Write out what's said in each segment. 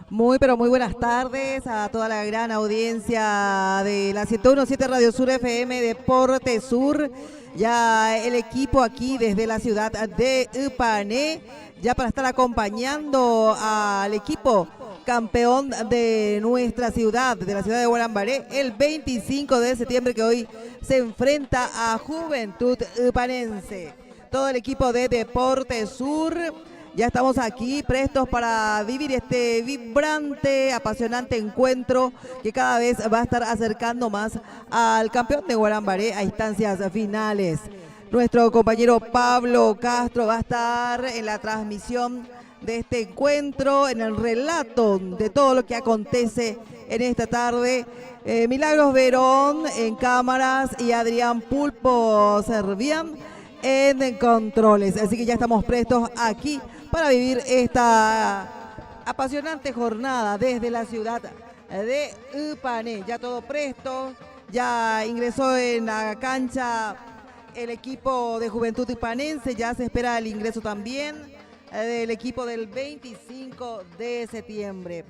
Muy, pero muy buenas tardes a toda la gran audiencia de la 101.7 Radio Sur FM Deporte Sur. Ya el equipo aquí desde la ciudad de Ipané, ya para estar acompañando al equipo campeón de nuestra ciudad, de la ciudad de Guarambaré, el 25 de septiembre, que hoy se enfrenta a Juventud Ipanense. Todo el equipo de Deporte Sur. Ya estamos aquí prestos para vivir este vibrante, apasionante encuentro que cada vez va a estar acercando más al campeón de Guarambaré a instancias finales. Nuestro compañero Pablo Castro va a estar en la transmisión de este encuentro, en el relato de todo lo que acontece en esta tarde. Milagros Verón en cámaras y Adrián Pulpo Servián en controles. Así que ya estamos prestos aquí para vivir esta apasionante jornada desde la ciudad de Ipané. Ya todo presto, ya ingresó en la cancha el equipo de Juventud Ipanense, ya se espera el ingreso también del equipo del 25 de septiembre.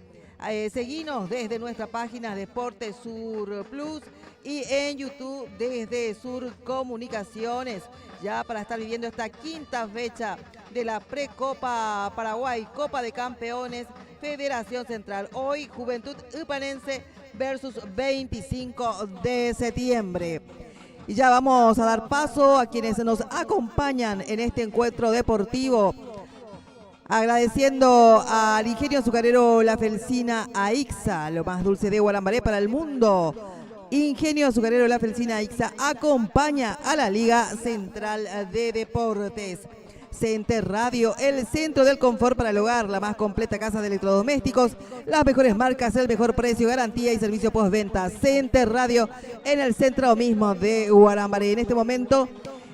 Seguinos desde nuestra página Deporte Sur Plus y en YouTube desde Sur Comunicaciones, ya para estar viviendo esta quinta fecha de la Precopa Paraguay, Copa de Campeones, Federación Central. Hoy Juventud Ipanense versus 25 de septiembre. Y ya vamos a dar paso a quienes nos acompañan en este encuentro deportivo. Agradeciendo al ingenio azucarero La Felsina AIXA, lo más dulce de Guarambaré para el mundo. Ingenio azucarero La Felsina AIXA acompaña a la Liga Central de Deportes. Center Radio, el centro del confort para el hogar, la más completa casa de electrodomésticos, las mejores marcas, el mejor precio, garantía y servicio postventa. Center Radio en el centro mismo de Guarambaré. En este momento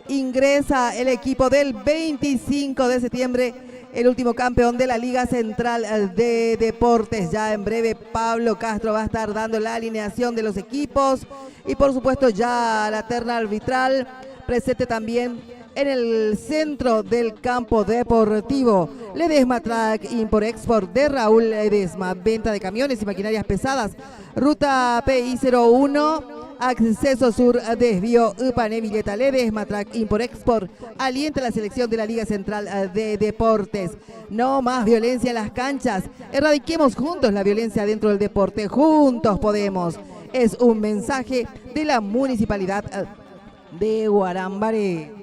ingresa el equipo del 25 de septiembre, el último campeón de la Liga Central de Deportes. Ya en breve Pablo Castro va a estar dando la alineación de los equipos y por supuesto ya la terna arbitral presente también en el centro del campo deportivo. Ledesma Track Import-Export de Raúl Ledesma, venta de camiones y maquinarias pesadas. Ruta PI01, Acceso Sur, desvío Ipané Villeta. Ledesma Track Import-Export alienta la selección de la Liga Central de Deportes. No más violencia en las canchas. Erradiquemos juntos la violencia dentro del deporte. Juntos podemos. Es un mensaje de la Municipalidad de Guarambaré.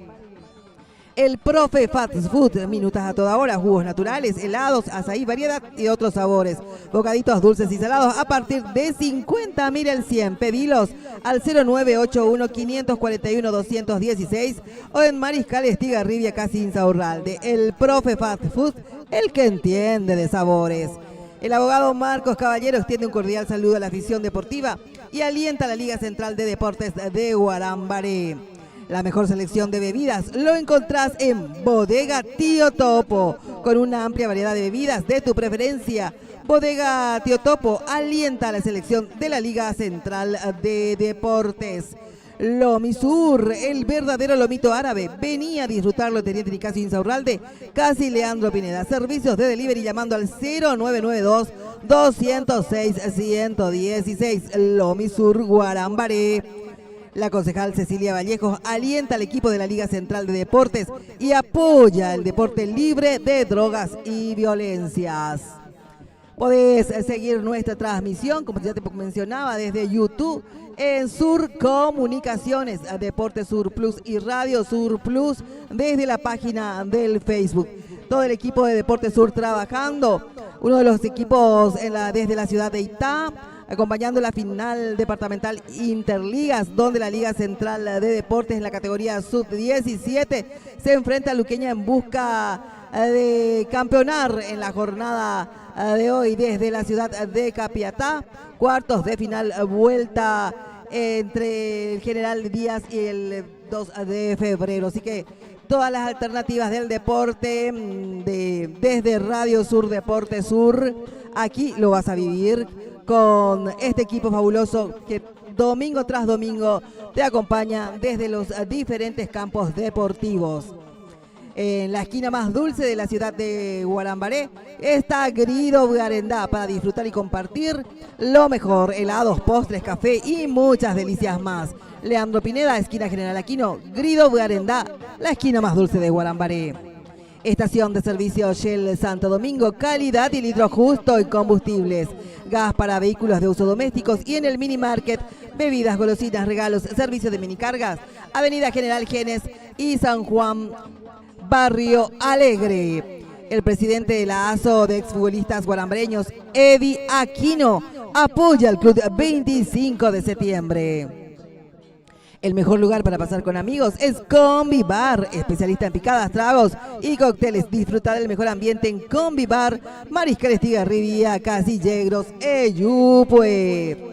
El Profe Fast Food, minutas a toda hora, jugos naturales, helados, azaí, variedad y otros sabores. Bocaditos dulces y salados a partir de 50.000 el 100. Pedilos al 0981-541-216 o en Mariscal Estigarribia, casi Insaurralde. El Profe Fast Food, el que entiende de sabores. El abogado Marcos Caballero extiende un cordial saludo a la afición deportiva y alienta a la Liga Central de Deportes de Guarambaré. La mejor selección de bebidas lo encontrás en Bodega Tío Topo, con una amplia variedad de bebidas de tu preferencia. Bodega Tío Topo alienta a la selección de la Liga Central de Deportes. Lomisur, el verdadero lomito árabe. Venía a disfrutarlo Teniente Nicasio Insaurralde, casi Leandro Pineda. Servicios de delivery llamando al 0992-206-116. Lomisur, Guarambaré. La concejal Cecilia Vallejos alienta al equipo de la Liga Central de Deportes y apoya el deporte libre de drogas y violencias. Podés seguir nuestra transmisión, como ya te mencionaba, desde YouTube en Sur Comunicaciones, Deporte Sur Plus y Radio Sur Plus desde la página del Facebook. Todo el equipo de Deporte Sur trabajando, uno de los equipos desde la ciudad de Itá, acompañando la final departamental Interligas, donde la Liga Central de Deportes en la categoría Sub-17 se enfrenta a Luqueña en busca de campeonar en la jornada de hoy desde la ciudad de Capiatá. Cuartos de final, vuelta entre el General Díaz y el 2 de febrero. Así que todas las alternativas del deporte desde Radio Sur Deporte Sur, aquí lo vas a vivir con este equipo fabuloso que domingo tras domingo te acompaña desde los diferentes campos deportivos. En la esquina más dulce de la ciudad de Guarambaré está Grido Bugarendá para disfrutar y compartir lo mejor, helados, postres, café y muchas delicias más. Leandro Pineda, esquina General Aquino, Grido Bugarendá, la esquina más dulce de Guarambaré. Estación de servicio Shell Santo Domingo, calidad y litro justo en combustibles. Gas para vehículos de uso domésticos y en el mini market, bebidas, golosinas, regalos, servicio de minicargas, Avenida General Genes y San Juan, Barrio Alegre. El presidente de la ASO de exfutbolistas guarambareños, Eddie Aquino, apoya al club 25 de septiembre. El mejor lugar para pasar con amigos es Combi Bar, especialista en picadas, tragos y cócteles. Disfruta del mejor ambiente en Combi Bar, Mariscal Estigarribia, Casillegros, Eyupue.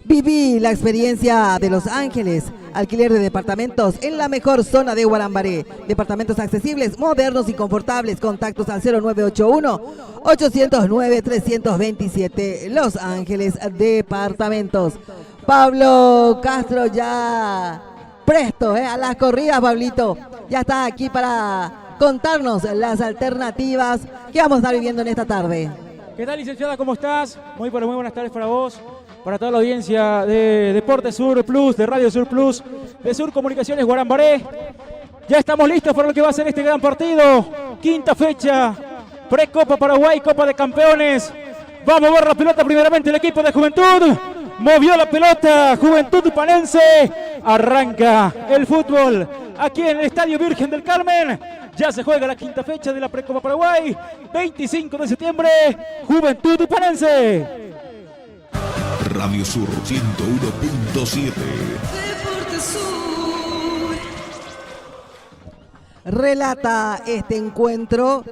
Viví la experiencia de Los Ángeles, alquiler de departamentos en la mejor zona de Guarambaré. Departamentos accesibles, modernos y confortables. Contactos al 0981-809-327. Los Ángeles Departamentos. Pablo Castro ya presto a las corridas, Pablito. Ya está aquí para contarnos las alternativas que vamos a estar viviendo en esta tarde. ¿Qué tal, licenciada? ¿Cómo estás? Muy buenas tardes para vos, para toda la audiencia de Deporte Sur Plus, de Radio Sur Plus, de Sur Comunicaciones Guarambaré. Ya estamos listos para lo que va a ser este gran partido. Quinta fecha, Precopa Paraguay, Copa de Campeones. Va a mover la pelota primeramente el equipo de Juventud. Movió la pelota Juventud Panense. Arranca el fútbol aquí en el Estadio Virgen del Carmen. Ya se juega la quinta fecha de la Precopa Paraguay. 25 de septiembre, Juventud Panense. Radio Sur 101.7. Relata este encuentro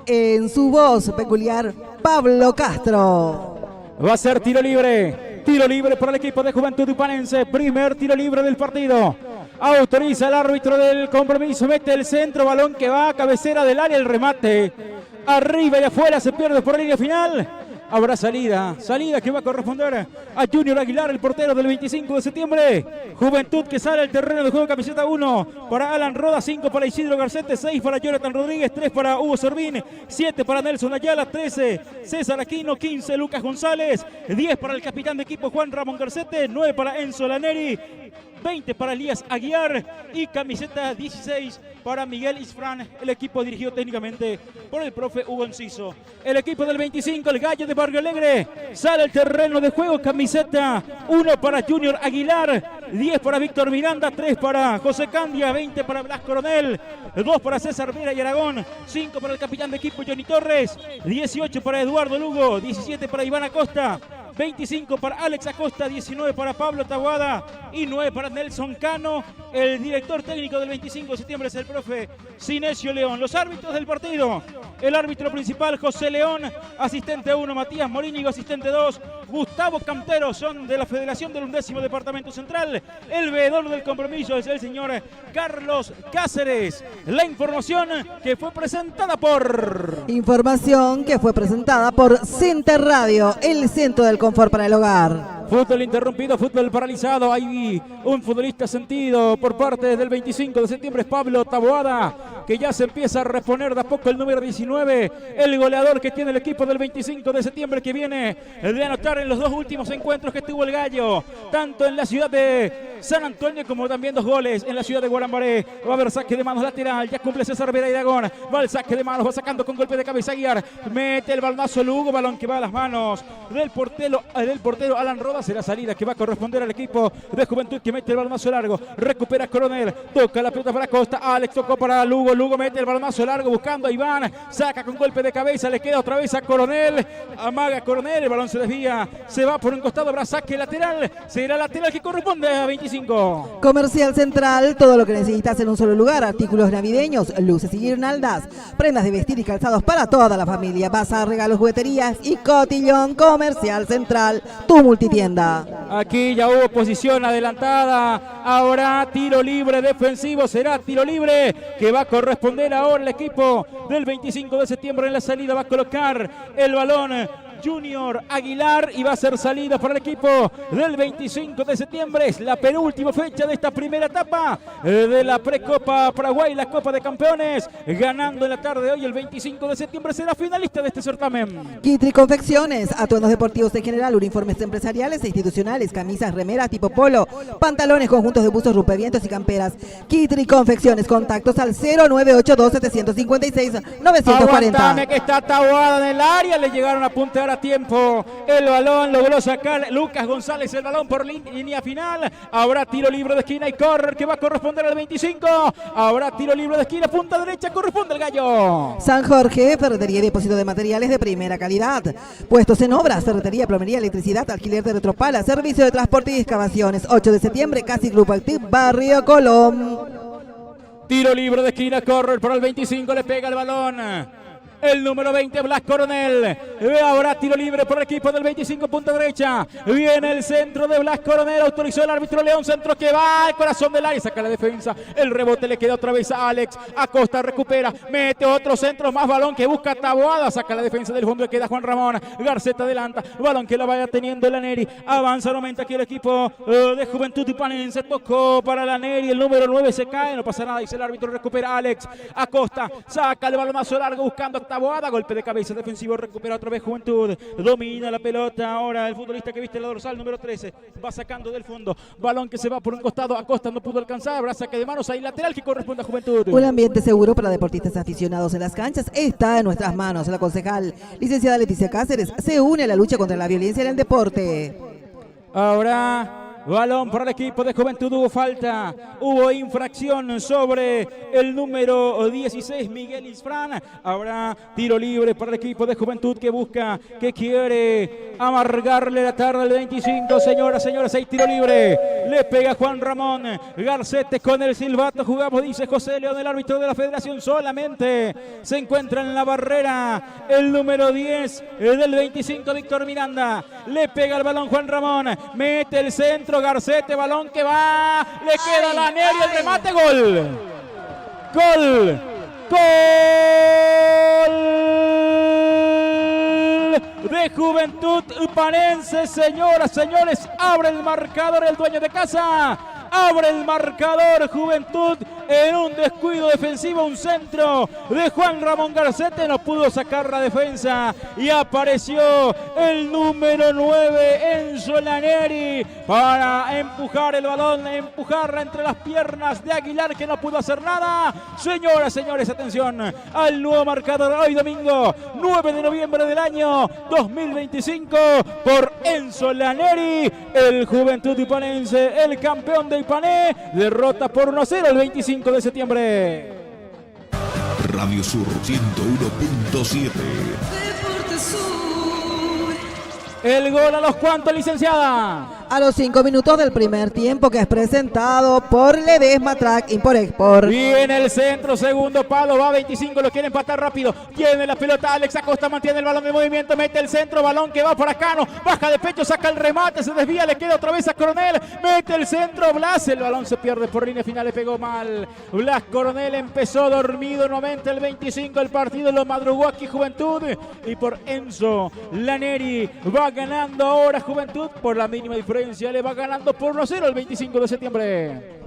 en su voz peculiar Pablo Castro. Va a ser tiro libre. Tiro libre para el equipo de Juventud Panense. Primer tiro libre del partido. Autoriza el árbitro del compromiso. Mete el centro, balón que va a cabecera del área. El remate arriba y afuera, se pierde por la línea final. Habrá salida que va a corresponder a Junior Aguilar, el portero del 25 de septiembre. Juventud que sale al terreno de juego, camiseta 1 para Alan Roda, 5 para Isidro Garcete, 6 para Jonathan Rodríguez, 3 para Hugo Servín, 7 para Nelson Ayala, 13 César Aquino, 15 Lucas González, 10 para el capitán de equipo Juan Ramón Garcete, 9 para Enzo Laneri, 20 para Elías Aguiar y camiseta 16 para Miguel Isfran, el equipo dirigido técnicamente por el profe Hugo Enciso. El equipo del 25, el Gallo de Barrio Alegre, sale al terreno de juego, camiseta 1 para Junior Aguilar, 10 para Víctor Miranda, 3 para José Candia, 20 para Blas Coronel, 2 para César Vera y Aragón, 5 para el capitán de equipo Johnny Torres, 18 para Eduardo Lugo, 17 para Iván Acosta, 25 para Alex Acosta, 19 para Pablo Taboada y 9 para Nelson Cano. El director técnico del 25 de septiembre es el profe Sinesio León. Los árbitros del partido: el árbitro principal José León, asistente 1 Matías Morínigo, asistente 2 Gustavo Cantero, son de la Federación del 11º Departamento Central. El veedor del compromiso es el señor Carlos Cáceres. La información que fue presentada por Center Radio, el centro del confort para el hogar. Fútbol interrumpido, fútbol paralizado. Hay un futbolista sentido por parte del 25 de septiembre, es Pablo Taboada, que ya se empieza a reponer de a poco el número 19, el goleador que tiene el equipo del 25 de septiembre, que viene de anotar en los 2 últimos encuentros que tuvo el Gallo, tanto en la ciudad de San Antonio como también 2 goles en la ciudad de Guarambaré. Va a haber saque de manos lateral, ya cumple César Vera Iragón, va el saque de manos, va sacando con golpe de cabeza Aguiar, mete el baldazo Lugo, balón que va a las manos del portero Alan Rodas. Será salida que va a corresponder al equipo de Juventud, que mete el baldazo largo, recupera Coronel, toca la pelota para Costa, Alex tocó para Lugo, Lugo mete el baldazo largo buscando a Iván, saca con golpe de cabeza, le queda otra vez a Coronel, amaga Coronel, el balón se desvía, se va por un costado, habrá saque lateral, será lateral que corresponde a 25. Comercial Central, todo lo que necesitas en un solo lugar: artículos navideños, luces y guirnaldas, prendas de vestir y calzados para toda la familia, bazar, regalos, jugueterías y cotillón. Comercial Central, tu multitienda. Aquí ya hubo posición adelantada, ahora tiro libre defensivo, será tiro libre que va a corresponder ahora al equipo del 25 de septiembre. En la salida va a colocar el balón Junior Aguilar y va a ser salida para el equipo del 25 de septiembre. Es la penúltima fecha de esta primera etapa de la Precopa Paraguay, la Copa de Campeones. Ganando en la tarde de hoy, el 25 de septiembre será finalista de este certamen. Kitri Confecciones, atuendos deportivos en general, uniformes empresariales e institucionales, camisas, remeras tipo polo, pantalones, conjuntos de buzos, rompevientos y camperas. Kitri Confecciones, contactos al 0982-756-940. Aguantame que está Taboada en el área, le llegaron a puntear a tiempo el balón, logró sacar Lucas González el balón por línea final. Habrá tiro libre de esquina y córner que va a corresponder al 25. Habrá tiro libre de esquina, punta derecha, corresponde al Gallo. San Jorge, ferretería y depósito de materiales de primera calidad. Puestos en obras, ferretería, plomería, electricidad, alquiler de retropala, servicio de transporte y excavaciones. 8 de septiembre, Casi Grupo Activ, Barrio Colón. Tiro libre de esquina, córner para el 25, le pega el balón el número 20, Blas Coronel. Ahora tiro libre por el equipo del 25, punta derecha. Viene el centro de Blas Coronel, autorizó el árbitro León, centro que va al corazón del área, saca la defensa. El rebote le queda otra vez a Alex. Acosta recupera, mete otro centro, más balón que busca Taboada, saca la defensa del fondo, le queda Juan Ramón. Garceta adelanta, balón que la vaya teniendo la Neri. Avanza, aumenta aquí el equipo de Juventud Ipanense. Tocó para la Neri, el número 9 se cae, no pasa nada, dice el árbitro, recupera Alex. Acosta, saca el balonazo largo buscando a Taboada, golpe de cabeza defensivo, recupera otra vez Juventud, domina la pelota ahora el futbolista que viste la dorsal número 13, va sacando del fondo, balón que se va por un costado, Acosta no pudo alcanzar, habrá saque de manos, ahí lateral que corresponde a Juventud. Un ambiente seguro para deportistas aficionados en las canchas está en nuestras manos. La concejal licenciada Leticia Cáceres se une a la lucha contra la violencia en el deporte. Ahora balón para el equipo de Juventud, hubo falta, hubo infracción sobre el número 16, Miguel Isfrán. Habrá tiro libre para el equipo de Juventud que busca, que quiere amargarle la tarde al 25. Señoras, hay tiro libre. Le pega Juan Ramón Garcete con el silbato. Jugamos, dice José León, el árbitro de la Federación. Solamente se encuentra en la barrera el número 10 del 25, Víctor Miranda. Le pega el balón Juan Ramón, mete el centro. Garcete, balón que va, le queda la Neri, el remate, gol. Gol de Juventud Ipanense, señoras, señores, abre el marcador el dueño de casa. Abre el marcador Juventud en un descuido defensivo, un centro de Juan Ramón Garcete, no pudo sacar la defensa y apareció el número 9, Enzo Laneri, para empujar el balón, empujarla entre las piernas de Aguilar, que no pudo hacer nada. Señoras, señores, atención al nuevo marcador hoy domingo 9 de noviembre del año 2025 por Enzo Laneri, el Juventud Ipanense, el campeón de Ipané, derrota por 1-0 el 25 de septiembre. Radio Sur 101.7. El gol a los cuantos, licenciada. A los 5 minutos del primer tiempo, que es presentado por Ledesma Track Import-Export. Viene el centro, segundo palo, va 25, lo quiere empatar rápido. Tiene la pelota, Alex Acosta mantiene el balón de movimiento, mete el centro, balón que va para Cano, baja de pecho, saca el remate, se desvía, le queda otra vez a Coronel, mete el centro, Blas, el balón se pierde por línea final, le pegó mal. Blas Coronel empezó dormido nuevamente el 25, el partido lo madrugó aquí Juventud, y por Enzo Laneri va ganando ahora Juventud por la mínima diferencia, le va ganando por 1-0 el 25 de septiembre.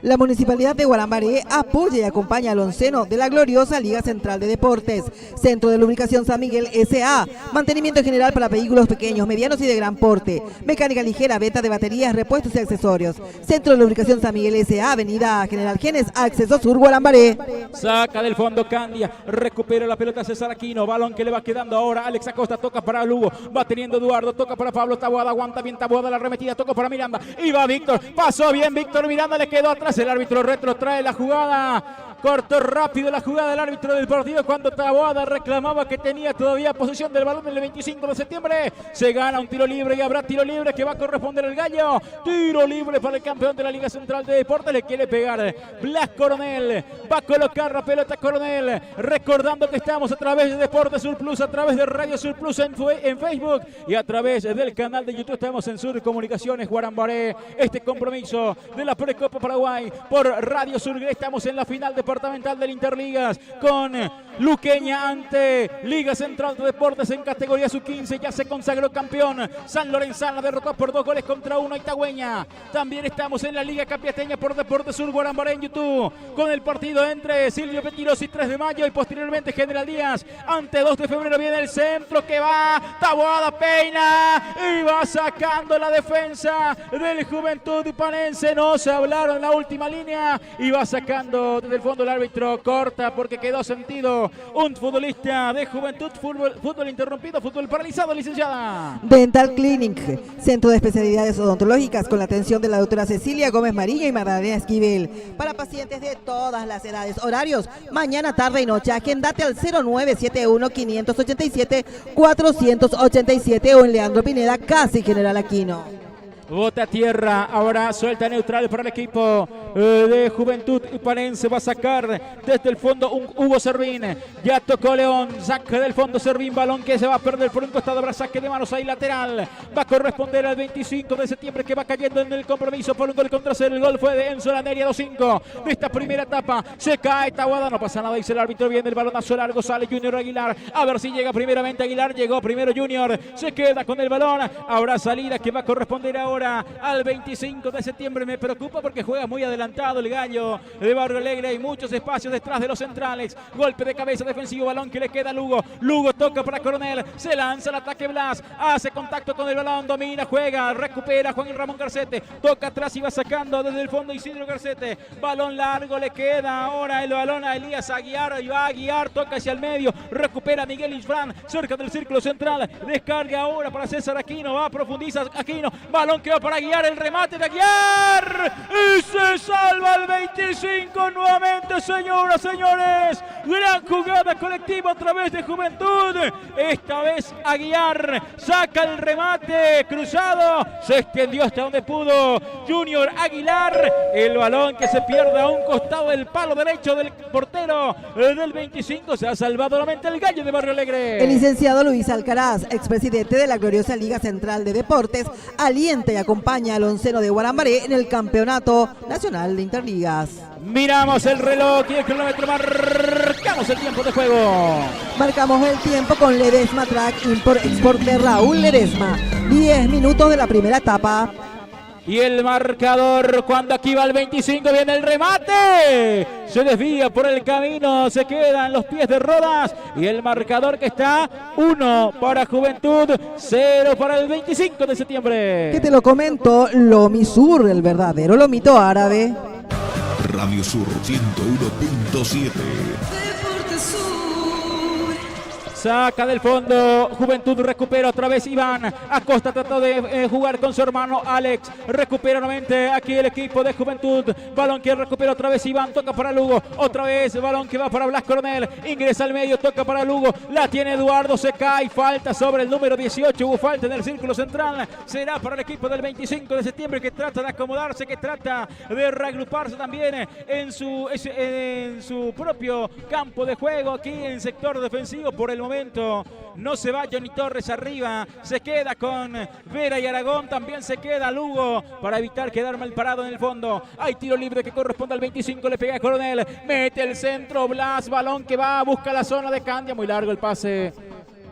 La Municipalidad de Guarambaré apoya y acompaña al onceno de la gloriosa Liga Central de Deportes. Centro de Lubricación San Miguel S.A. Mantenimiento general para vehículos pequeños, medianos y de gran porte. Mecánica ligera, venta de baterías, repuestos y accesorios. Centro de Lubricación San Miguel S.A. Avenida General Genes, Acceso Sur, Guarambaré. Saca del fondo Candia, recupera la pelota César Aquino, balón que le va quedando ahora Alex Acosta, toca para Lugo, va teniendo Eduardo, toca para Pablo Taboada, aguanta bien Taboada la arremetida, toca para Miranda, y va Víctor, pasó bien Víctor Miranda, le quedó atrás, el árbitro retrotrae la jugada. Cortó rápido la jugada del árbitro del partido cuando Taboada reclamaba que tenía todavía posesión del balón el 25 de septiembre. Se gana un tiro libre y habrá tiro libre que va a corresponder al Gallo. Tiro libre para el campeón de la Liga Central de Deportes. Le quiere pegar Blas Coronel. Va a colocar la pelota Coronel. Recordando que estamos a través de Deportes Sur Plus, a través de Radio Sur Plus en Facebook y a través del canal de YouTube. Estamos en Sur Comunicaciones Guarambaré. Este compromiso de la Precopa Paraguay por Radio Sur. Estamos en la final deportiva del Interligas con Luqueña ante Liga Central de Deportes en categoría sub-15. Ya se consagró campeón San Lorenzana, derrotó por 2-1 a Itagüeña. También estamos en la Liga Capiateña por Deportes Sur Guarambaré en YouTube con el partido entre Silvio Petirosi 3 de mayo y posteriormente General Díaz ante 2 de febrero. Viene el centro que va, Taboada peina y va sacando la defensa del Juventud Ipanense. No se hablaron en la última línea y va sacando desde el fondo el árbitro, corta porque quedó sentido un futbolista de Juventud. Fútbol interrumpido, fútbol paralizado, licenciada. Dental Clinic, centro de especialidades odontológicas con la atención de la doctora Cecilia Gómez Marilla y Magdalena Esquivel para pacientes de todas las edades. Horarios mañana, tarde y noche. Agendate al 0971 587 487 o en Leandro Pineda, casi General Aquino. Bota a tierra, ahora suelta neutral para el equipo de Juventud Ipanense. Va a sacar desde el fondo un Hugo Servín. Ya tocó León, saca del fondo Servín, balón que se va a perder por un costado. Habrá saque de manos ahí lateral. Va a corresponder al 25 de septiembre que va cayendo en el compromiso por un gol contra cero. El gol fue de Enzo Laneri a los 5 de esta primera etapa. Se cae Taboada, no pasa nada, dice el árbitro. Viene el balonazo largo, sale Junior Aguilar. A ver si llega primeramente Aguilar. Llegó primero Junior, se queda con el balón. Habrá salida que va a corresponder ahora al 25 de septiembre. Me preocupa porque juega muy adelantado el Gallo de Barrio Alegre. Hay muchos espacios detrás de los centrales. Golpe de cabeza defensivo, balón que le queda a Lugo. Lugo toca para Coronel, se lanza el ataque Blas, hace contacto con el balón, domina, juega, recupera Juan Ramón Garcete, toca atrás y va sacando desde el fondo Isidro Garcete. Balón largo, le queda ahora el balón a Elías Aguiar y va a Aguiar, toca hacia el medio, recupera Miguel Isfran cerca del círculo central, descarga ahora para César Aquino, va, profundiza Aquino, balón que va para Aguiar, el remate de Aguiar y se salva el 25 nuevamente, señoras, señores. Gran jugada colectiva a través de Juventud. Esta vez Aguiar saca el remate cruzado, se extendió hasta donde pudo Junior Aguilar. El balón que se pierde a un costado del palo derecho del portero del 25. Se ha salvado nuevamente el Gallo de Barrio Alegre. El licenciado Luis Alcaraz, expresidente de la gloriosa Liga Central de Deportes, alienta y acompaña al onceno de Guarambaré en el Campeonato Nacional de Interligas. Miramos el reloj y el cronómetro, marcamos el tiempo de juego. Marcamos el tiempo con Ledesma Track Import-Export de Raúl Ledesma. 10 minutos de la primera etapa. Y el marcador cuando aquí va el 25, viene el remate. Se desvía por el camino, se queda en los pies de Rodas. Y el marcador que está 1 para Juventud, 0 para el 25 de septiembre. Que te lo comento, Lomi Sur, el verdadero lomito árabe. Radio Sur 101.7. saca del fondo, Juventud recupera otra vez Iván, Acosta trató de jugar con su hermano Alex, recupera nuevamente aquí el equipo de Juventud, balón que recupera otra vez Iván, toca para Lugo, otra vez balón que va para Blas Coronel, ingresa al medio, toca para Lugo, la tiene Eduardo, se cae, falta sobre el número 18, hubo falta en el círculo central, será para el equipo del 25 de septiembre que trata de acomodarse, que trata de reagruparse también en su propio campo de juego, aquí en sector defensivo. Por el momento no se va Johnny Torres arriba, se queda con Vera y Aragón, también se queda Lugo para evitar quedar mal parado en el fondo. Hay tiro libre que corresponde al 25, le pega a Coronel, mete el centro Blas, balón que va, busca la zona de Candia, muy largo el pase.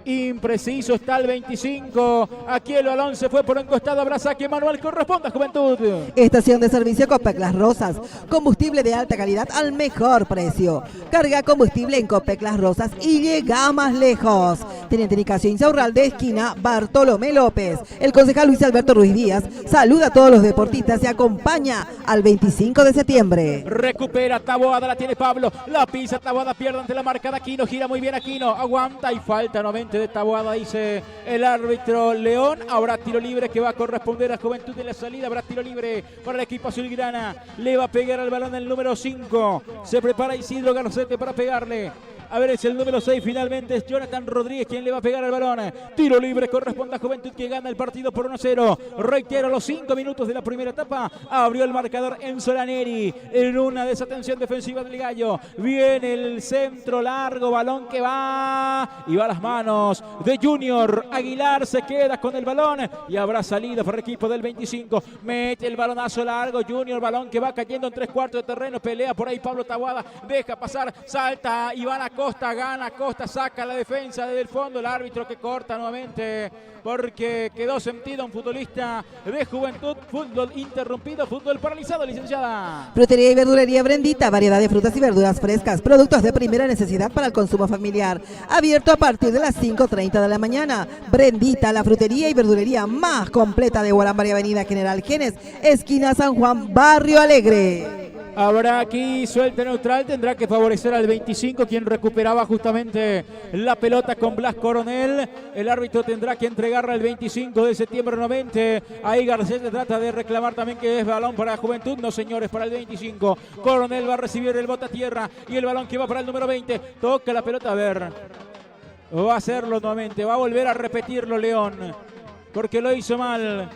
Impreciso está el 25. Aquí el balón se fue por un costado. Habrá saque manual. Corresponde a Juventud. Estación de servicio Copec Las Rosas. Combustible de alta calidad al mejor precio. Carga combustible en Copec Las Rosas y llega más lejos. Teniente Nicasio Insaurralde, esquina Bartolomé López. El concejal Luis Alberto Ruiz Díaz saluda a todos los deportistas y acompaña al 25 de septiembre. Recupera Taboada, la tiene Pablo. La pisa Taboada, pierde ante la marca de Aquino. Gira muy bien Aquino. Aguanta y falta nuevamente de Taboada, dice el árbitro León. Habrá tiro libre que va a corresponder a Juventud en la salida. Habrá tiro libre para el equipo azulgrana. Le va a pegar al balón el número 5. Se prepara Isidro Garcete para pegarle. A ver, es el número 6 finalmente, es Jonathan Rodríguez quien le va a pegar al balón. Tiro libre corresponde a Juventud que gana el partido por 1-0. Reitero, los 5 minutos de la primera etapa abrió el marcador Enzo Laneri en una desatención defensiva del Gallo. Viene el centro largo, balón que va y va a las manos de Junior Aguilar, se queda con el balón y habrá salida para el equipo del 25. Mete el balonazo largo, Junior, balón que va cayendo en 3/4 de terreno, pelea por ahí Pablo Taboada, deja pasar, salta Iván Acosta, gana Acosta, saca la defensa desde el fondo, el árbitro que corta nuevamente porque quedó sentido un futbolista de Juventud. Fútbol interrumpido, fútbol paralizado, licenciada. Frutería y verdulería Brendita, variedad de frutas y verduras frescas, productos de primera necesidad para el consumo familiar. Abierto a partir de las 5:30 de la mañana. Brendita, la frutería y verdulería más completa de Guarambari, Avenida General Genes, esquina San Juan, Barrio Alegre. Habrá aquí suelta neutral, tendrá que favorecer al 25, quien recuperaba justamente la pelota con Blas Coronel. El árbitro tendrá que entregarla el 25 de septiembre nuevamente. Ahí Garcés trata de reclamar también que es balón para Juventud. No, señores, para el 25. Coronel va a recibir el bota a tierra y el balón que va para el número 20. Toca la pelota, a ver. Va a hacerlo nuevamente, va a volver a repetirlo León, porque lo hizo mal.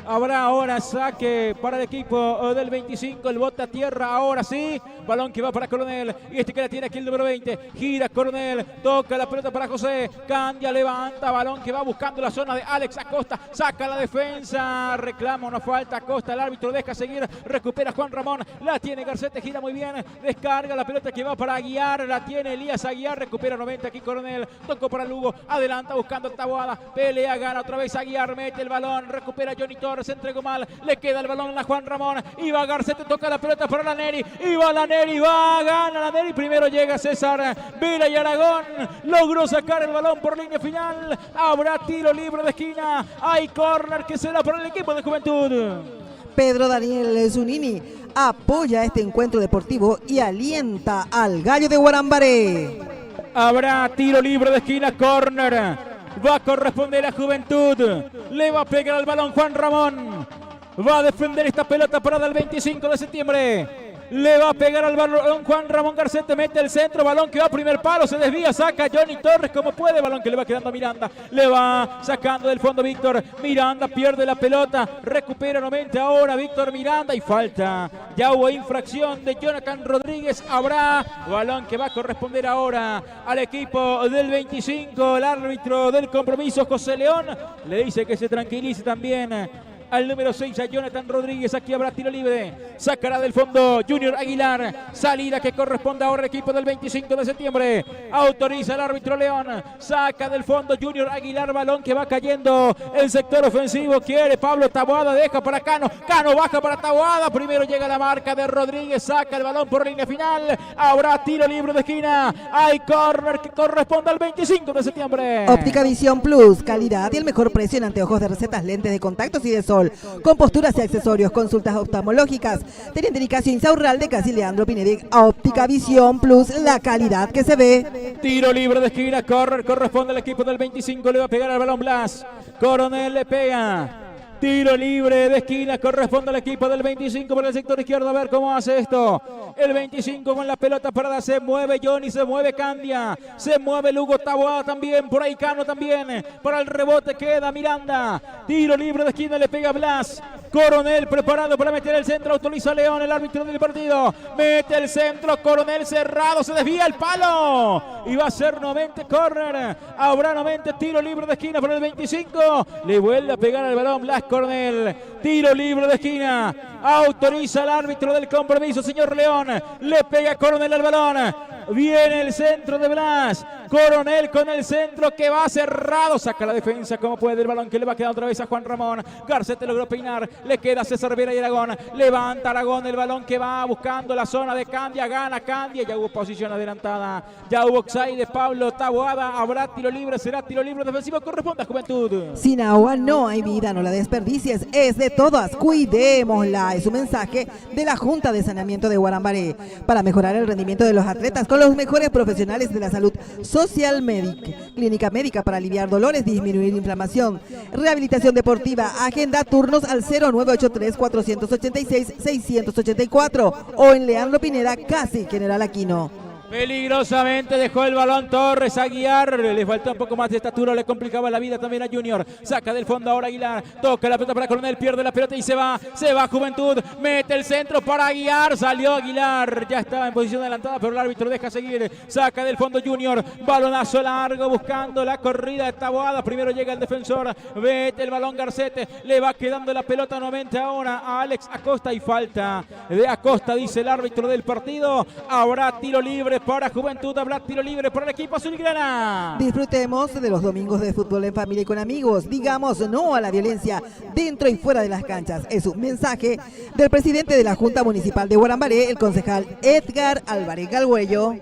Habrá ahora saque para el equipo del 25, el bota a tierra, ahora sí, balón que va para Coronel, y este que la tiene aquí el número 20, gira Coronel, toca la pelota para José, Candia levanta, balón que va buscando la zona de Alex Acosta, saca la defensa, reclama una falta, Acosta, el árbitro deja seguir, recupera Juan Ramón, la tiene Garcete, gira muy bien, descarga la pelota que va para Aguiar, la tiene Elías Aguiar, recupera 90 aquí Coronel, tocó para Lugo, adelanta buscando Taboada, pelea, gana otra vez Aguiar, mete el balón, recupera Johnny Torres, se entregó mal, le queda el balón a Juan Ramón, iba Garcete, toca la pelota para Laneri, iba Laneri, va, gana Laneri, primero llega César Vila y Aragón, logró sacar el balón por línea final, habrá tiro libre de esquina, hay córner que será para el equipo de Juventud. Pedro Daniel Zunini apoya este encuentro deportivo y alienta al Gallo de Guarambaré. Habrá tiro libre de esquina, córner. Va a corresponder a Juventud. Le va a pegar al balón Juan Ramón. Va a defender esta pelota parada el 25 de septiembre. Le va a pegar al balón Juan Ramón Garcete, mete el centro, balón que va a primer palo, se desvía, saca Johnny Torres como puede, balón que le va quedando a Miranda, le va sacando del fondo Víctor, Miranda pierde la pelota, recupera nuevamente ahora Víctor Miranda y falta, ya hubo infracción de Jonathan Rodríguez, habrá balón que va a corresponder ahora al equipo del 25, el árbitro del compromiso José León, le dice que se tranquilice también al número 6 a Jonathan Rodríguez, aquí habrá tiro libre, sacará del fondo Junior Aguilar, salida que corresponde ahora al equipo del 25 de septiembre, autoriza el árbitro León, saca del fondo Junior Aguilar, balón que va cayendo el sector ofensivo, quiere Pablo Taboada, deja para Cano, Cano baja para Taboada, primero llega la marca de Rodríguez, saca el balón por línea final, habrá tiro libre de esquina, hay córner que corresponde al 25 de septiembre. Óptica Visión Plus, calidad y el mejor precio en anteojos de recetas, lentes de contactos y de sol. Sol. Con posturas y accesorios, consultas oftalmológicas. Teniente Nicasio Insaurralde, casi Leandro Pinedic, Óptica Visión Plus, la calidad que se ve. Tiro libre de esquina, corresponde al equipo del 25, le va a pegar al balón Blas. Coronel le pega. Tiro libre de esquina, corresponde al equipo del 25 por el sector izquierdo. A ver cómo hace esto. El 25 con la pelota parada, se mueve Johnny, se mueve Candia, se mueve Lugo Taboada también, por ahí Cano también. Para el rebote queda Miranda. Tiro libre de esquina, le pega Blas. Coronel preparado para meter el centro, autoriza León, el árbitro del partido. Mete el centro, Coronel cerrado, se desvía el palo. Y va a ser nuevamente córner. Habrá nuevamente tiro libre de esquina para el 25. Le vuelve a pegar al balón Blas Coronel. Tiro libre de esquina. Autoriza el árbitro del compromiso, señor León. Le pega Coronel al balón. Viene el centro de Blas. Coronel con el centro que va cerrado. Saca la defensa como puede. El balón que le va a quedar otra vez a Juan Ramón. Garcete logró peinar. Le queda a César Vera y Aragón. Levanta Aragón el balón que va buscando la zona de Candia. Gana Candia. Ya hubo posición adelantada. Ya hubo offside de Pablo Taboada. Habrá tiro libre. Será tiro libre defensivo. Corresponde a Juventud. Sin agua no hay vida. No la desperdicies. Es de todas. Cuidémosla. Es un mensaje de la Junta de Saneamiento de Guarambaré. Para mejorar el rendimiento de los atletas con los mejores profesionales de la salud. Social Medic, clínica médica para aliviar dolores, disminuir inflamación, rehabilitación deportiva. Agenda turnos al 0983-486-684 o en Leandro Pineda, casi General Aquino. Peligrosamente dejó el balón Torres a Aguiar. Le faltó un poco más de estatura, le complicaba la vida también a Junior. Saca del fondo ahora Aguilar. Toca la pelota para Coronel, pierde la pelota y se va. Se va Juventud. Mete el centro para Aguiar. Salió Aguilar. Ya estaba en posición adelantada, pero el árbitro deja seguir. Saca del fondo Junior. Balonazo largo buscando la corrida de Taboada. Primero llega el defensor. Mete el balón Garcete. Le va quedando la pelota nuevamente ahora a Alex Acosta y falta de Acosta, dice el árbitro del partido. Habrá tiro libre para Juventud, habrá tiro libre para el equipo azulgrana. Disfrutemos de los domingos de fútbol en familia y con amigos. Digamos no a la violencia dentro y fuera de las canchas. Es un mensaje del presidente de la Junta Municipal de Guarambaré, el concejal Edgar Álvarez Galgüello.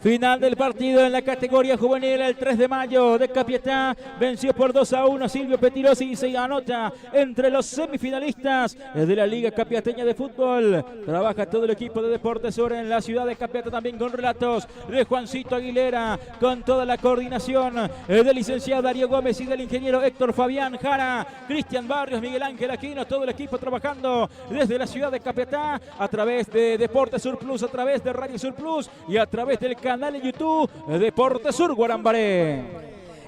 Final del partido en la categoría juvenil, el 3 de mayo de Capiatá venció por 2-1 Silvio Petirosi y se anota entre los semifinalistas de la Liga Capiateña de Fútbol. Trabaja todo el equipo de Deportes Sur en la ciudad de Capiatá, también con relatos de Juancito Aguilera, con toda la coordinación del licenciado Darío Gómez y del ingeniero Héctor Fabián Jara, Cristian Barrios, Miguel Ángel Aquino, todo el equipo trabajando desde la ciudad de Capiatá a través de Deportes Sur Plus, a través de Radio Sur Plus y a través del canal en YouTube Deportes Sur Guarambaré.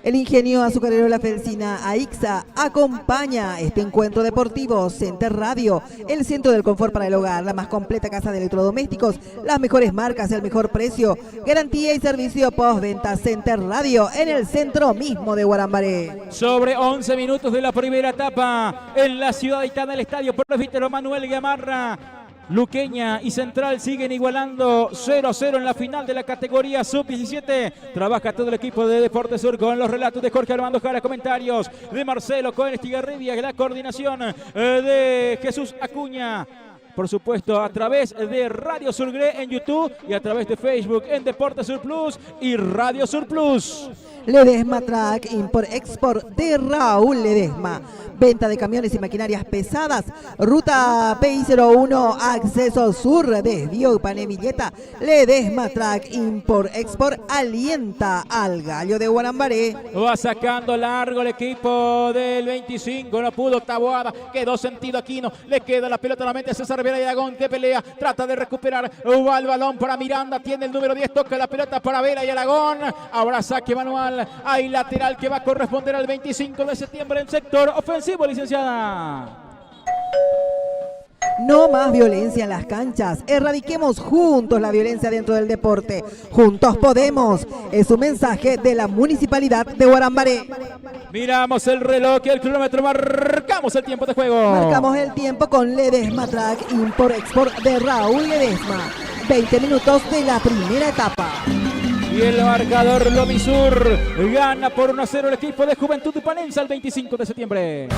El ingenio azucarero La Felsina AIXA acompaña este encuentro deportivo. Center Radio, el centro del confort para el hogar, la más completa casa de electrodomésticos, las mejores marcas, el mejor precio, garantía y servicio postventa. Center Radio en el centro mismo de Guarambaré. Sobre 11 minutos de la primera etapa en la ciudad de Itana, el estadio Presbítero Manuel Gamarra. Luqueña y Central siguen igualando 0-0 en la final de la categoría sub-17. Trabaja todo el equipo de Deportes Sur con los relatos de Jorge Armando Jara, comentarios de Marcelo Cohen Estigarribia, la coordinación de Jesús Acuña. Por supuesto, a través de Radio Surgré en YouTube y a través de Facebook en Deportes Sur Plus y Radio Sur Plus. Ledesma Track Import-Export de Raúl Ledesma. Venta de camiones y maquinarias pesadas. Ruta PI01, acceso sur, desvío y Panemilleta. Ledesma Track Import-Export alienta al Gallo de Guarambaré. Va sacando largo el equipo del 25. No pudo Taboada. Quedó sentido Aquino. Le queda la pelota nuevamente a César Vera y Aragón que pelea. Trata de recuperar. Va el balón para Miranda. Tiene el número 10. Toca la pelota para Vera y Aragón. Ahora saque manual. Hay lateral que va a corresponder al 25 de septiembre en sector ofensivo, licenciada. No más violencia en las canchas. Erradiquemos juntos la violencia dentro del deporte. Juntos podemos. Es un mensaje de la Municipalidad de Guarambaré. Miramos el reloj y el cronómetro. Marcamos el tiempo de juego. Marcamos el tiempo con Ledesma Track Import-Export de Raúl Ledesma. 20 minutos de la primera etapa. Y el marcador Lomisur gana por 1-0 el equipo de Juventud Ipanense el 25 de septiembre.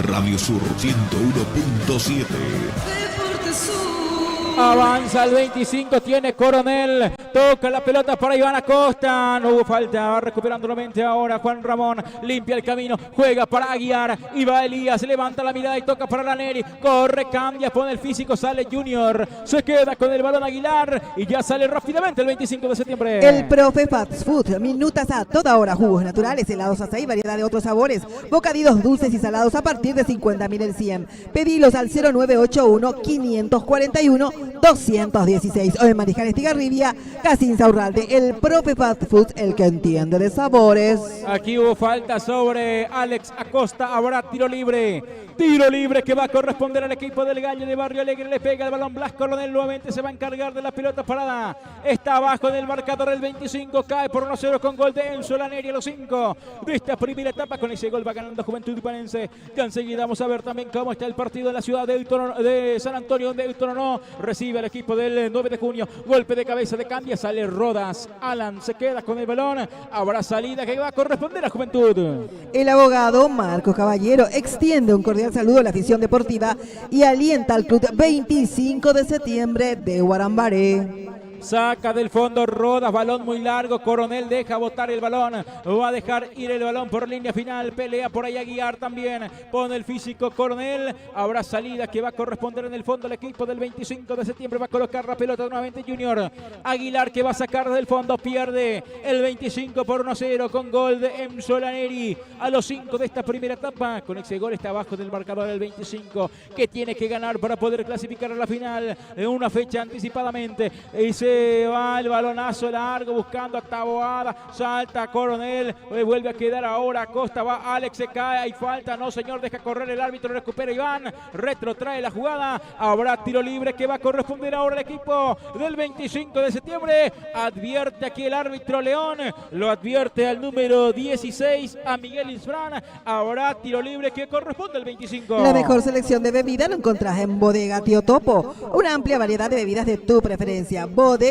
Radio Sur 101.7. Deportes Sur. Avanza el 25, tiene Coronel. Toca la pelota para Iván Acosta. No hubo falta, va recuperando nuevamente ahora Juan Ramón. Limpia el camino, juega para Aguiar. Y va Elías, levanta la mirada y toca para Laneri. Corre, cambia, pone el físico, sale Junior. Se queda con el balón Aguilar y ya sale rápidamente el 25 de septiembre. El Profe Fast Food, minutas a toda hora, jugos naturales, helados açaí, variedad de otros sabores, bocadillos dulces y salados a partir de 50.000 el 100. Pedilos al 0981-541-216 o en Mariscal Estigarribia, casi Insaurralde. El Profe Fast Food, el que entiende de sabores. Aquí hubo falta sobre Alex Acosta, habrá tiro libre. Tiro libre que va a corresponder al equipo del Gallo de Barrio Alegre. Le pega el balón Blas Coronel, nuevamente se va a encargar de la pelota parada. Está abajo del marcador el 25, cae por 1-0 con gol de Enzo Laneri a los 5 de esta primera etapa. Con ese gol va ganando Juventud Ipanense. Que enseguida vamos a ver también cómo está el partido en la ciudad de San Antonio, donde el Toronó recibe al equipo del 9 de junio. Golpe de cabeza de cambia, sale Rodas. Alan se queda con el balón. Habrá salida que va a corresponder a Juventud. El abogado Marco Caballero extiende un cordial saludo a la afición deportiva y alienta al club 25 de septiembre de Guarambaré. Saca del fondo Rodas, balón muy largo, Coronel deja botar el balón, va a dejar ir el balón por línea final, pelea por ahí Aguiar también, pone el físico Coronel, habrá salida que va a corresponder en el fondo al equipo del 25 de septiembre, va a colocar la pelota nuevamente Junior, Aguilar que va a sacar del fondo, pierde el 25 por 1-0 con gol de Enzo Laneri a los 5 de esta primera etapa, con ese gol está abajo del marcador el 25 que tiene que ganar para poder clasificar a la final en una fecha anticipadamente, y se va el balonazo largo buscando a Taboada, salta Coronel, vuelve a quedar ahora Acosta, va Alex, se cae, hay falta, no señor, deja correr el árbitro, recupera Iván, retrotrae la jugada, habrá tiro libre que va a corresponder ahora al equipo del 25 de septiembre, advierte aquí el árbitro León, lo advierte al número 16 a Miguel Isfrán, habrá tiro libre que corresponde al 25. La mejor selección de bebida lo encontrás en Bodega Tío Topo, una amplia variedad de bebidas de tu preferencia. Bodega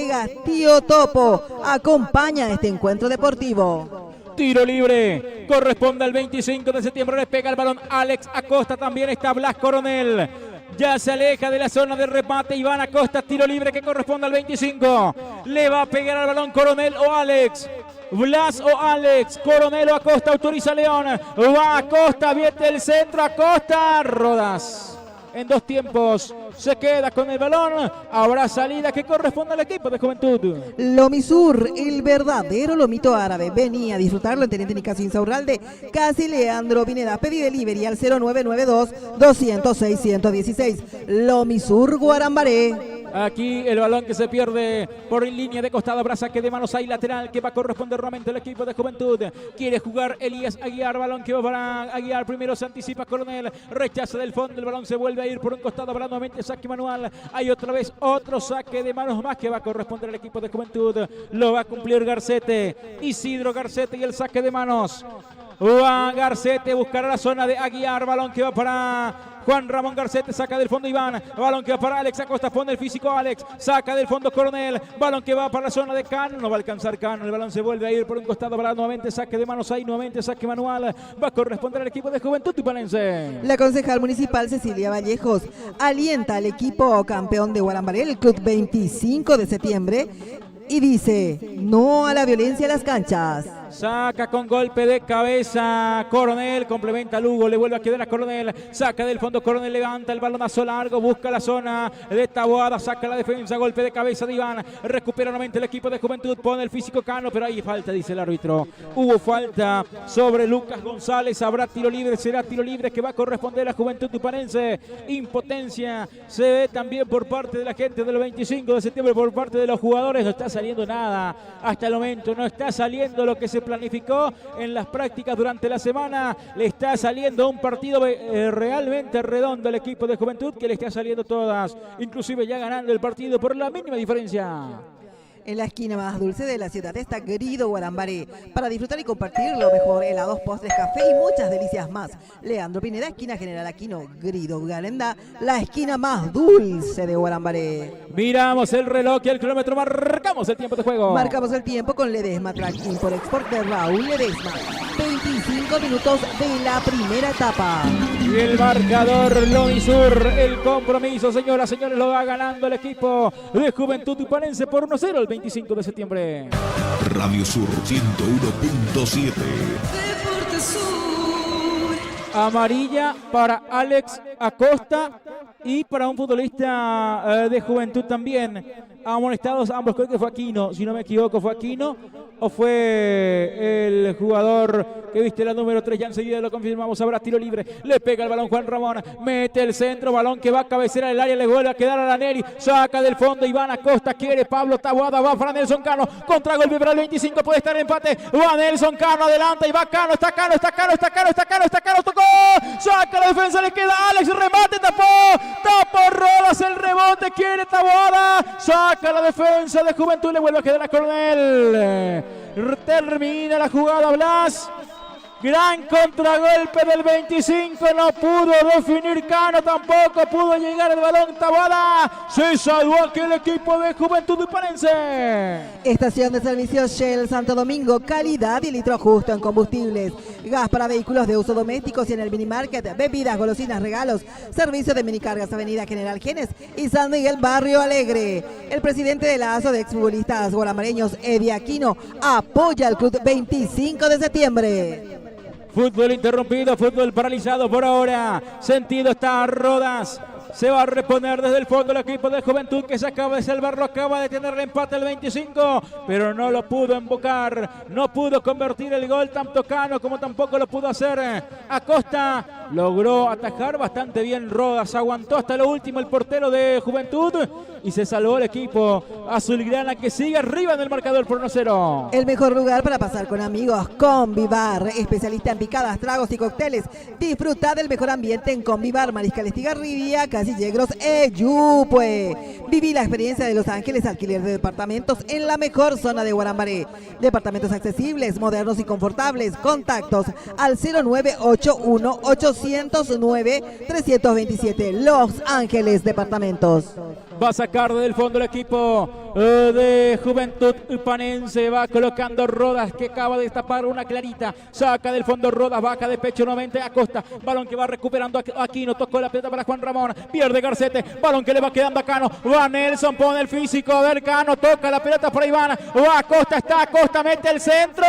Tío Topo acompaña este encuentro deportivo. Tiro libre, corresponde al 25 de septiembre, le pega el balón Alex Acosta, también está Blas Coronel. Ya se aleja de la zona de remate Iván Acosta, tiro libre que corresponde al 25. Le va a pegar al balón Coronel o Alex. Blas o Alex, Coronel o Acosta, autoriza León. Va Acosta, viene el centro, Acosta, Rodas. En dos tiempos se queda con el balón. Habrá salida que corresponde al equipo de Juventud. Lomisur, el verdadero lomito árabe. Venía a disfrutarlo en Teniente Nicasio Insaurralde. Casi Leandro Pineda. Pedí delivery al 0992-206-116. Lomisur Guarambaré. Aquí el balón que se pierde por línea de costado, habrá saque de manos ahí lateral que va a corresponder nuevamente al equipo de Juventud. Quiere jugar Elías Aguiar, balón que va para Aguiar, primero se anticipa Coronel, rechaza del fondo, el balón se vuelve a ir por un costado, habrá nuevamente saque manual, hay otra vez otro saque de manos más que va a corresponder al equipo de Juventud, lo va a cumplir Garcete, Isidro Garcete y el saque de manos. Va Garcete, buscará la zona de Aguiar, balón que va para Juan Ramón Garcete, saca del fondo Iván, balón que va para Alex Acosta, pone el físico Alex, saca del fondo Coronel, balón que va para la zona de Cano, no va a alcanzar Cano, el balón se vuelve a ir por un costado, para nuevamente saque de manos ahí, nuevamente saque manual, va a corresponder al equipo de Juventud Ipanense. La concejal municipal Cecilia Vallejos alienta al equipo campeón de Guarambaré, el club 25 de septiembre, y dice, no a la violencia en las canchas. Saca con golpe de cabeza Coronel, complementa a Lugo, le vuelve a quedar a Coronel, saca del fondo Coronel, levanta el balonazo largo, busca la zona de Taboada, saca la defensa, golpe de cabeza de Iván, recupera nuevamente el equipo de Juventud, pone el físico Cano, pero hay falta, dice el árbitro. Hubo falta sobre Lucas González, habrá tiro libre, será tiro libre que va a corresponder a Juventud Tupanense. Impotencia se ve también por parte de la gente del 25 de septiembre, por parte de los jugadores, no está saliendo nada hasta el momento, no está saliendo lo que se planificó en las prácticas durante la semana, le está saliendo un partido realmente redondo al equipo de Juventud, que le está saliendo todas, inclusive ya ganando el partido por la mínima diferencia. En la esquina más dulce de la ciudad está Grido Guarambaré, para disfrutar y compartir lo mejor, helados, postres, café y muchas delicias más. Leandro Pineda, esquina General Aquino, Grido Galenda, la esquina más dulce de Guarambaré. Miramos el reloj y el kilómetro, marcamos el tiempo de juego. Marcamos el tiempo con Ledesma Track Import Export de Raúl Ledesma. 25 minutos de la primera etapa. Y el marcador Lomisur, el compromiso, señoras, señores, lo va ganando el equipo de Juventud Tupanense por 1-0 el 25 de septiembre. Radio Sur 101.7. Amarilla para Alex Acosta y para un futbolista de Juventud también. Amonestados ambos, creo que fue Aquino, si no me equivoco, fue Aquino o fue el jugador que viste la número 3, ya enseguida lo confirmamos. Habrá tiro libre, le pega el balón Juan Ramón, mete el centro, balón que va a cabecear el área, le vuelve a quedar a la Neri, saca del fondo Iván Acosta, quiere Pablo Taboada, va para Nelson Cano, contragolpe para el 25, puede estar el empate, va Nelson Cano, adelanta y va Cano, está Cano, tocó, saca la defensa, le queda Alex, remate, tapó Rodas, el rebote, quiere Taboada, saca la defensa de Juventud, le vuelve a quedar a Coronel. Termina la jugada Blas. Gran contragolpe del 25, no pudo definir Cano, tampoco pudo llegar el balón Taboada. Se salvó aquel equipo de Juventud Tupanense. Estación de servicio Shell Santo Domingo, calidad y litro justo en combustibles. Gas para vehículos de uso domésticos y en el minimarket, bebidas, golosinas, regalos. Servicio de minicargas, Avenida General Genes y San Miguel, Barrio Alegre. El presidente de la ASO de exfutbolistas guaramareños, Eddie Aquino, apoya al club 25 de septiembre. Fútbol interrumpido, fútbol paralizado por ahora. Sentido está Rodas. Se va a reponer desde el fondo el equipo de Juventud que se acaba de salvar, lo acaba de tener el empate el 25, pero no lo pudo embocar, no pudo convertir el gol tanto Cano como tampoco lo pudo hacer Acosta. Logró atajar bastante bien Rodas, aguantó hasta lo último el portero de Juventud y se salvó el equipo azulgrana que sigue arriba en el marcador por 1-0. El mejor lugar para pasar con amigos, Convivar, especialista en picadas, tragos y cócteles. Disfruta del mejor ambiente en Convivar, Mariscal Estigarribia, Casillegros, Eyupue. Viví la experiencia de Los Ángeles, alquiler de departamentos en la mejor zona de Guarambaré. Departamentos accesibles, modernos y confortables. Contactos al 0981-809-327. Los Ángeles Departamentos. Va a sacar del fondo el equipo de Juventud Tupanense, va colocando Rodas que acaba de destapar una clarita, saca del fondo Rodas, baja de pecho nuevamente Acosta, balón que va recuperando Aquino, tocó la pelota para Juan Ramón, pierde Garcete, balón que le va quedando a Cano, va Nelson, pone el físico, a ver Cano, toca la pelota para Iván, va Acosta, está Acosta, mete el centro,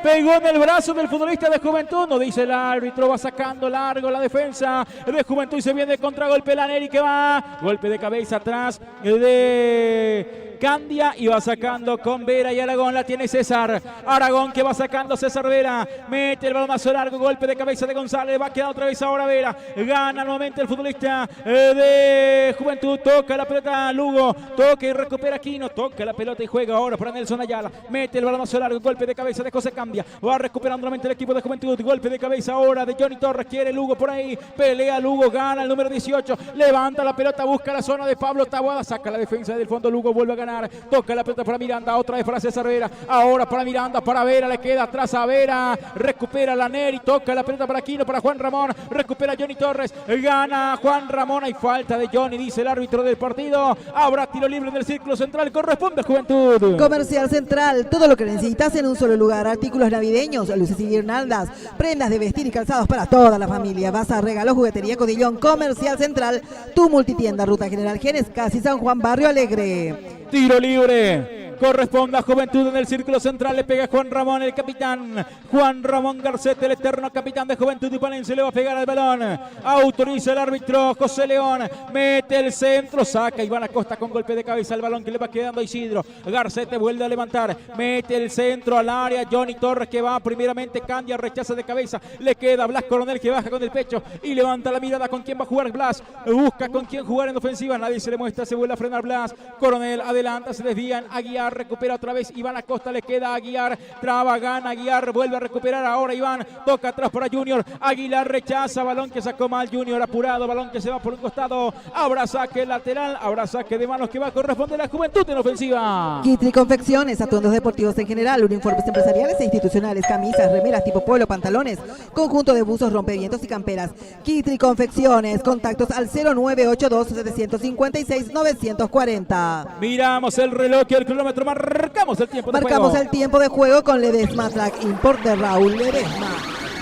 pegó en el brazo del futbolista de Juventud, no dice el árbitro, va sacando largo la defensa de Juventud y se viene contra golpe la Neri que va, golpe de cabeza atrás de Candia y va sacando con Vera y Aragón, la tiene César, Aragón que va sacando César Vera, mete el balonazo largo, golpe de cabeza de González, va a quedar otra vez ahora Vera, gana nuevamente el futbolista de Juventud, toca la pelota Lugo, toca y recupera Aquino, toca la pelota y juega ahora para Nelson Ayala, mete el balonazo largo, golpe de cabeza de José Cambia, va recuperando nuevamente el equipo de Juventud, golpe de cabeza ahora de Johnny Torres, quiere Lugo por ahí, pelea Lugo, gana el número 18, levanta la pelota, busca la zona de Pablo Taboada, saca la defensa del fondo, Lugo vuelve a ganar, toca la pelota para Miranda, otra vez para César Vera, ahora para Miranda, para Vera, le queda atrás a Vera, recupera la Neri, toca la pelota para Aquino, para Juan Ramón, recupera Johnny Torres, gana Juan Ramón, hay falta de Johnny, dice el árbitro del partido, habrá tiro libre en el círculo central, corresponde a Juventud. Comercial Central, todo lo que necesitas en un solo lugar, artículos navideños, luces y guirnaldas, prendas de vestir y calzados para toda la familia, vas a regalos, juguetería, cotillón. Comercial Central, tu multitienda, Ruta General Genes, casi San Juan, Barrio Alegre. Tiro libre. Corresponde a Juventud en el círculo central, le pega Juan Ramón, el capitán. Juan Ramón Garcete, el eterno capitán de Juventud Tupanense, le va a pegar al balón. Autoriza el árbitro José León, mete el centro, saca Iván Acosta con golpe de cabeza, el balón que le va quedando a Isidro. Garcete vuelve a levantar, mete el centro al área, Johnny Torres que va primeramente, Candia, rechaza de cabeza, le queda Blas Coronel que baja con el pecho y levanta la mirada con quién va a jugar Blas, busca con quién jugar en ofensiva, nadie se le muestra, se vuelve a frenar Blas, Coronel adelanta, se desvían, Aguiar recupera otra vez, Iván Acosta le queda a Aguiar, traba, gana Aguiar, vuelve a recuperar ahora Iván, toca atrás para Junior, Aguilar rechaza, balón que sacó mal Junior, apurado, balón que se va por un costado, habrá saque lateral, habrá saque de manos que va a corresponder a la Juventud en ofensiva. Kitri Confecciones, atuendos deportivos en general, uniformes empresariales e institucionales, camisas, remeras tipo polo, pantalones, conjunto de buzos, rompevientos y camperas. Kitri Confecciones, contactos al 0982-756-940. Miramos el reloj y el cronómetro, marcamos el tiempo de juego. Marcamos el tiempo de juego con Ledesma Track Import de Raúl Ledesma.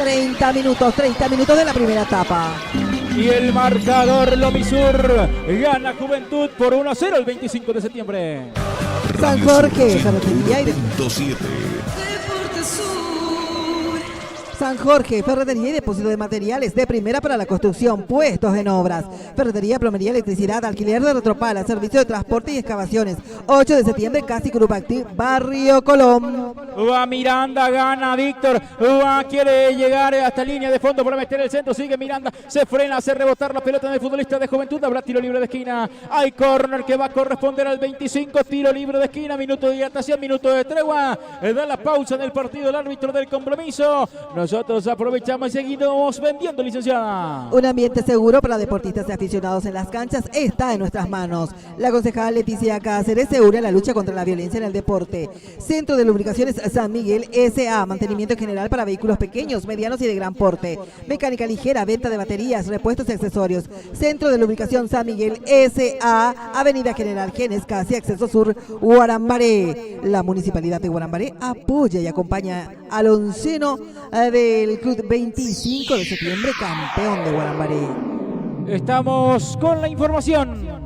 30 minutos de la primera etapa. Y el marcador Lomisur gana Juventud por 1-0 el 25 de septiembre. San Jorge, ferretería y San Jorge, ferretería y depósito de materiales de primera para la construcción, puestos en obras. Ferretería, plomería, electricidad, alquiler de retropala, servicio de transporte y excavaciones. 8 de septiembre, Casi Grupo Activ, Barrio Colón. Va Miranda, gana Víctor. Quiere llegar hasta línea de fondo para meter el centro. Sigue Miranda, se frena, hace rebotar la pelota del futbolista de Juventud. Habrá tiro libre de esquina. Hay córner que va a corresponder al 25. Tiro libre de esquina, minuto de dilatación, minuto de tregua. Da la pausa en el partido el árbitro del compromiso. Nosotros aprovechamos y seguimos vendiendo, licenciada. Un ambiente seguro para deportistas y aficionados en las canchas está en nuestras manos. La concejal Leticia Cáceres se une a la lucha contra la violencia en el deporte. Centro de Lubricaciones San Miguel S.A. Mantenimiento general para vehículos pequeños, medianos y de gran porte. Mecánica ligera, venta de baterías, repuestos y accesorios. Centro de Lubricación San Miguel S.A. Avenida General Genes, casi acceso sur, Guarambaré. La Municipalidad de Guarambaré apoya y acompaña al onceno del Club 25 de septiembre, campeón de Guarambaré. Estamos con la información.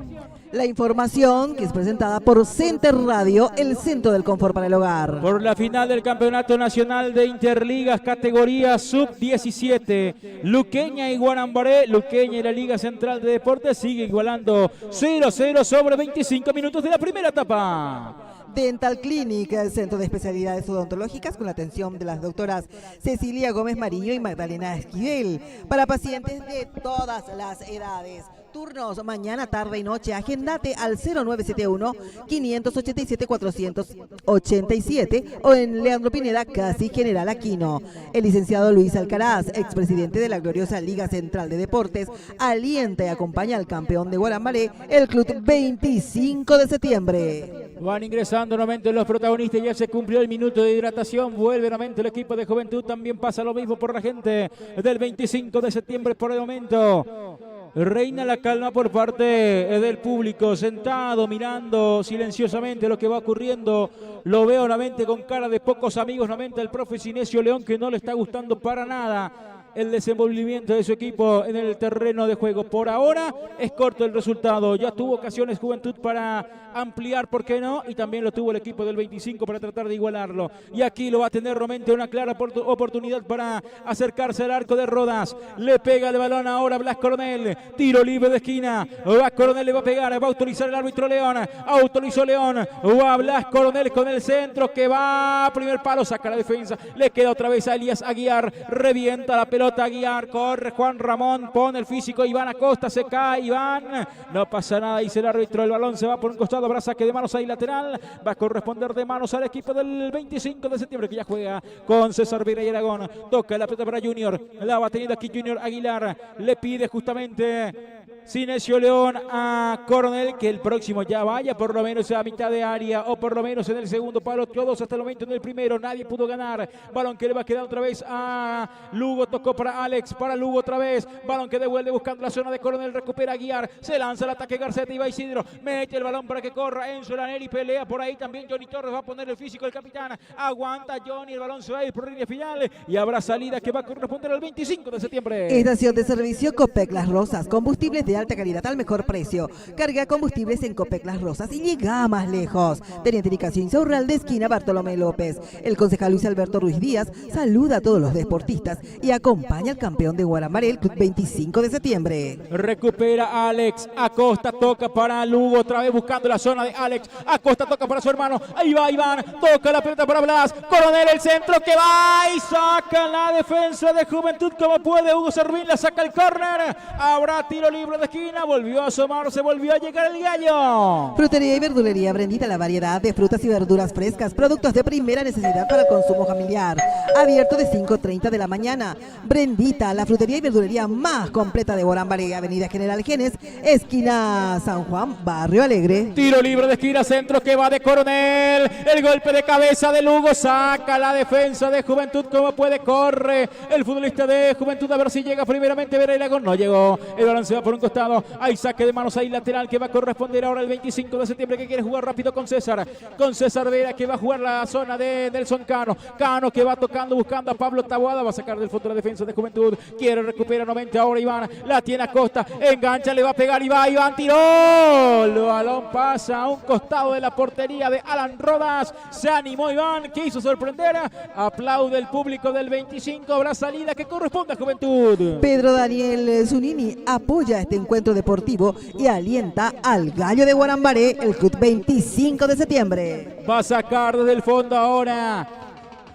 La información que es presentada por Center Radio, el centro del confort para el hogar. Por la final del Campeonato Nacional de Interligas, categoría sub-17, Luqueña y Guarambaré. Luqueña y la Liga Central de Deportes sigue igualando 0-0 sobre 25 minutos de la primera etapa. Dental Clinic, el centro de especialidades odontológicas con la atención de las doctoras Cecilia Gómez Mariño y Magdalena Esquivel, para pacientes de todas las edades. Turnos mañana, tarde y noche. Agendate al 0971-587-487 o en Leandro Pineda, casi General Aquino. El licenciado Luis Alcaraz, expresidente de la gloriosa Liga Central de Deportes, alienta y acompaña al campeón de Guarambaré, el Club 25 de septiembre. Van ingresando nuevamente los protagonistas, ya se cumplió el minuto de hidratación, vuelve nuevamente el equipo de Juventud, también pasa lo mismo por la gente del 25 de septiembre por el momento. Reina la calma por parte del público, sentado, mirando silenciosamente lo que va ocurriendo. Lo veo nuevamente con cara de pocos amigos, nuevamente el profe Sinesio León, que no le está gustando para nada el desenvolvimiento de su equipo en el terreno de juego. Por ahora es corto el resultado. Ya tuvo ocasiones Juventud para ampliar, ¿por qué no? Y también lo tuvo el equipo del 25 para tratar de igualarlo. Y aquí lo va a tener realmente una clara oportunidad para acercarse al arco de Rodas. Le pega el balón ahora Blas Coronel. Tiro libre de esquina. Blas Coronel le va a pegar. Va a autorizar el árbitro León. Autorizó León. Va Blas Coronel con el centro que va. Primer palo, saca la defensa. Le queda otra vez a Elías Aguiar. Revienta la pelota. Aguiar, corre Juan Ramón, pone el físico, Iván Acosta, se cae Iván, no pasa nada, dice el árbitro, el balón se va por un costado, habrá saque de manos ahí lateral, va a corresponder de manos al equipo del 25 de septiembre que ya juega con César Vira y Aragón, toca la pelota para Junior, la va teniendo aquí Junior Aguilar, le pide justamente Sinesio León a Coronel que el próximo ya vaya por lo menos a mitad de área o por lo menos en el segundo palo, todos hasta el momento en el primero, nadie pudo ganar, balón que le va a quedar otra vez a Lugo, tocó para Alex, para Lugo otra vez, balón que devuelve buscando la zona de Coronel, recupera a Guiar, se lanza el ataque Garceta y va Isidro, mete el balón para que corra Enzo Laneri, pelea por ahí también Johnny Torres, va a poner el físico del capitán, aguanta Johnny, el balón se va a ir por línea final y habrá salida que va a corresponder al 25 de septiembre. Estación de servicio Copec Las Rosas, combustibles de alta calidad al mejor precio. Carga combustibles en Copec Las Rosas y llega más lejos. Teniente Nicasio Insaurral de esquina Bartolomé López. El concejal Luis Alberto Ruiz Díaz saluda a todos los deportistas y acompaña al campeón de Guarambaré, el Club 25 de septiembre. Recupera Alex, Acosta toca para Lugo, otra vez buscando la zona de Alex, Acosta toca para su hermano, ahí va Iván, toca la pelota para Blas, Coronel el centro que va y saca la defensa de Juventud como puede, Hugo Servín la saca el córner, habrá tiro libre de esquina, volvió a asomarse, volvió a llegar el gallo. Frutería y verdulería Brendita, la variedad de frutas y verduras frescas, productos de primera necesidad para el consumo familiar, abierto de 5:30 de la mañana. Brendita, la frutería y verdulería más completa de Guarambaré, Avenida General Genes, esquina San Juan, Barrio Alegre. Tiro libre de esquina, centro que va de Coronel, Daniel. El golpe de cabeza de Lugo. Saca la defensa de Juventud. Como puede, corre el futbolista de Juventud. A ver si llega primeramente Verelagón. No llegó. El balón se va por un costado. Hay saque de manos ahí lateral que va a corresponder ahora el 25 de septiembre, que quiere jugar rápido con César. Con César Vera, que va a jugar la zona de Nelson Cano. Cano que va tocando, buscando a Pablo Taboada. Va a sacar del fondo la defensa de Juventud. Quiere recuperar nuevamente ahora Iván. La tiene Acosta. Engancha, le va a pegar Iván. Tiró. El balón pasa a un costado de la portería de Alan Rodas. Se animó Iván. Quiso sorprender. Aplaude el público del 25. Habrá salida que corresponde a Juventud. Pedro Daniel Zunini apoya este encuentro deportivo y alienta al Gallo de Guarambaré el club 25 de septiembre. Va a sacar desde el fondo ahora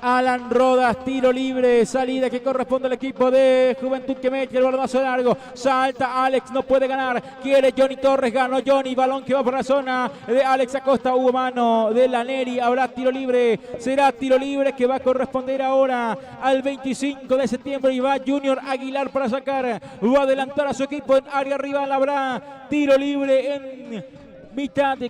Alan Rodas, tiro libre, salida que corresponde al equipo de Juventud, que mete el balonazo largo, salta Alex, no puede ganar, quiere Johnny Torres, ganó Johnny, balón que va por la zona de Alex Acosta, hubo mano de Laneri, habrá tiro libre, será tiro libre que va a corresponder ahora al 25 de septiembre y va Junior Aguilar para sacar, va a adelantar a su equipo en área rival, habrá tiro libre en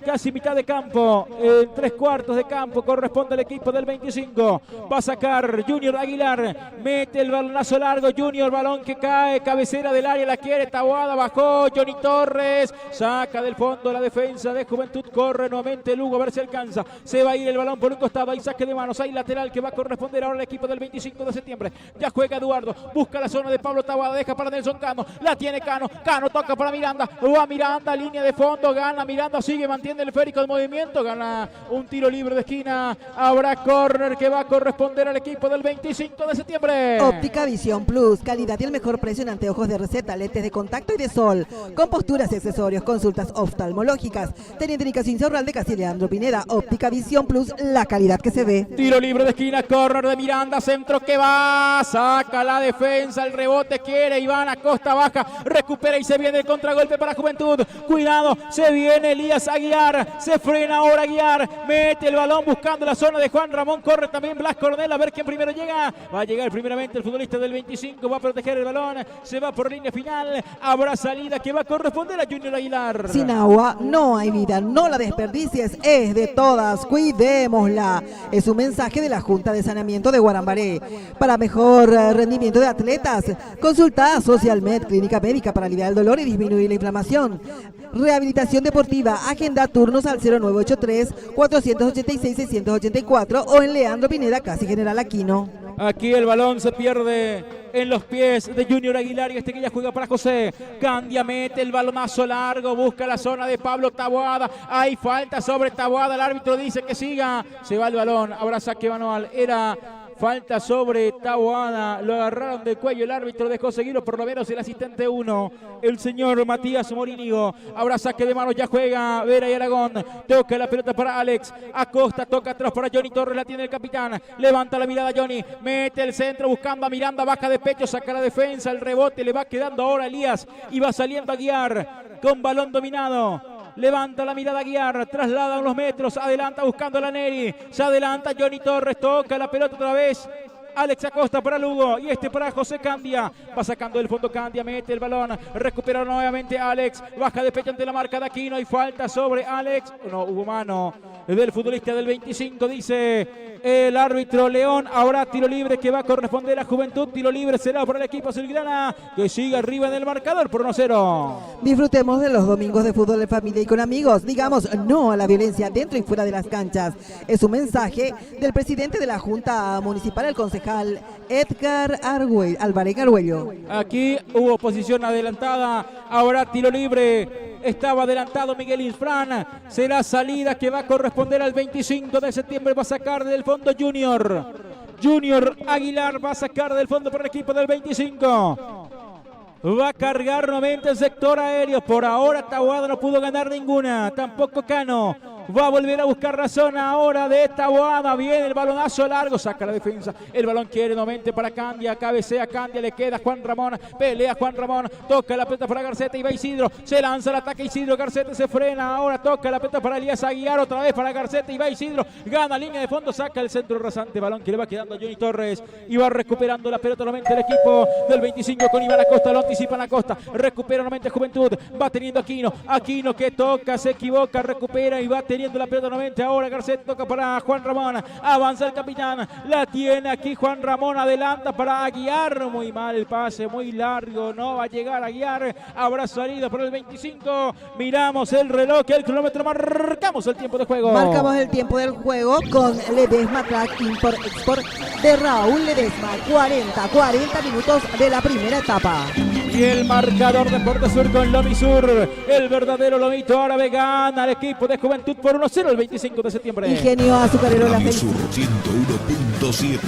casi mitad de campo, en 3/4 de campo, corresponde al equipo del 25. Va a sacar Junior Aguilar, mete el balonazo largo, Junior, balón que cae, cabecera del área, la quiere Taboada, bajó Johnny Torres, saca del fondo la defensa de Juventud, corre nuevamente Lugo, a ver si alcanza, se va a ir el balón por un costado, hay saque de manos, hay lateral que va a corresponder ahora al equipo del 25 de septiembre. Ya juega Eduardo, busca la zona de Pablo Taboada, deja para Nelson Cano, la tiene Cano, toca para Miranda, va Miranda, línea de fondo, gana Miranda, sigue, mantiene el esférico de movimiento, gana un tiro libre de esquina, habrá córner que va a corresponder al equipo del 25 de septiembre. Óptica Visión Plus, calidad y el mejor precio en anteojos de receta, lentes de contacto y de sol, con posturas y accesorios, consultas oftalmológicas. Teniente Nicasio Insaurral de Castilla Leandro Pineda, Óptica Visión Plus, la calidad que se ve. Tiro libre de esquina, córner de Miranda, centro que va, saca la defensa, el rebote quiere Iván Acosta, baja, recupera y se viene el contragolpe para Juventud. Cuidado, se viene Elías Aguiar, se frena ahora Aguiar, mete el balón buscando la zona de Juan Ramón, corre también Blas Coronel, a ver quién primero llega. Va a llegar primeramente el futbolista del 25, va a proteger el balón, se va por línea final, habrá salida que va a corresponder a Junior Aguilar. Sin agua no hay vida, no la desperdicies, es de todas, cuidémosla. Es un mensaje de la Junta de Saneamiento de Guarambaré. Para mejor rendimiento de atletas, consulta a SocialMed, clínica médica para aliviar el dolor y disminuir la inflamación. Rehabilitación deportiva, agenda turnos al 0983-486-684 o en Leandro Pineda, casi General Aquino. Aquí el balón se pierde en los pies de Junior Aguilar y este que ya juega para José. Candia mete el balonazo largo, busca la zona de Pablo Taboada. Hay falta sobre Taboada, el árbitro dice que siga. Se va el balón, habrá saque manual. Era falta sobre Taboada, lo agarraron del cuello, el árbitro dejó seguirlo, por lo menos el asistente 1, el señor Matías Morínigo. Habrá saque de manos, ya juega Vera y Aragón, toca la pelota para Alex, Acosta, toca atrás para Johnny Torres, la tiene el capitán, levanta la mirada Johnny, mete el centro buscando a Miranda, baja de pecho, saca la defensa, el rebote le va quedando ahora Elías y va saliendo a guiar con balón dominado. Levanta la mirada Aguiar, traslada unos metros, adelanta buscando a Laneri, se adelanta Johnny Torres, toca la pelota otra vez. Alex Acosta para Lugo y este para José Candia, va sacando del fondo Candia, mete el balón, recupera nuevamente Alex, baja de pecho ante la marca de Aquino y falta sobre Alex, no hubo mano del futbolista del 25, dice el árbitro León. Habrá tiro libre que va a corresponder a Juventud, tiro libre será por el equipo azulgrana que sigue arriba en el marcador por 1-0. Disfrutemos de los domingos de fútbol en familia y con amigos, digamos no a la violencia dentro y fuera de las canchas. Es un mensaje del presidente de la Junta Municipal, el concejal Edgar Álvarez Arguello. Aquí hubo posición adelantada, habrá tiro libre, estaba adelantado Miguel Isfrán, será salida que va a corresponder al 25 de septiembre, va a sacar del fondo Junior Aguilar, va a sacar del fondo por el equipo del 25. Va a cargar nuevamente el sector aéreo. Por ahora Taboada no pudo ganar ninguna. Tampoco Cano. Va a volver a buscar la zona ahora de Taboada. Viene el balonazo largo. Saca la defensa. El balón quiere nuevamente para Candia. Cabecea Candia. Le queda Juan Ramón. Pelea Juan Ramón. Toca la pelota para Garceta y va Isidro. Se lanza el ataque Isidro. Garceta se frena. Ahora toca la pelota para Elías Aguiar. Otra vez para Garceta y va Isidro. Gana línea de fondo. Saca el centro rasante. Balón que le va quedando a Johnny Torres. Y va recuperando la pelota nuevamente el equipo del 25 con Iván Acosta. Lo anticipan Acosta. Recupera nuevamente Juventud. Va teniendo Aquino. Aquino que toca. Se equivoca. Recupera y va teniendo teniendo la pelota nuevamente ahora. Garcet toca para Juan Ramón. Avanza el capitán. La tiene aquí Juan Ramón. Adelanta para Aguiar. Muy mal el pase, muy largo. No va a llegar a Aguiar. Habrá salido por el 25. Miramos el reloj, el cronómetro. Marcamos el tiempo de juego. Marcamos el tiempo del juego con Ledesma Track Import Export de Raúl Ledesma. 40 minutos de la primera etapa. Y el marcador de Portesur con Lomisur, el verdadero lomito árabe, gana al equipo de Juventud por 1-0 el 25 de septiembre. Ingenio Azucarero La Radio Felicina. Sur 101.7.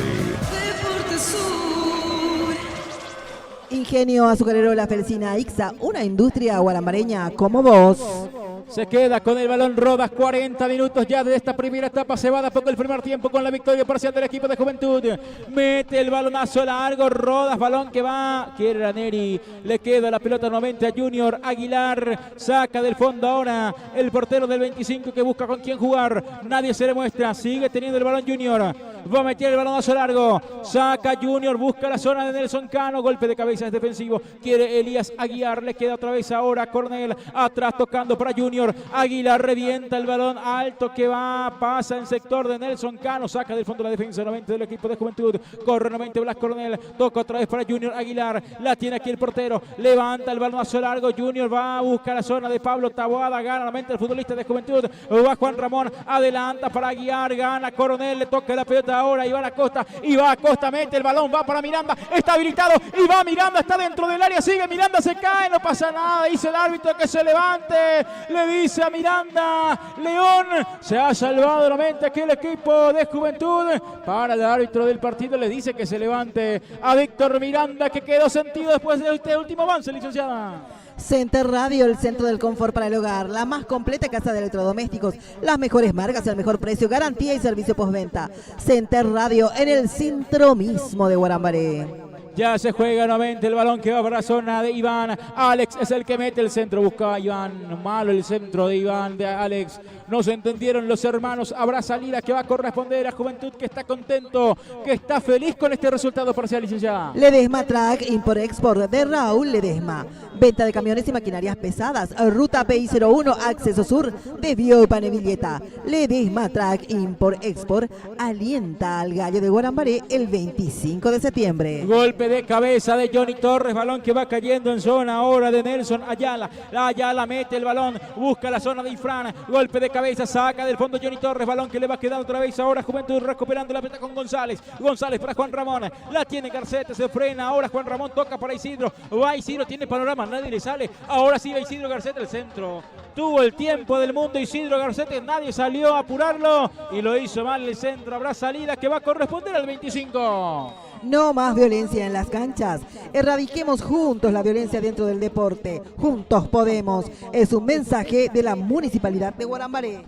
Ingenio Azucarero La Felicina Ixa, una industria guarambareña como vos. Se queda con el balón Rodas, 40 minutos ya de esta primera etapa. Se va de a poco el primer tiempo con la victoria parcial del equipo de Juventud. Mete el balonazo largo, Rodas, balón que va. Quiere Raneri, le queda la pelota nuevamente a Junior Aguilar. Saca del fondo ahora el portero del 25 que busca con quién jugar. Nadie se le muestra, sigue teniendo el balón Junior. Va a meter el balonazo largo. Saca Junior, busca la zona de Nelson Cano. Golpe de cabeza es defensivo. Quiere Elías Aguiar, le queda otra vez ahora Cornel. Atrás tocando para Junior. Aguilar revienta el balón alto que va, pasa en sector de Nelson Cano, saca del fondo la defensa nuevamente del equipo de Juventud, corre nuevamente Blas Coronel, toca otra vez para Junior Aguilar, la tiene aquí el portero, levanta el balonazo largo, Junior va a buscar la zona de Pablo Taboada, gana nuevamente el futbolista de Juventud, va Juan Ramón, adelanta para Aguiar, gana Coronel, le toca la pelota ahora, Iván Acosta mete el balón, va para Miranda, está habilitado, y va Miranda, está dentro del área, sigue Miranda, se cae, no pasa nada, dice el árbitro que se levante, le dice a Miranda, León, se ha salvado nuevamente aquí el equipo de Juventud. Para el árbitro del partido le dice que se levante a Víctor Miranda, que quedó sentido después de este último avance, licenciada. Center Radio, el centro del confort para el hogar, la más completa casa de electrodomésticos, las mejores marcas al mejor precio, garantía y servicio postventa. Center Radio en el centro mismo de Guarambaré. Ya se juega nuevamente el balón que va para la zona de Iván. Alex es el que mete el centro. Busca a Iván. Malo el centro de Iván, de Alex. No se entendieron los hermanos. Habrá salida que va a corresponder a Juventud, que está contento, que está feliz con este resultado parcial, licenciada. Ledesma Track Import Export de Raúl Ledesma. Venta de camiones y maquinarias pesadas. Ruta PI01, Acceso Sur de Biopan Villeta. Ledesma Track Import Export alienta al gallo de Guarambaré el 25 de septiembre. Golpe de cabeza de Johnny Torres, balón que va cayendo en zona ahora de Nelson Ayala. Ayala mete el balón, busca la zona de Ifrán, golpe de cabeza, saca del fondo Johnny Torres, balón que le va quedando otra vez ahora Juventud, recuperando la pelota con González. González para Juan Ramón, la tiene Garcete, se frena, ahora Juan Ramón toca para Isidro, va Isidro, tiene panorama, nadie le sale, ahora sí va Isidro Garcete, el centro. Tuvo el tiempo del mundo Isidro Garcete, nadie salió a apurarlo y lo hizo mal el centro. Habrá salida que va a corresponder al 25. No más violencia en las canchas. Erradiquemos juntos la violencia dentro del deporte. Juntos podemos. Es un mensaje de la Municipalidad de Guarambaré.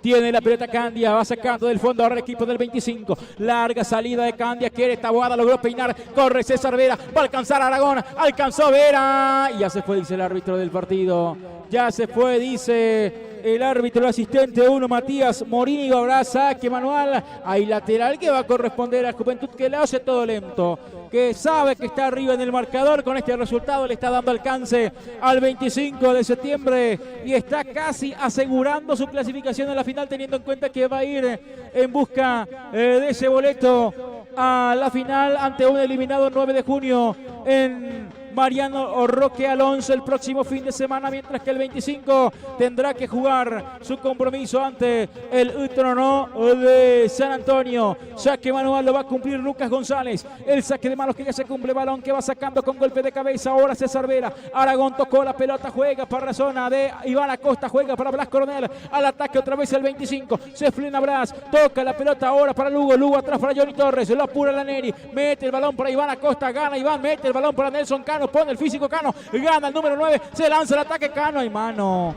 Tiene la pelota Candia, va sacando del fondo ahora el equipo del 25. Larga salida de Candia, quiere Taboada, logró peinar, corre César Vera, va a alcanzar a Aragón, alcanzó Vera. Y ya se fue, dice el árbitro del partido. Ya se fue, dice el árbitro, el asistente 1, Matías Morínigo. Habrá saque manual. Hay lateral que va a corresponder a Juventud, que le hace todo lento, que sabe que está arriba en el marcador. Con este resultado le está dando alcance al 25 de septiembre y está casi asegurando su clasificación en la final, teniendo en cuenta que va a ir en busca de ese boleto a la final ante un eliminado 9 de junio en Mariano Roque Alonso el próximo fin de semana, mientras que el 25 tendrá que jugar su compromiso ante el Utrono de San Antonio. Saque manual lo va a cumplir Lucas González. El saque de manos que ya se cumple, balón que va sacando con golpe de cabeza. Ahora César Vera. Aragón tocó la pelota, juega para la zona de Iván Acosta, juega para Blas Coronel. Al ataque otra vez el 25. Se frena Blas, toca la pelota ahora para Lugo. Lugo atrás para Johnny Torres. Lo apura la Neri. Mete el balón para Iván Acosta. Gana Iván, mete el balón para Nelson Cano. Pone el físico Cano, gana el número 9, se lanza el ataque Cano, hay mano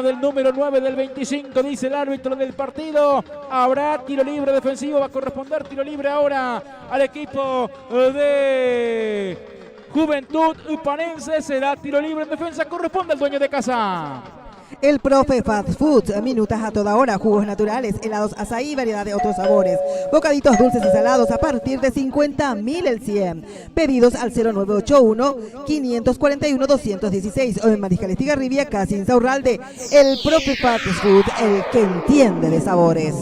del número 9 del 25, dice el árbitro del partido. Habrá tiro libre defensivo, va a corresponder tiro libre ahora al equipo de Juventud Upanense. Será tiro libre en defensa, corresponde al dueño de casa. El Profe Fast Food, minutas a toda hora, jugos naturales, helados azaí, variedad de otros sabores. Bocaditos dulces y salados a partir de 50.000 el 100. Pedidos al 0981-541-216 o en Mariscal Estigarribia, casi Insaurralde. El Profe Fast Food, el que entiende de sabores.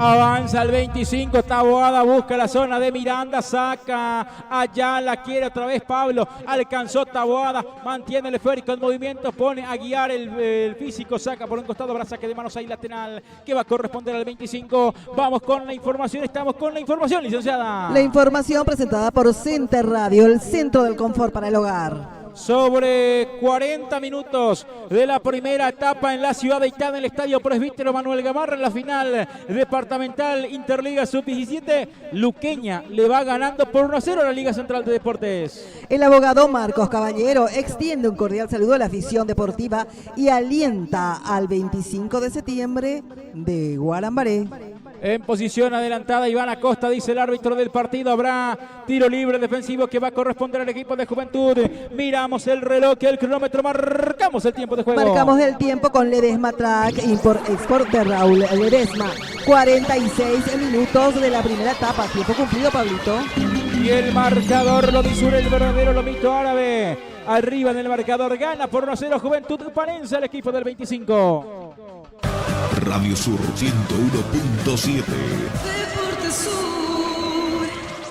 Avanza el 25, Taboada busca la zona de Miranda, saca allá, la quiere otra vez Pablo, alcanzó Taboada, mantiene el esférico en movimiento, pone a guiar el físico, saca por un costado, habrá saque de manos ahí lateral, que va a corresponder al 25. Vamos con la información, estamos con la información, licenciada. La información presentada por Center Radio, el centro del confort para el hogar. Sobre 40 minutos de la primera etapa en la ciudad de Itá, en el estadio Presbítero Manuel Gamarra, en la final departamental Interliga Sub-17, Luqueña le va ganando por 1-0 a la Liga Central de Deportes. El abogado Marcos Caballero extiende un cordial saludo a la afición deportiva y alienta al 25 de septiembre de Guarambaré. En posición adelantada Iván Acosta, dice el árbitro del partido, habrá tiro libre defensivo que va a corresponder al equipo de Juventud. Miramos el reloj, el cronómetro, marcamos el tiempo de juego. Marcamos el tiempo con Ledesma Track, Import-Export de Raúl Ledesma. 46 minutos de la primera etapa, tiempo cumplido, Pablito. Y el marcador lo dice el verdadero lomito árabe. Arriba en el marcador, gana por 1-0 Juventud Panense al equipo del 25. Radio Sur 101.7.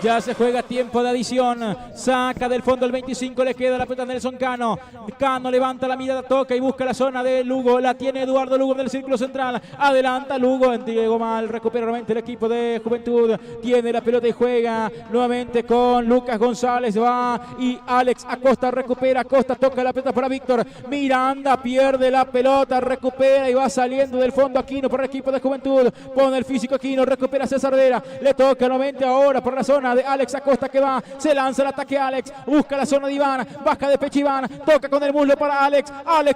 Ya se juega tiempo de adición. Saca del fondo el 25. Le queda la pelota a Nelson Cano. Cano levanta la mirada, toca y busca la zona de Lugo. La tiene Eduardo Lugo del círculo central. Adelanta Lugo. Diego Mal recupera nuevamente el equipo de Juventud. Tiene la pelota y juega nuevamente con Lucas González. Va y Alex Acosta recupera. Acosta toca la pelota para Víctor. Miranda pierde la pelota. Recupera y va saliendo del fondo Aquino para el equipo de Juventud. Pone el físico Aquino. Recupera César Vera. Le toca nuevamente ahora por la zona de Alex Acosta que va, se lanza el ataque Alex, busca la zona de Iván, baja de pecho Iván, toca con el muslo para Alex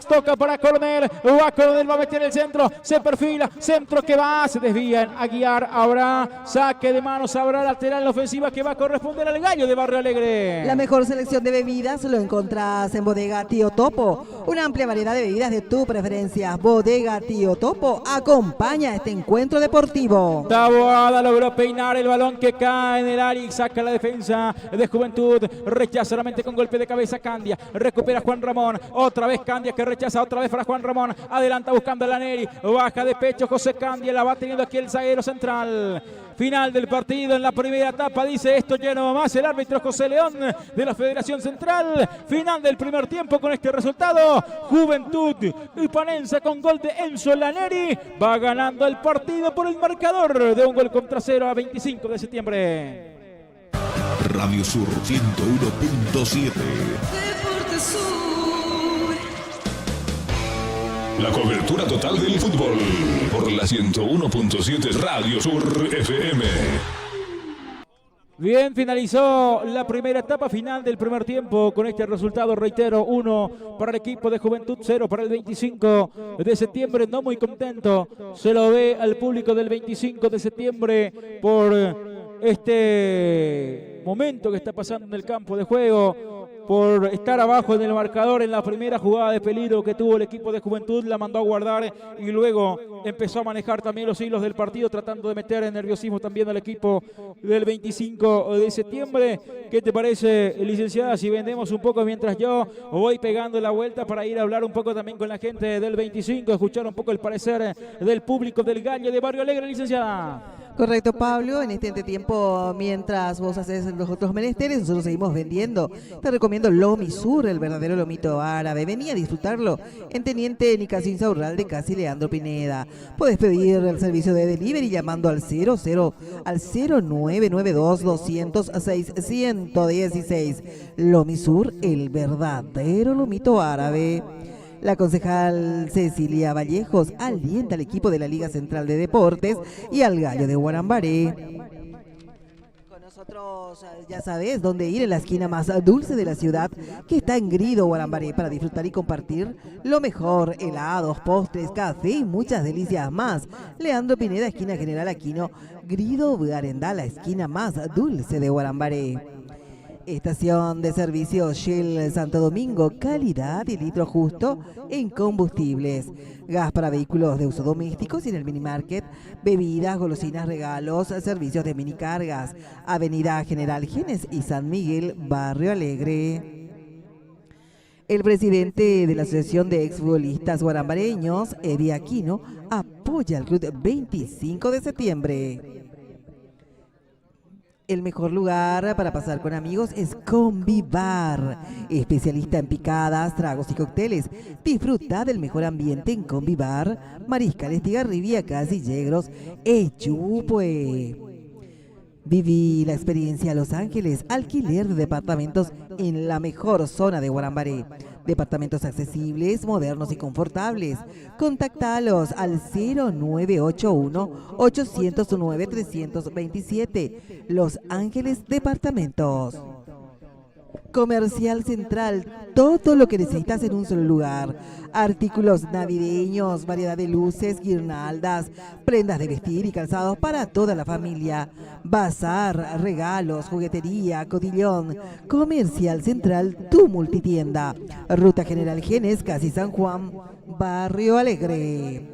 toca para Coronel, va a meter el centro, se perfila, centro que va, se desvían a guiar, habrá saque de manos, habrá lateral en la ofensiva que va a corresponder al Gallo de Barrio Alegre. La mejor selección de bebidas lo encontrás en Bodega Tío Topo, una amplia variedad de bebidas de tu preferencia. Bodega Tío Topo acompaña este encuentro deportivo. Taboada logró peinar el balón que cae en el área y saca la defensa de Juventud, rechaza solamente con golpe de cabeza Candia, recupera Juan Ramón, otra vez Candia que rechaza, otra vez para Juan Ramón, adelanta buscando a Laneri, baja de pecho José Candia, la va teniendo aquí el zaguero central. Final del partido en la primera etapa, dice esto ya no más el árbitro José León de la Federación Central. Final del primer tiempo con este resultado, Juventud Ipanense con gol de Enzo Laneri va ganando el partido por el marcador de un gol contra 0 a 25 de septiembre. Radio Sur 101.7. La cobertura total del fútbol por la 101.7 Radio Sur FM. Bien, finalizó la primera etapa final del primer tiempo con este resultado, reitero, 1 para el equipo de Juventud, 0 para el 25 de septiembre, no muy contento, se lo ve al público del 25 de septiembre por este momento que está pasando en el campo de juego, por estar abajo en el marcador en la primera jugada de peligro que tuvo el equipo de Juventud, la mandó a guardar y luego empezó a manejar también los hilos del partido, tratando de meter en nerviosismo también al equipo del 25 de septiembre. ¿Qué te parece, licenciada, si vendemos un poco mientras yo voy pegando la vuelta para ir a hablar un poco también con la gente del 25, escuchar un poco el parecer del público del Gallo de Barrio Alegre, licenciada? Correcto, Pablo. En este tiempo, mientras vos haces los otros menesteres, nosotros seguimos vendiendo. Te recomiendo Lomi Sur, el verdadero lomito árabe. Vení a disfrutarlo en Teniente Nicasín Saurralde, casi Leandro Pineda. Puedes pedir el servicio de delivery llamando al 0992-206-116. Lomi Sur, el verdadero lomito árabe. La concejal Cecilia Vallejos alienta al equipo de la Liga Central de Deportes y al Gallo de Guarambaré. Con nosotros, ya sabes dónde ir, en la esquina más dulce de la ciudad, que está en Grido, Guarambaré, para disfrutar y compartir lo mejor: helados, postres, café y muchas delicias más. Leandro Pineda, esquina General Aquino, Grido Garendá, la esquina más dulce de Guarambaré. Estación de servicio Shell Santo Domingo, calidad y litro justo en combustibles. Gas para vehículos de uso doméstico y en el minimarket, bebidas, golosinas, regalos, servicios de minicargas. Avenida General Genes y San Miguel, Barrio Alegre. El presidente de la Asociación de Exfutbolistas Guarambareños, Eddie Aquino, apoya al club 25 de septiembre. El mejor lugar para pasar con amigos es Convivar, especialista en picadas, tragos y cócteles. Disfruta del mejor ambiente en Convivar, Mariscales, Tigarribia, Casillegros, Echupue. Viví la experiencia Los Ángeles, alquiler de departamentos en la mejor zona de Guarambaré. Departamentos accesibles, modernos y confortables. Contactalos al 0981-809-327. Los Ángeles Departamentos. Comercial Central, todo lo que necesitas en un solo lugar. Artículos navideños, variedad de luces, guirnaldas, prendas de vestir y calzados para toda la familia. Bazar, regalos, juguetería, cotillón. Comercial Central, tu multitienda. Ruta General Genes, Casi San Juan, Barrio Alegre.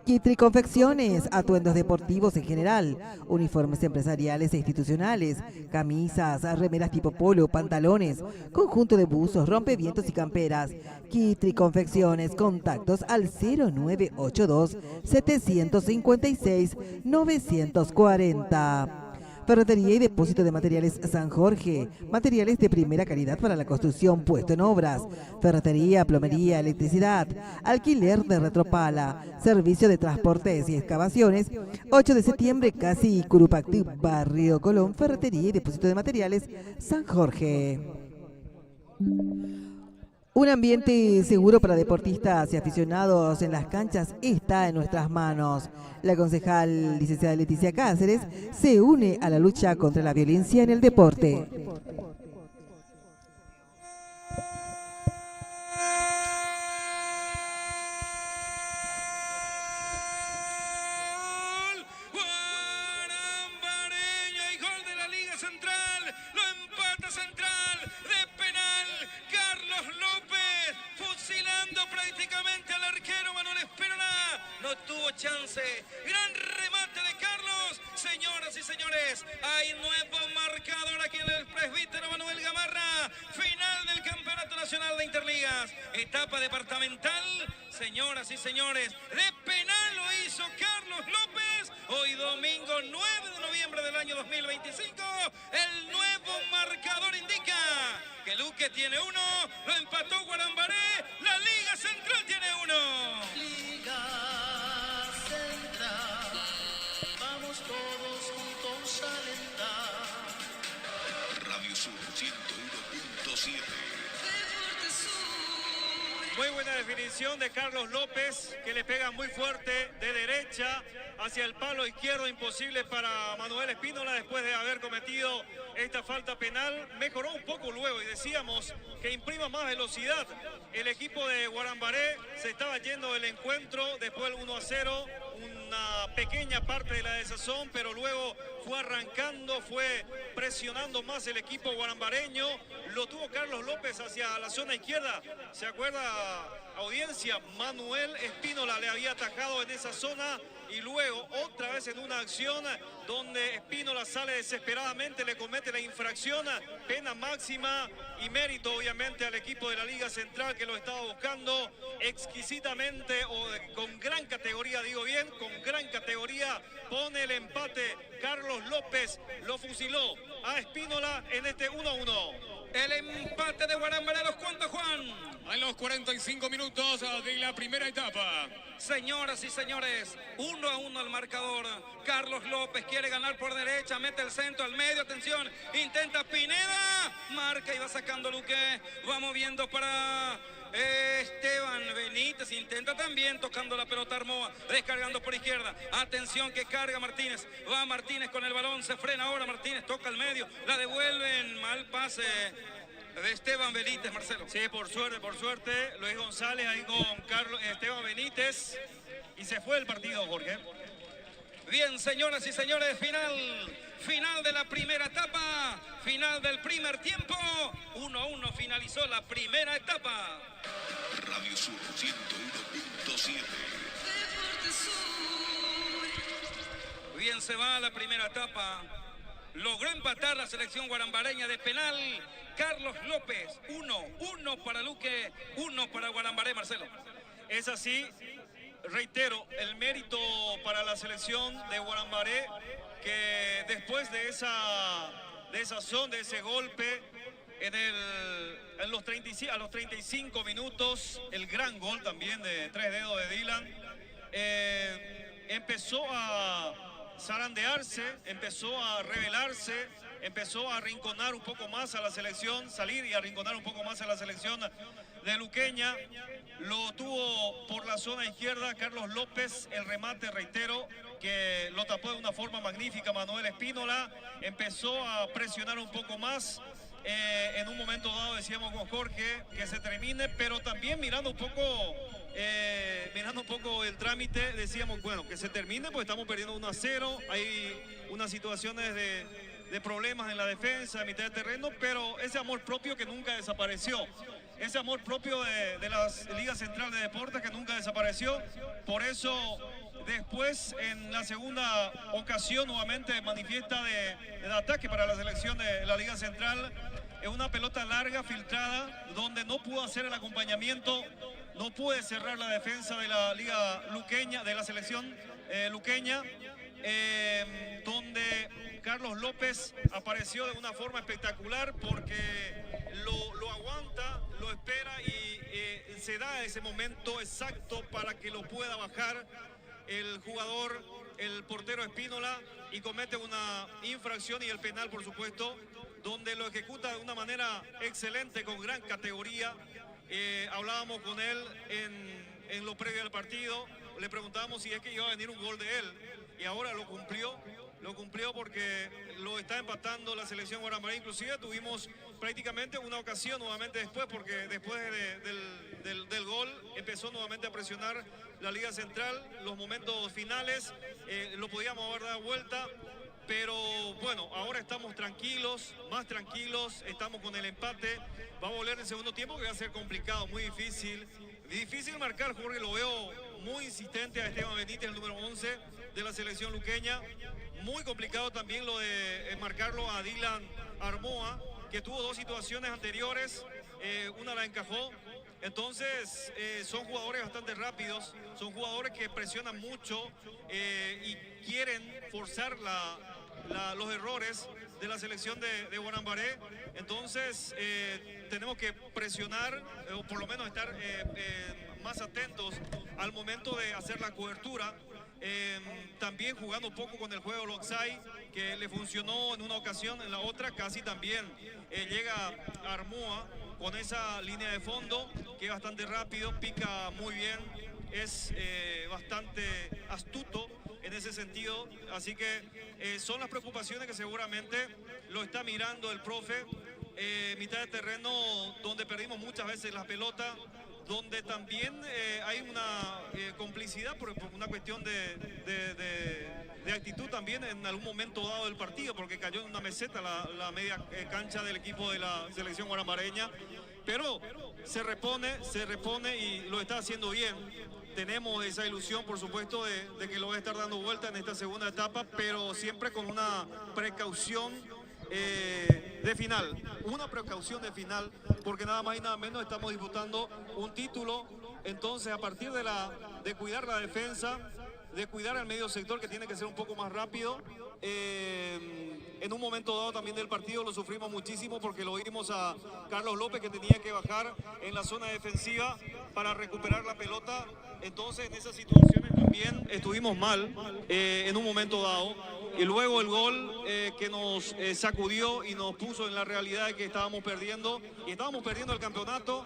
Kitri Confecciones, atuendos deportivos en general, uniformes empresariales e institucionales, camisas, remeras tipo polo, pantalones, conjunto de buzos, rompevientos y camperas. Kitri Confecciones, contactos al 0982-756-940. Ferretería y depósito de materiales San Jorge. Materiales de primera calidad para la construcción, puesto en obras. Ferretería, plomería, electricidad. Alquiler de retropala. Servicio de transportes y excavaciones. 8 de septiembre, Casi Curupactí, Barrio Colón. Ferretería y depósito de materiales San Jorge. Un ambiente seguro para deportistas y aficionados en las canchas está en nuestras manos. La concejal licenciada Leticia Cáceres se une a la lucha contra la violencia en el deporte. Chance, gran remate de Carlos. Señoras y señores, hay nuevo marcador aquí en el presbítero Manuel Gamarra. Final del Campeonato Nacional de Interligas, etapa departamental. Señoras y señores, de penal lo hizo Carlos López. Hoy domingo 9 de noviembre del año 2025. El nuevo marcador indica que Luque tiene uno, lo empató Guarambaré, la Liga Central tiene uno. Radio Sur 101.7. Muy buena definición de Carlos López, que le pega muy fuerte de derecha hacia el palo izquierdo, imposible para Manuel Espínola después de haber cometido esta falta penal. Mejoró un poco luego y decíamos que imprima más velocidad. El equipo de Guarambaré se estaba yendo del encuentro después del 1-0, una pequeña parte de la desazón, pero luego fue arrancando, fue presionando más el equipo guarambareño. Lo tuvo Carlos López hacia la zona izquierda. ¿Se acuerda, audiencia? Manuel Espínola le había atajado en esa zona y luego otra vez en una acción donde Espínola sale desesperadamente, le comete la infracción, pena máxima y mérito obviamente al equipo de la Liga Central que lo estaba buscando exquisitamente o con gran categoría, digo bien, con gran categoría, pone el empate. Carlos López lo fusiló a Espínola en este 1-1. El empate de Guarambaré, ¿a los cuantos, Juan? A los 45 minutos de la primera etapa. Señoras y señores, 1-1 al marcador. Carlos López quiere ganar por derecha, mete el centro al medio, atención, intenta Pineda, marca y va sacando Luque, va moviendo para Esteban Benítez, intenta también tocando la pelota Armoa, descargando por izquierda, atención que carga Martínez, va Martínez con el balón, se frena ahora Martínez, toca al medio, la devuelven, mal pase de Esteban Benítez, Marcelo. Sí, por suerte, Luis González ahí con Esteban Benítez y se fue el partido, Jorge. Bien, señoras y señores, final de la primera etapa, final del primer tiempo. 1-1 finalizó la primera etapa. Radio Sur 101.7. Bien, se va la primera etapa. Logró empatar la selección guarambareña de penal. Carlos López, 1 para Luque, 1 para Guarambaré, Marcelo. Es así, reitero, el mérito para la selección de Guarambaré, que después de ese golpe, a los 35 minutos, el gran gol también de 3 dedos de Dylan, empezó a zarandearse, empezó a rebelarse, empezó a arrinconar un poco más a la selección, salir y arrinconar un poco más a la selección de Luqueña. Lo tuvo por la zona izquierda Carlos López, el remate, reitero, que lo tapó de una forma magnífica Manuel Espínola. Empezó a presionar un poco más. En un momento dado decíamos con Jorge que se termine, pero también mirando un poco el trámite, decíamos, bueno, que se termine, pues estamos perdiendo 1-0, hay unas situaciones de problemas en la defensa, a mitad de terreno, pero ese amor propio que nunca desapareció, ese amor propio de la Liga Central de Deportes que nunca desapareció. Por eso después, en la segunda ocasión, nuevamente manifiesta de ataque para la selección de la Liga Central. Es una pelota larga, filtrada, donde no pudo hacer el acompañamiento, no puede cerrar la defensa de la Liga Luqueña, de la selección luqueña, donde Carlos López apareció de una forma espectacular porque lo aguanta, lo espera y se da ese momento exacto para que lo pueda bajar el jugador, el portero Espínola, y comete una infracción y el penal, por supuesto, donde lo ejecuta de una manera excelente, con gran categoría. Hablábamos con él en lo previo al partido, le preguntábamos si es que iba a venir un gol de él, y ahora lo cumplió porque lo está empatando la selección guarambaré. Inclusive tuvimos prácticamente una ocasión nuevamente después, porque después del gol empezó nuevamente a presionar la Liga Central. Los momentos finales lo podíamos haber dado vuelta, pero bueno, ahora estamos tranquilos, más tranquilos, estamos con el empate. Va a volver el segundo tiempo, que va a ser complicado, muy difícil marcar. Jorge, lo veo muy insistente a Esteban Benítez, el número 11 de la selección luqueña. Muy complicado también lo de marcarlo a Dylan Armoa, que tuvo dos situaciones anteriores, una la encajó. Entonces son jugadores bastante rápidos, son jugadores que presionan mucho y quieren forzar los errores de la selección de Guarambaré. Entonces tenemos que presionar, o por lo menos estar más atentos al momento de hacer la cobertura. También jugando un poco con el juego Loxay, que le funcionó en una ocasión, en la otra casi también. Llega Armoa con esa línea de fondo, que es bastante rápido, pica muy bien, es bastante astuto en ese sentido. Así que son las preocupaciones que seguramente lo está mirando el profe. Mitad de terreno donde perdimos muchas veces la pelota, donde también hay una complicidad por una cuestión de actitud también en algún momento dado del partido, porque cayó en una meseta la media cancha del equipo de la selección guarambareña, pero se repone y lo está haciendo bien. Tenemos esa ilusión, por supuesto, de que lo va a estar dando vuelta en esta segunda etapa, pero siempre con una precaución de final, porque nada más y nada menos estamos disputando un título. Entonces, a partir de cuidar la defensa, de cuidar el medio sector, que tiene que ser un poco más rápido, en un momento dado también del partido lo sufrimos muchísimo, porque lo vimos a Carlos López, que tenía que bajar en la zona defensiva para recuperar la pelota. Entonces, en esas situaciones también estuvimos mal en un momento dado. Y luego el gol que nos sacudió y nos puso en la realidad de que estábamos perdiendo, y estábamos perdiendo el campeonato.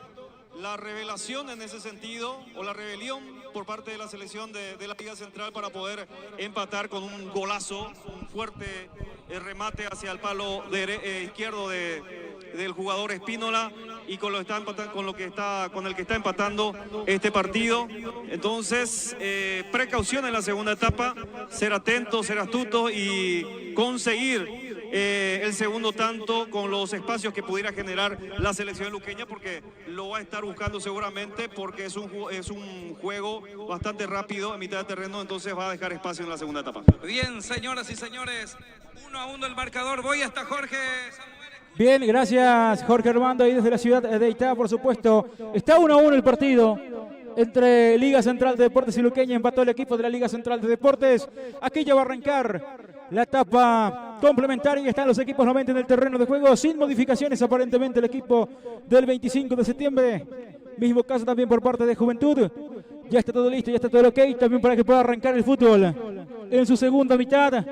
La revelación en ese sentido, o la rebelión por parte de la selección de la Liga Central, para poder empatar con un golazo, un fuerte remate hacia el palo izquierdo de del jugador Espínola y con el que está empatando este partido. Entonces, precaución en la segunda etapa, ser atentos, ser astutos y conseguir el segundo tanto con los espacios que pudiera generar la selección luqueña, porque lo va a estar buscando seguramente, porque es un juego bastante rápido en mitad de terreno, entonces va a dejar espacio en la segunda etapa. Bien, señoras y señores, 1-1 el marcador. Voy hasta Jorge Samuel. Bien, gracias Jorge Armando, ahí desde la ciudad de Itá, por supuesto. Está 1-1 el partido entre Liga Central de Deportes y Luqueña. Empató el equipo de la Liga Central de Deportes. Aquí ya va a arrancar la etapa complementaria y están los equipos nuevamente en el terreno de juego sin modificaciones aparentemente el equipo del 25 de septiembre. Mismo caso también por parte de Juventud. Ya está todo listo, ya está todo ok también para que pueda arrancar el fútbol en su segunda mitad.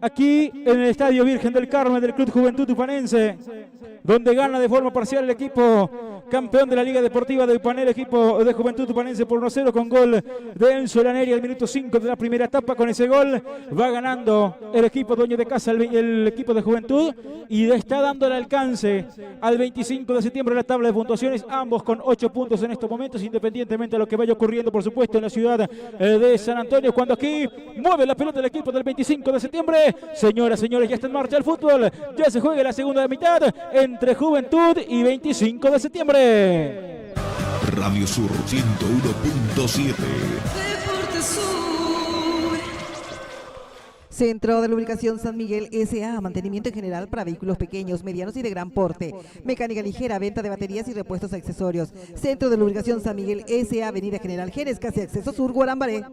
Aquí en el Estadio Virgen del Carmen del Club Juventud Tupanense, donde gana de forma parcial el equipo campeón de la Liga Deportiva de Upané, el equipo de Juventud Tupanense por 1-0 con gol de Enzo Laneri al minuto 5 de la primera etapa. Con ese gol va ganando el equipo dueño de casa, el equipo de Juventud, y le está dando el alcance al 25 de septiembre en la tabla de puntuaciones, ambos con 8 puntos en estos momentos, independientemente de lo que vaya ocurriendo, por supuesto, en la ciudad de San Antonio, cuando aquí mueve la pelota el equipo del 25 de septiembre. Señoras, señores, ya está en marcha el fútbol, ya se juega la segunda mitad entre Juventud y 25 de septiembre. Radio Sur 101.7. Centro de Lubricación San Miguel S.A. Mantenimiento en general para vehículos pequeños, medianos y de gran porte. Mecánica ligera, venta de baterías y repuestos accesorios. Centro de Lubricación San Miguel S.A. Avenida General Jerez, casi acceso sur, Guarambaré.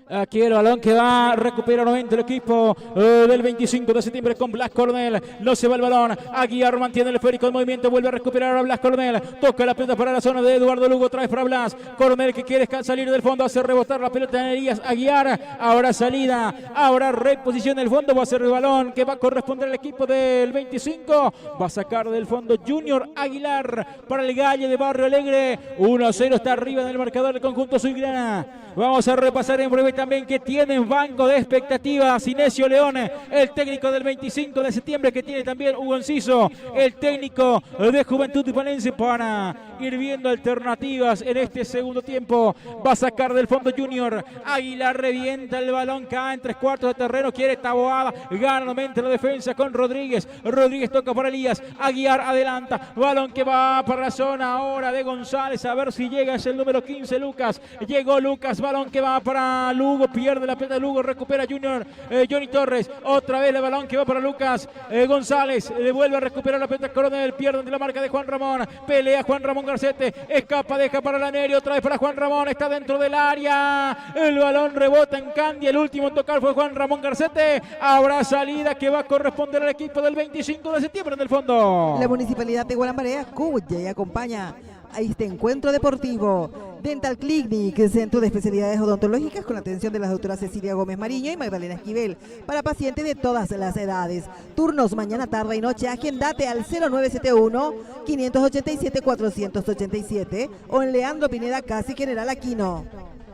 Aquí el balón que va a recuperar nuevamente el equipo del 25 de septiembre con Blas Coronel. No se va el balón. Aguiar mantiene el esférico en movimiento. Vuelve a recuperar a Blas Coronel. Toca la pelota para la zona de Eduardo Lugo. Trae para Blas Coronel, que quiere salir del fondo. Hace rebotar la pelota en Elías Aguiar. Ahora salida. Ahora reposición del fondo. Va a ser el balón que va a corresponder al equipo del 25. Va a sacar del fondo Junior Aguilar para el Galle de Barrio Alegre. 1-0 está arriba en el marcador del conjunto azulgrana. Vamos a repasar en breve también que tiene un banco de expectativas Inesio León, el técnico del 25 de septiembre, que tiene también Hugo Enciso, el técnico de Juventud Tupanense, para ir viendo alternativas en este segundo tiempo. Va a sacar del fondo Junior Aguilar, revienta el balón, cae en 3/4 de terreno, quiere Taboada, gana nuevamente la defensa con Rodríguez. Rodríguez toca para Elías Aguiar, adelanta, balón que va para la zona ahora de González, a ver si llega, es el número 15 Lucas. Llegó Lucas, balón que va para Lugo, pierde la pelota Lugo, recupera Junior, Johnny Torres, otra vez el balón que va para Lucas González, le vuelve a recuperar la pelota Coronel, pierden de la marca de Juan Ramón, pelea Juan Ramón Garcete, escapa, deja para Laneri, otra vez para Juan Ramón, está dentro del área, el balón rebota en Candy, el último en tocar fue Juan Ramón Garcete. Habrá salida que va a corresponder al equipo del 25 de septiembre en el fondo. La Municipalidad de Guarambaré acude y acompaña a este encuentro deportivo. Dental Clinic, centro de especialidades odontológicas con la atención de las doctoras Cecilia Gómez Mariño y Magdalena Esquivel, para pacientes de todas las edades. Turnos mañana, tarde y noche. Agendate al 0971-587-487 o en Leandro Pineda, casi General Aquino.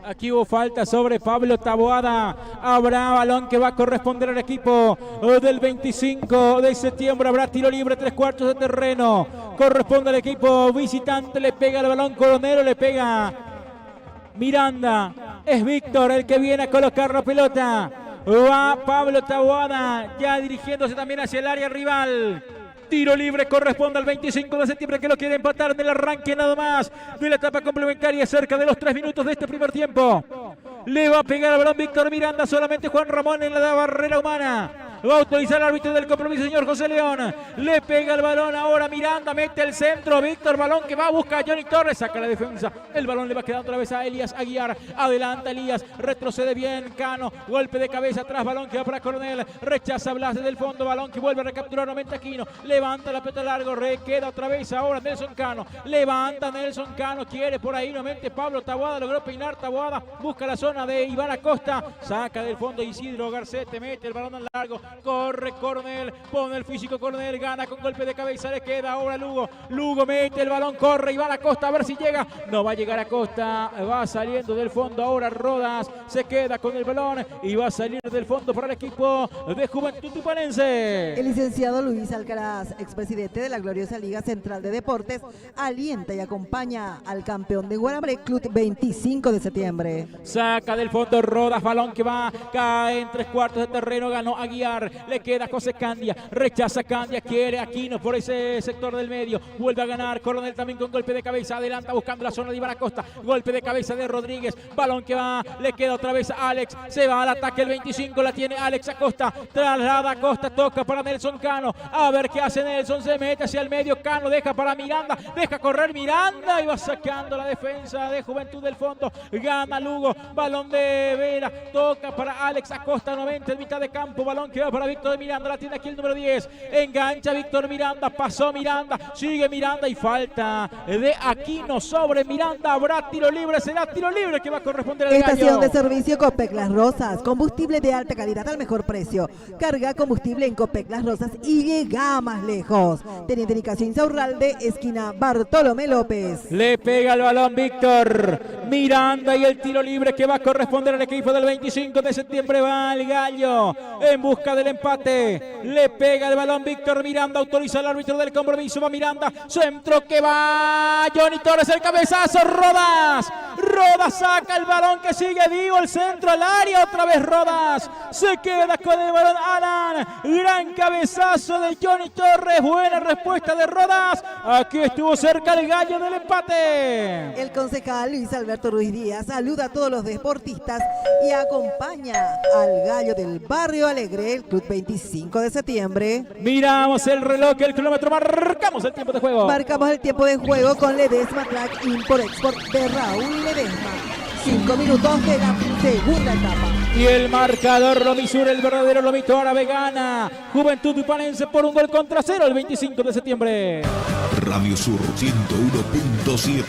Aquí hubo falta sobre Pablo Taboada. Habrá balón que va a corresponder al equipo del 25 de septiembre. Habrá tiro libre, 3/4 de terreno. Corresponde al equipo visitante. Le pega el balón Coronel, le pega Miranda. Es Víctor el que viene a colocar la pelota. Va Pablo Taboada ya dirigiéndose también hacia el área rival. Tiro libre corresponde al 25 de septiembre, que lo quiere empatar en el arranque nada más de la etapa complementaria, cerca de los 3 minutos de este primer tiempo. Le va a pegar al balón Víctor Miranda, solamente Juan Ramón en la barrera humana. Va a autorizar el árbitro del compromiso, señor José León. Le pega el balón ahora Miranda, mete el centro. Víctor, balón que va a buscar a Johnny Torres, saca la defensa. El balón le va quedando otra vez a Elías Aguiar. Adelanta Elías, retrocede bien Cano. Golpe de cabeza atrás, balón que va para Coronel. Rechaza Blas desde el fondo, balón que vuelve a recapturar nuevamente Aquino. Levanta la pelota largo, queda otra vez ahora Nelson Cano. Levanta Nelson Cano, quiere por ahí nuevamente Pablo Taboada. Logró peinar Taboada, busca la zona de Iván Acosta. Saca del fondo Isidro Garcete, mete el balón al largo. corre Coronel, pone el físico Coronel, gana con golpe de cabeza, le queda ahora Lugo. Lugo mete el balón, corre Iván Acosta a ver si llega. No va a llegar Acosta, va saliendo del fondo ahora Rodas, se queda con el balón y va a salir del fondo para el equipo de Juventud Tupanense. El licenciado Luis Alcaraz, expresidente de la gloriosa Liga Central de Deportes, alienta y acompaña al campeón de Guarambre, Club 25 de septiembre. Saca del fondo Rodas, balón que va, cae en 3/4 de terreno, ganó Aguiar, le queda José Candia, rechaza Candia, quiere Aquino por ese sector del medio, vuelve a ganar Coronel también con golpe de cabeza, adelanta buscando la zona de Iván Acosta, golpe de cabeza de Rodríguez, balón que va, le queda otra vez a Alex, se va al ataque el 25, la tiene Alex Acosta, traslada Acosta, toca para Nelson Cano, a ver qué hace Nelson, se mete hacia el medio, Cano deja para Miranda, deja correr Miranda y va sacando la defensa de Juventud del fondo, gana Lugo, balón de Vera, toca para Alex Acosta, 90 en mitad de campo, balón que va para Víctor Miranda, la tiene aquí el número 10, engancha Víctor Miranda, pasó Miranda, sigue Miranda y falta de Aquino sobre Miranda, habrá tiro libre, será tiro libre que va a corresponder al Gallo. Estación de servicio Copec Las Rosas, combustible de alta calidad al mejor precio. Carga combustible en Copec Las Rosas y llega más lejos. Teniente Nicasio Insaurralde, esquina Bartolomé López. Le pega el balón Víctor Miranda y el tiro libre que va a corresponder al equipo del 25 de septiembre. Va el Gallo en busca del empate. Le pega el balón Víctor Miranda, autoriza el árbitro del compromiso. Va Miranda, centro que va Johnny Torres, el cabezazo, Rodas. Rodas saca el balón que sigue vivo, el centro al área, otra vez Rodas. Se queda con el balón Alan. Gran cabezazo de Johnny Torres, buena respuesta de Rodas. Aquí estuvo cerca el Gallo del empate. El concejal Luis Alberto Ruiz Díaz saluda a todos los deportistas y acompaña al Gallo del Barrio Alegre, el Club 25 de septiembre. Miramos el reloj, el cronómetro, marcamos el tiempo de juego. Marcamos el tiempo de juego con Ledesma Track Import Export de Raúl Ledesma. 5 minutos de la segunda etapa. Y el marcador lo misura el verdadero lomito árabe, gana Juventud Tupanense por 1-0 el 25 de septiembre. Radio Sur 101.7.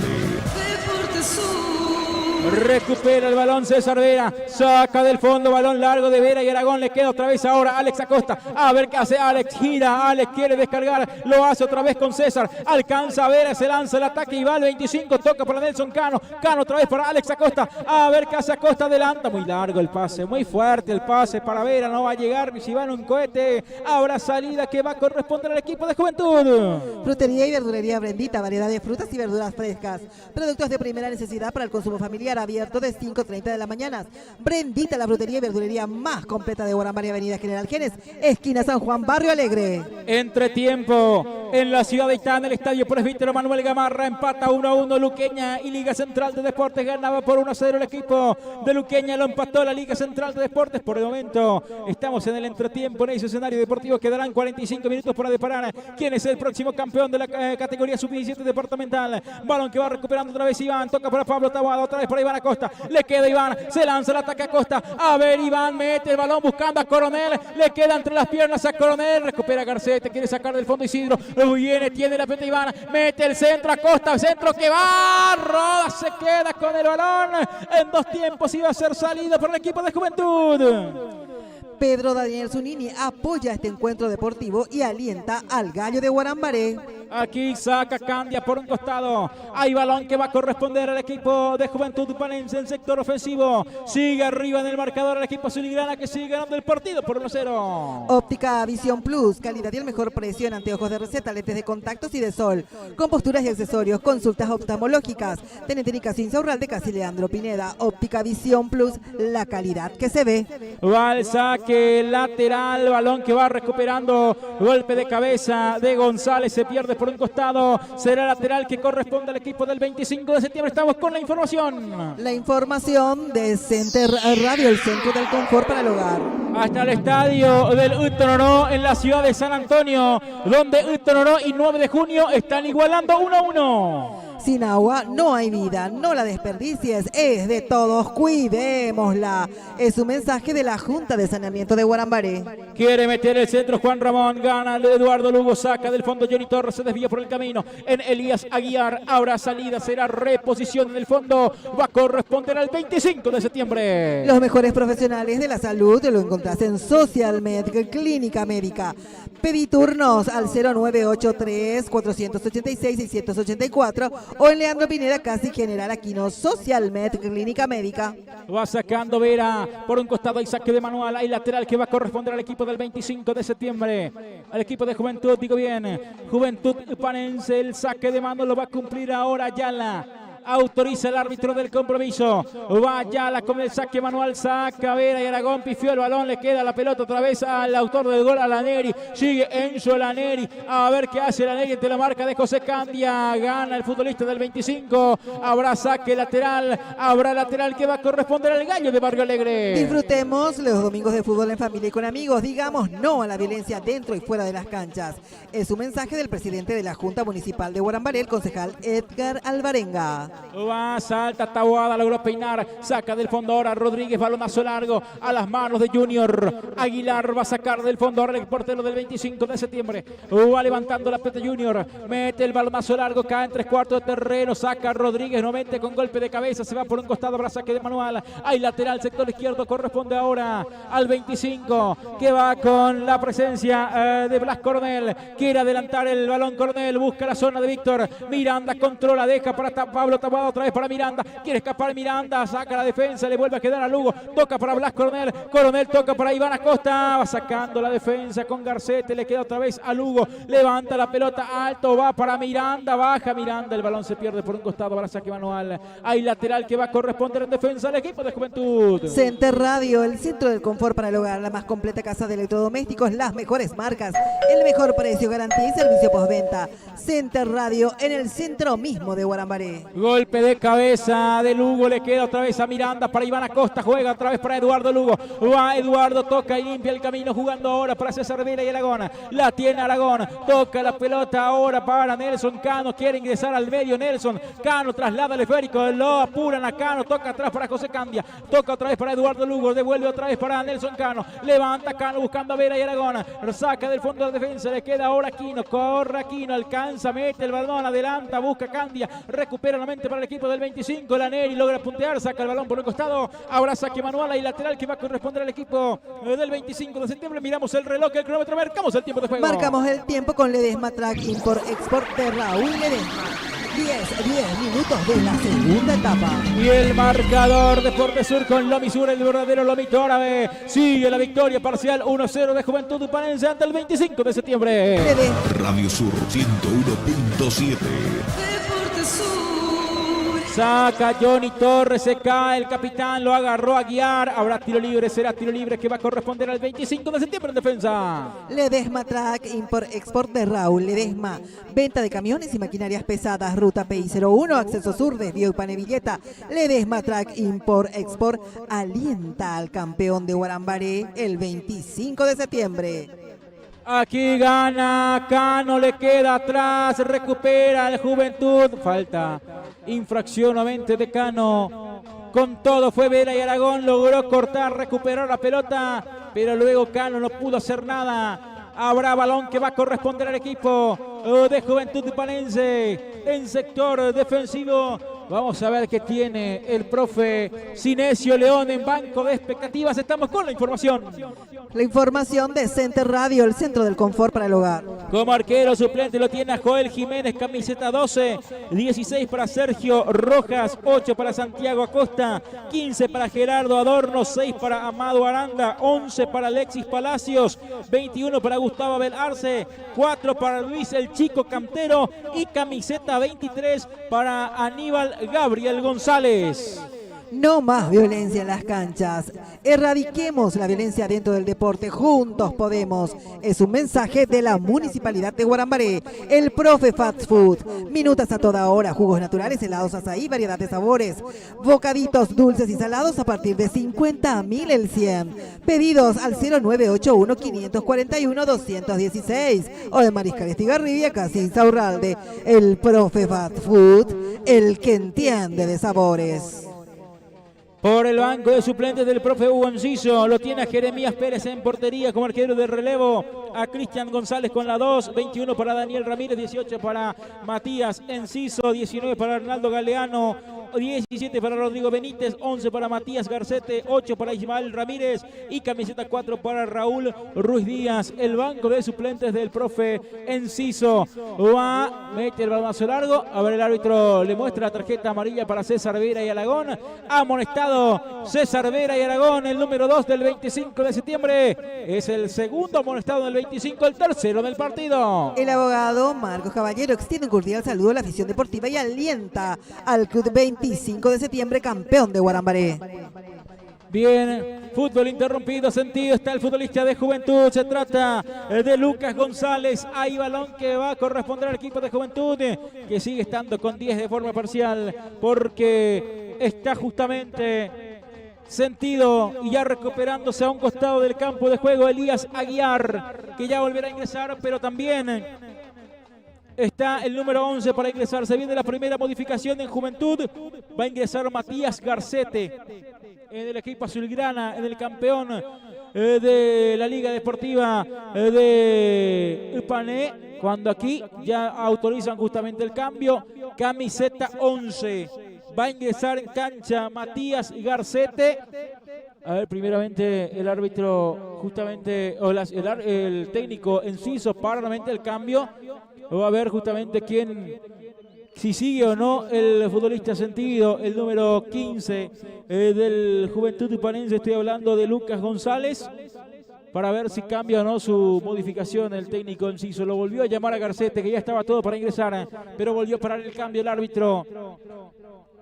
Recupera el balón César Vera, saca del fondo, balón largo de Vera y Aragón, le queda otra vez ahora Alex Acosta, a ver qué hace Alex, gira, Alex quiere descargar, lo hace otra vez con César, alcanza a Vera, se lanza el ataque y va al 25, toca para Nelson Cano, Cano otra vez para Alex Acosta, a ver qué hace Acosta, adelanta, muy largo el pase, muy fuerte el pase para Vera, no va a llegar ni si va en un cohete, habrá salida que va a corresponder al equipo de Juventud. Frutería y verdulería Brendita, variedad de frutas y verduras frescas, productos de primera necesidad para el consumo familiar, abierto de 5:30 de la mañana. Brendita, la frutería y verdulería más completa de Guarambre, Avenida General Genes, esquina San Juan, Barrio Alegre. Entretiempo en la ciudad de Itán, el estadio Presbítero Manuel Gamarra, empata 1-1 Luqueña y Liga Central de Deportes ganaba por 1-0 el equipo de Luqueña, lo empató la Liga Central de Deportes. Por el momento estamos en el entretiempo en ese escenario deportivo, quedarán 45 minutos para deparar quién es el próximo campeón de la categoría sub-17 departamental. Balón que va recuperando otra vez Iván, toca para Pablo Taboada, otra vez para Iván Acosta, le queda Iván, se lanza el ataque a Acosta, a ver Iván, mete el balón buscando a Coronel, le queda entre las piernas a Coronel, recupera Garcete, quiere sacar del fondo Isidro, viene, tiene la pelota Iván, mete el centro a Acosta, centro que va, Rodas se queda con el balón, en 2 tiempos iba a ser salida por el equipo de Juventud. Pedro Daniel Zunini apoya este encuentro deportivo y alienta al Gallo de Guarambaré. Aquí saca Candia por un costado. Hay balón que va a corresponder al equipo de Juventud Tupanense en sector ofensivo. Sigue arriba en el marcador el equipo azulgrana que sigue ganando el partido por 1-0. Óptica Visión Plus, calidad y el mejor precio en anteojos de receta, lentes de contactos y de sol, con posturas y accesorios, consultas oftalmológicas. Teniente Nicasio Insaurralde, casi Leandro Pineda. Óptica Visión Plus, la calidad que se ve. Va al saque lateral, balón que va recuperando, golpe de cabeza de González, se pierde por un costado, será lateral que corresponde al equipo del 25 de septiembre. Estamos con la información. La información de Center Radio, el centro del confort para el hogar. Hasta el estadio del Utonoró en la ciudad de San Antonio, donde Utonoró y 9 de junio están igualando 1-1. Sin agua no hay vida, no la desperdicies, es de todos, cuidémosla. Es un mensaje de la Junta de Saneamiento de Guarambaré. Quiere meter el centro Juan Ramón, gana Eduardo Lugo, saca del fondo Johnny Torres, se desvía por el camino en Elías Aguiar, ahora salida, será reposición en el fondo, va a corresponder al 25 de septiembre. Los mejores profesionales de la salud lo encontrás en Social Med Clínica Médica. Pedí turnos al 0983-486-684 o en Leandro Pineda, casi General Aquino, Social Med Clínica Médica. Va sacando Vera por un costado, hay saque de manual, hay lateral que va a corresponder al equipo del 25 de septiembre, al equipo de Juventud, digo bien, Juventud Panense. El saque de mano lo va a cumplir ahora Ayala. Autoriza el árbitro del compromiso. Va Ayala con el saque manual, saca Vera y Aragón, pifió el balón, le queda la pelota otra vez al autor del gol, a Laneri. Sigue Enzo Laneri, a ver qué hace Laneri ante la marca de José Candia. Gana el futbolista del 25. Habrá saque lateral, habrá lateral que va a corresponder al gallo de Barrio Alegre. Disfrutemos los domingos de fútbol en familia y con amigos. Digamos no a la violencia dentro y fuera de las canchas. Es un mensaje del presidente de la Junta Municipal de Guarambaré, el concejal Edgar Alvarenga. Va, salta, Taboada, logró peinar, saca del fondo ahora Rodríguez, balonazo largo a las manos de Junior. Aguilar va a sacar del fondo ahora el portero del 25 de septiembre. Va levantando la pelota Junior, mete el balonazo largo, cae en 3/4 de terreno, saca Rodríguez, no mete con golpe de cabeza, se va por un costado, habrá saque de manual. Hay lateral, sector izquierdo, corresponde ahora al 25, que va con la presencia de Blas Coronel. Quiere adelantar el balón Coronel, busca la zona de Víctor Miranda, controla, deja para Pablo Taboada, otra vez para Miranda, quiere escapar Miranda, saca la defensa, le vuelve a quedar a Lugo, toca para Blas Coronel, Coronel toca para Iván Acosta, va sacando la defensa con Garcete, le queda otra vez a Lugo, levanta la pelota alto, va para Miranda, baja Miranda, el balón se pierde por un costado para saque manual. Hay lateral que va a corresponder en defensa al equipo de Juventud. Center Radio, el centro del confort para el hogar, la más completa casa de electrodomésticos, las mejores marcas, el mejor precio, garantía y servicio postventa. Center Radio en el centro mismo de Guarambaré. Golpe de cabeza de Lugo, le queda otra vez a Miranda para Iván Acosta, juega otra vez para Eduardo Lugo, va Eduardo, toca y limpia el camino, jugando ahora para César Vera y Aragón, la tiene Aragón, toca la pelota ahora para Nelson Cano, quiere ingresar al medio Nelson Cano, traslada el esférico, lo apuran a Cano, toca atrás para José Candia, toca otra vez para Eduardo Lugo, devuelve otra vez para Nelson Cano, levanta Cano buscando a Vera y Aragón, saca del fondo de la defensa, le queda ahora Aquino, corre Aquino, alcanza, mete el balón, adelanta, busca Candia, recupera nuevamente para el equipo del 25, Laneri logra puntear, saca el balón por el costado, ahora saque manual y lateral que va a corresponder al equipo del 25 de septiembre. Miramos el reloj, el cronómetro, marcamos el tiempo de juego. Marcamos el tiempo con Ledesma Track Import Export de Raúl Ledesma. 10 minutos de la segunda etapa. Y el marcador de Portesur con Lomi Sur, el verdadero Lomito árabe. Sigue la victoria parcial 1-0 de Juventud Upanense ante el 25 de septiembre. Radio Sur 101.7. Saca Johnny Torres, se cae el capitán, lo agarró a guiar. Habrá tiro libre, será tiro libre que va a corresponder al 25 de septiembre en defensa. Ledesma Track Import Export de Raúl Ledesma. Venta de camiones y maquinarias pesadas. Ruta PI01, acceso sur, desvío y Panevilleta. Ledesma Track Import Export alienta al campeón de Guarambaré el 25 de septiembre. Aquí gana Cano, le queda atrás, recupera el Juventud. Falta, infracción nuevamente de Cano. Con todo fue Vera y Aragón, logró cortar, recuperar la pelota, pero luego Cano no pudo hacer nada. Habrá balón que va a corresponder al equipo de Juventud Upanense en sector defensivo. Vamos a ver qué tiene el profe Cinesio León en banco de expectativas. Estamos con la información. La información de Center Radio, el centro del confort para el hogar. Como arquero suplente lo tiene a Joel Jiménez, camiseta 12, 16 para Sergio Rojas, 8 para Santiago Acosta, 15 para Gerardo Adorno, 6 para Amado Aranda, 11 para Alexis Palacios, 21 para Gustavo Abel Arce, 4 para Luis el Chico Cantero y camiseta 23 para Aníbal Gabriel González. No más violencia en las canchas. Erradiquemos la violencia dentro del deporte. Juntos podemos. Es un mensaje de la Municipalidad de Guarambaré. El Profe Fast Food. Minutas a toda hora. Jugos naturales, helados, azaí, variedad de sabores. Bocaditos dulces y salados a partir de 50.000 el 100. Pedidos al 0981-541-216. O de Mariscal Estigarribia, casi Insaurralde. El Profe Fast Food. El que entiende de sabores. Por el banco de suplentes del profe Hugo Enciso, lo tiene a Jeremías Pérez en portería como arquero de relevo, a Cristian González con la 2, 21 para Daniel Ramírez, 18 para Matías Enciso, 19 para Arnaldo Galeano, 17 para Rodrigo Benítez, 11 para Matías Garcete, 8 para Ismael Ramírez y camiseta 4 para Raúl Ruiz Díaz. El banco de suplentes del profe Enciso va a meter el balonazo largo. A ver, el árbitro le muestra la tarjeta amarilla para César Vera y Aragón. Amonestado César Vera y Aragón, el número 2 del 25 de septiembre. Es el segundo amonestado del 25, el tercero del partido. El abogado Marcos Caballero extiende un cordial saludo a la afición deportiva y alienta al Club 25 de septiembre, campeón de Guarambaré. Bien, fútbol interrumpido, sentido, está el futbolista de Juventud, se trata de Lucas González, hay balón que va a corresponder al equipo de Juventud, que sigue estando con 10 de forma parcial, porque está justamente sentido y ya recuperándose a un costado del campo de juego Elías Aguiar, que ya volverá a ingresar, pero también está el número 11 para ingresar. Se viene la primera modificación en Juventud, va a ingresar Matías Garcete en el equipo azulgrana, en el campeón de la Liga Deportiva de Upané, cuando aquí ya autorizan justamente el cambio. Camiseta 11, va a ingresar en cancha Matías Garcete. A ver, primeramente el árbitro justamente, o el técnico Enciso para realmente el cambio. Va a ver justamente quién, si sigue o no el futbolista sentido, el número 15 del Juventud Upanense. Estoy hablando de Lucas González, para ver si cambia o no su modificación el técnico Enciso. Lo volvió a llamar a Garcete, que ya estaba todo para ingresar, pero volvió a parar el cambio el árbitro.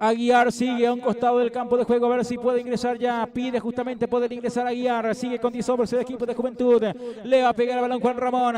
Aguiar sigue a un costado del campo de juego, a ver si puede ingresar ya. Pide justamente poder ingresar a Aguiar. Sigue con 10 hombres el equipo de Juventud. Le va a pegar el balón Juan Ramón.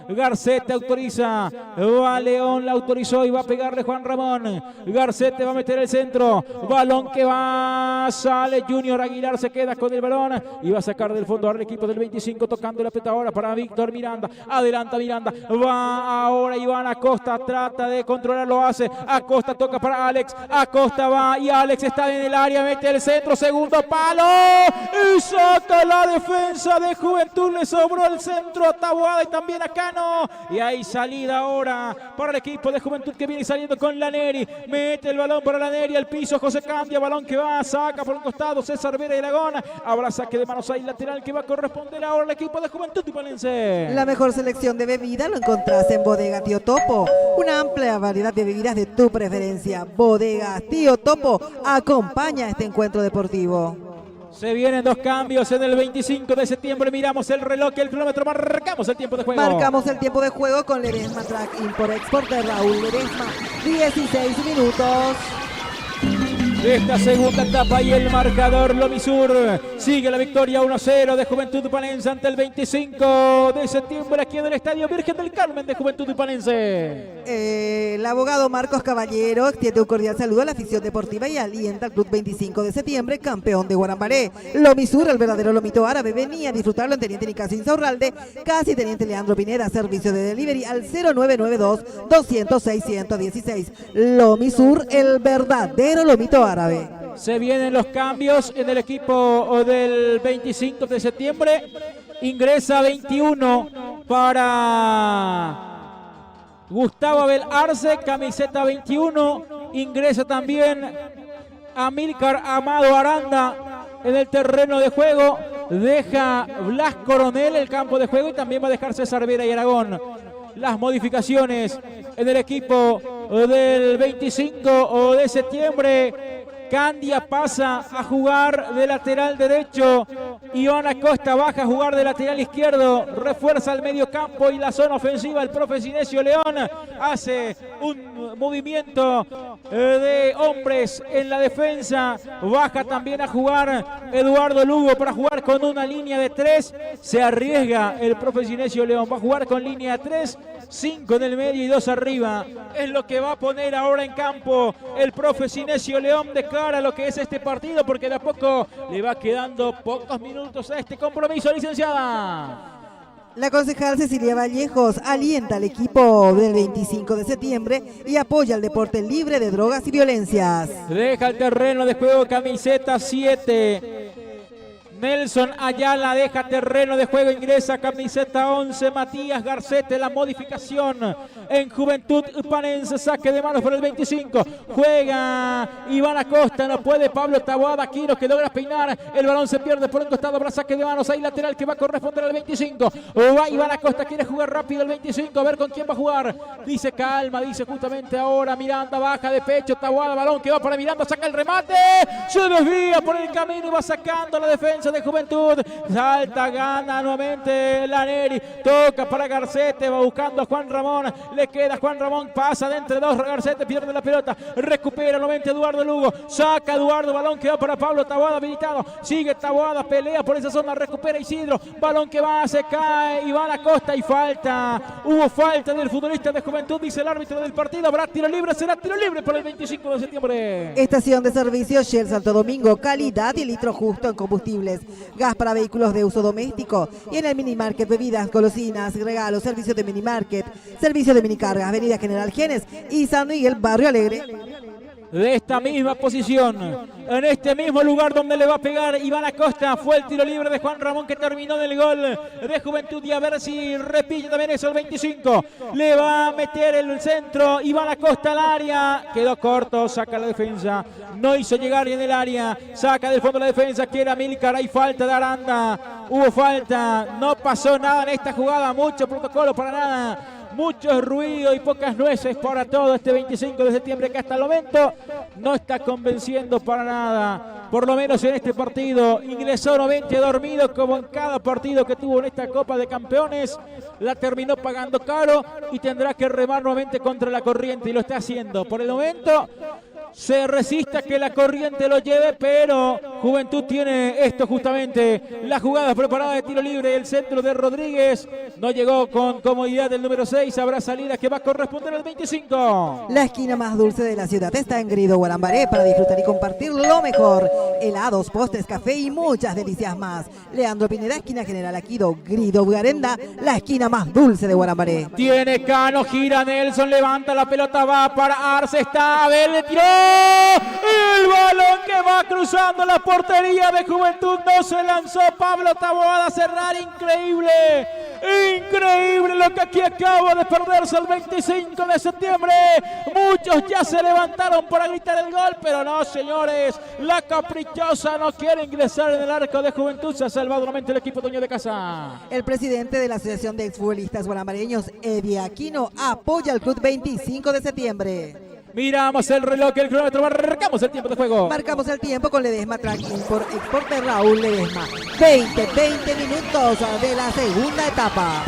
Garcete autoriza. Va León, la autorizó y va a pegarle Juan Ramón. Garcete va a meter el centro. Balón que va. Sale Junior Aguilar, se queda con el balón y va a sacar del fondo ahora el equipo del 25, tocando la pelota ahora para Víctor Miranda. Adelanta Miranda. Va ahora Iván Acosta. Trata de controlar, lo hace. Acosta toca para Alex. Acosta va y Alex está en el área, mete el centro, segundo palo y saca la defensa de Juventud. Le sobró el centro a Taboada y también a Cano, y hay salida ahora para el equipo de Juventud, que viene saliendo con Laneri. Mete el balón para Laneri al piso, José cambia, balón que va, saca por un costado César Vera y Aragón. Habrá saque de manos ahí lateral que va a corresponder ahora al equipo de Juventud Upanense. La mejor selección de bebidas lo encontrás en Bodega Tío Topo, una amplia variedad de bebidas de tu preferencia. Bodega Tío Topo acompaña este encuentro deportivo. Se vienen dos cambios en el 25 de septiembre. Miramos el reloj y el cronómetro. Marcamos el tiempo de juego. Marcamos el tiempo de juego con Ledesma Track Import Export de Raúl Ledesma. 16 minutos. De esta segunda etapa y el marcador Lomisur sigue la victoria 1-0 de Juventud Upanense ante el 25 de septiembre aquí en el Estadio Virgen del Carmen de Juventud Upanense. El abogado Marcos Caballero extiende un cordial saludo a la afición deportiva y alienta al Club 25 de septiembre, campeón de Guarambaré. Lomisur, el verdadero lomito árabe, venía a disfrutarlo en Teniente Nicasio Insaurralde, casi Teniente Leandro Pineda, servicio de delivery al 0992-206-116. Lomisur, el verdadero lomito árabe. Se vienen los cambios en el equipo del 25 de septiembre. Ingresa 21 para Gustavo Abel Arce, camiseta 21. Ingresa también Amílcar Amado Aranda en el terreno de juego. Deja Blas Coronel el campo de juego y también va a dejar César Vera y Aragón. Las modificaciones en el equipo del 25 de septiembre. Candia pasa a jugar de lateral derecho. Iván Acosta baja a jugar de lateral izquierdo. Refuerza el medio campo y la zona ofensiva. El profe Sinesio León hace un movimiento de hombres en la defensa. Baja también a jugar Eduardo Lugo para jugar con una línea de 3. Se arriesga el profe Sinesio León. Va a jugar con línea de 3. 5 en el medio y 2 arriba. Es lo que va a poner ahora en campo el profe Sinesio León de cara a lo que es este partido, porque de a poco le va quedando pocos minutos a este compromiso, licenciada. La concejal Cecilia Vallejos alienta al equipo del 25 de septiembre y apoya el deporte libre de drogas y violencias. Deja el terreno de juego camiseta 7. Nelson Ayala deja terreno de juego, ingresa camiseta 11, Matías Garcete, la modificación en Juventud Panense, saque de manos por el 25, juega Iván Acosta, no puede Pablo Taboada, Quiros que logra peinar, el balón se pierde por un costado para saque de manos, hay lateral que va a corresponder al 25, va Iván Acosta, quiere jugar rápido el 25, a ver con quién va a jugar, dice calma, dice justamente ahora Miranda, baja de pecho, Taboada, balón que va para Miranda, saca el remate, se desvía por el camino y va sacando la defensa de Juventud, salta, gana nuevamente Laneri, toca para Garcete, va buscando a Juan Ramón, le queda Juan Ramón, pasa de entre dos, Garcete pierde la pelota, recupera nuevamente Eduardo Lugo, saca Eduardo, balón que va para Pablo Taboada, habilitado, sigue Taboada, pelea por esa zona, recupera Isidro, balón que va, se cae Iván Acosta y falta, hubo falta del futbolista de Juventud, dice el árbitro del partido, habrá tiro libre, será tiro libre por el 25 de septiembre. Estación de servicio Shell Santo Domingo, calidad y litro justo en combustibles. Gas para vehículos de uso doméstico y en el minimarket bebidas, golosinas, regalos, servicio de minimarket, servicio de minicargas, Avenida General Genes y San Miguel, Barrio Alegre. De esta misma posición, en este mismo lugar donde le va a pegar Iván Acosta, fue el tiro libre de Juan Ramón que terminó del gol de Juventud y a ver si repite también eso el 25, le va a meter el centro Iván Acosta al área, quedó corto, saca la defensa, no hizo llegar en el área, saca del fondo la defensa, que era Milcar, hay falta de Aranda, hubo falta, no pasó nada en esta jugada, mucho protocolo para nada. Mucho ruido y pocas nueces para todo este 25 de septiembre que hasta el momento no está convenciendo para nada. Por lo menos en este partido ingresó 90 dormido como en cada partido que tuvo en esta Copa de Campeones. La terminó pagando caro y tendrá que remar nuevamente contra la corriente y lo está haciendo. Por el momento se resiste a que la corriente lo lleve, pero Juventud tiene esto justamente, la jugada preparada de tiro libre, el centro de Rodríguez, no llegó con comodidad el número 6, habrá salida que va a corresponder al 25. La esquina más dulce de la ciudad está en Grido Guarambaré para disfrutar y compartir lo mejor, helados, postres, café y muchas delicias más. Leandro Pineda, esquina General Aquido, Grido Garenda, la esquina más dulce de Guarambaré. Tiene Cano, gira Nelson, levanta la pelota, va para Arce, está Abel, le tiró. El balón que va cruzando la portería de Juventud, no se lanzó Pablo Taboada a cerrar, increíble lo que aquí acaba de perderse el 25 de septiembre, muchos ya se levantaron para gritar el gol, pero no señores, la caprichosa no quiere ingresar en el arco de Juventud, se ha salvado nuevamente el equipo dueño de casa. El presidente de la Asociación de Exfutbolistas Guaramareños, Eddie Aquino, apoya al club 25 de septiembre. Miramos el reloj, el cronómetro, marcamos el tiempo de juego. Marcamos el tiempo con Ledesma Tracking por Exporte Raúl Ledesma. 20 minutos de la segunda etapa.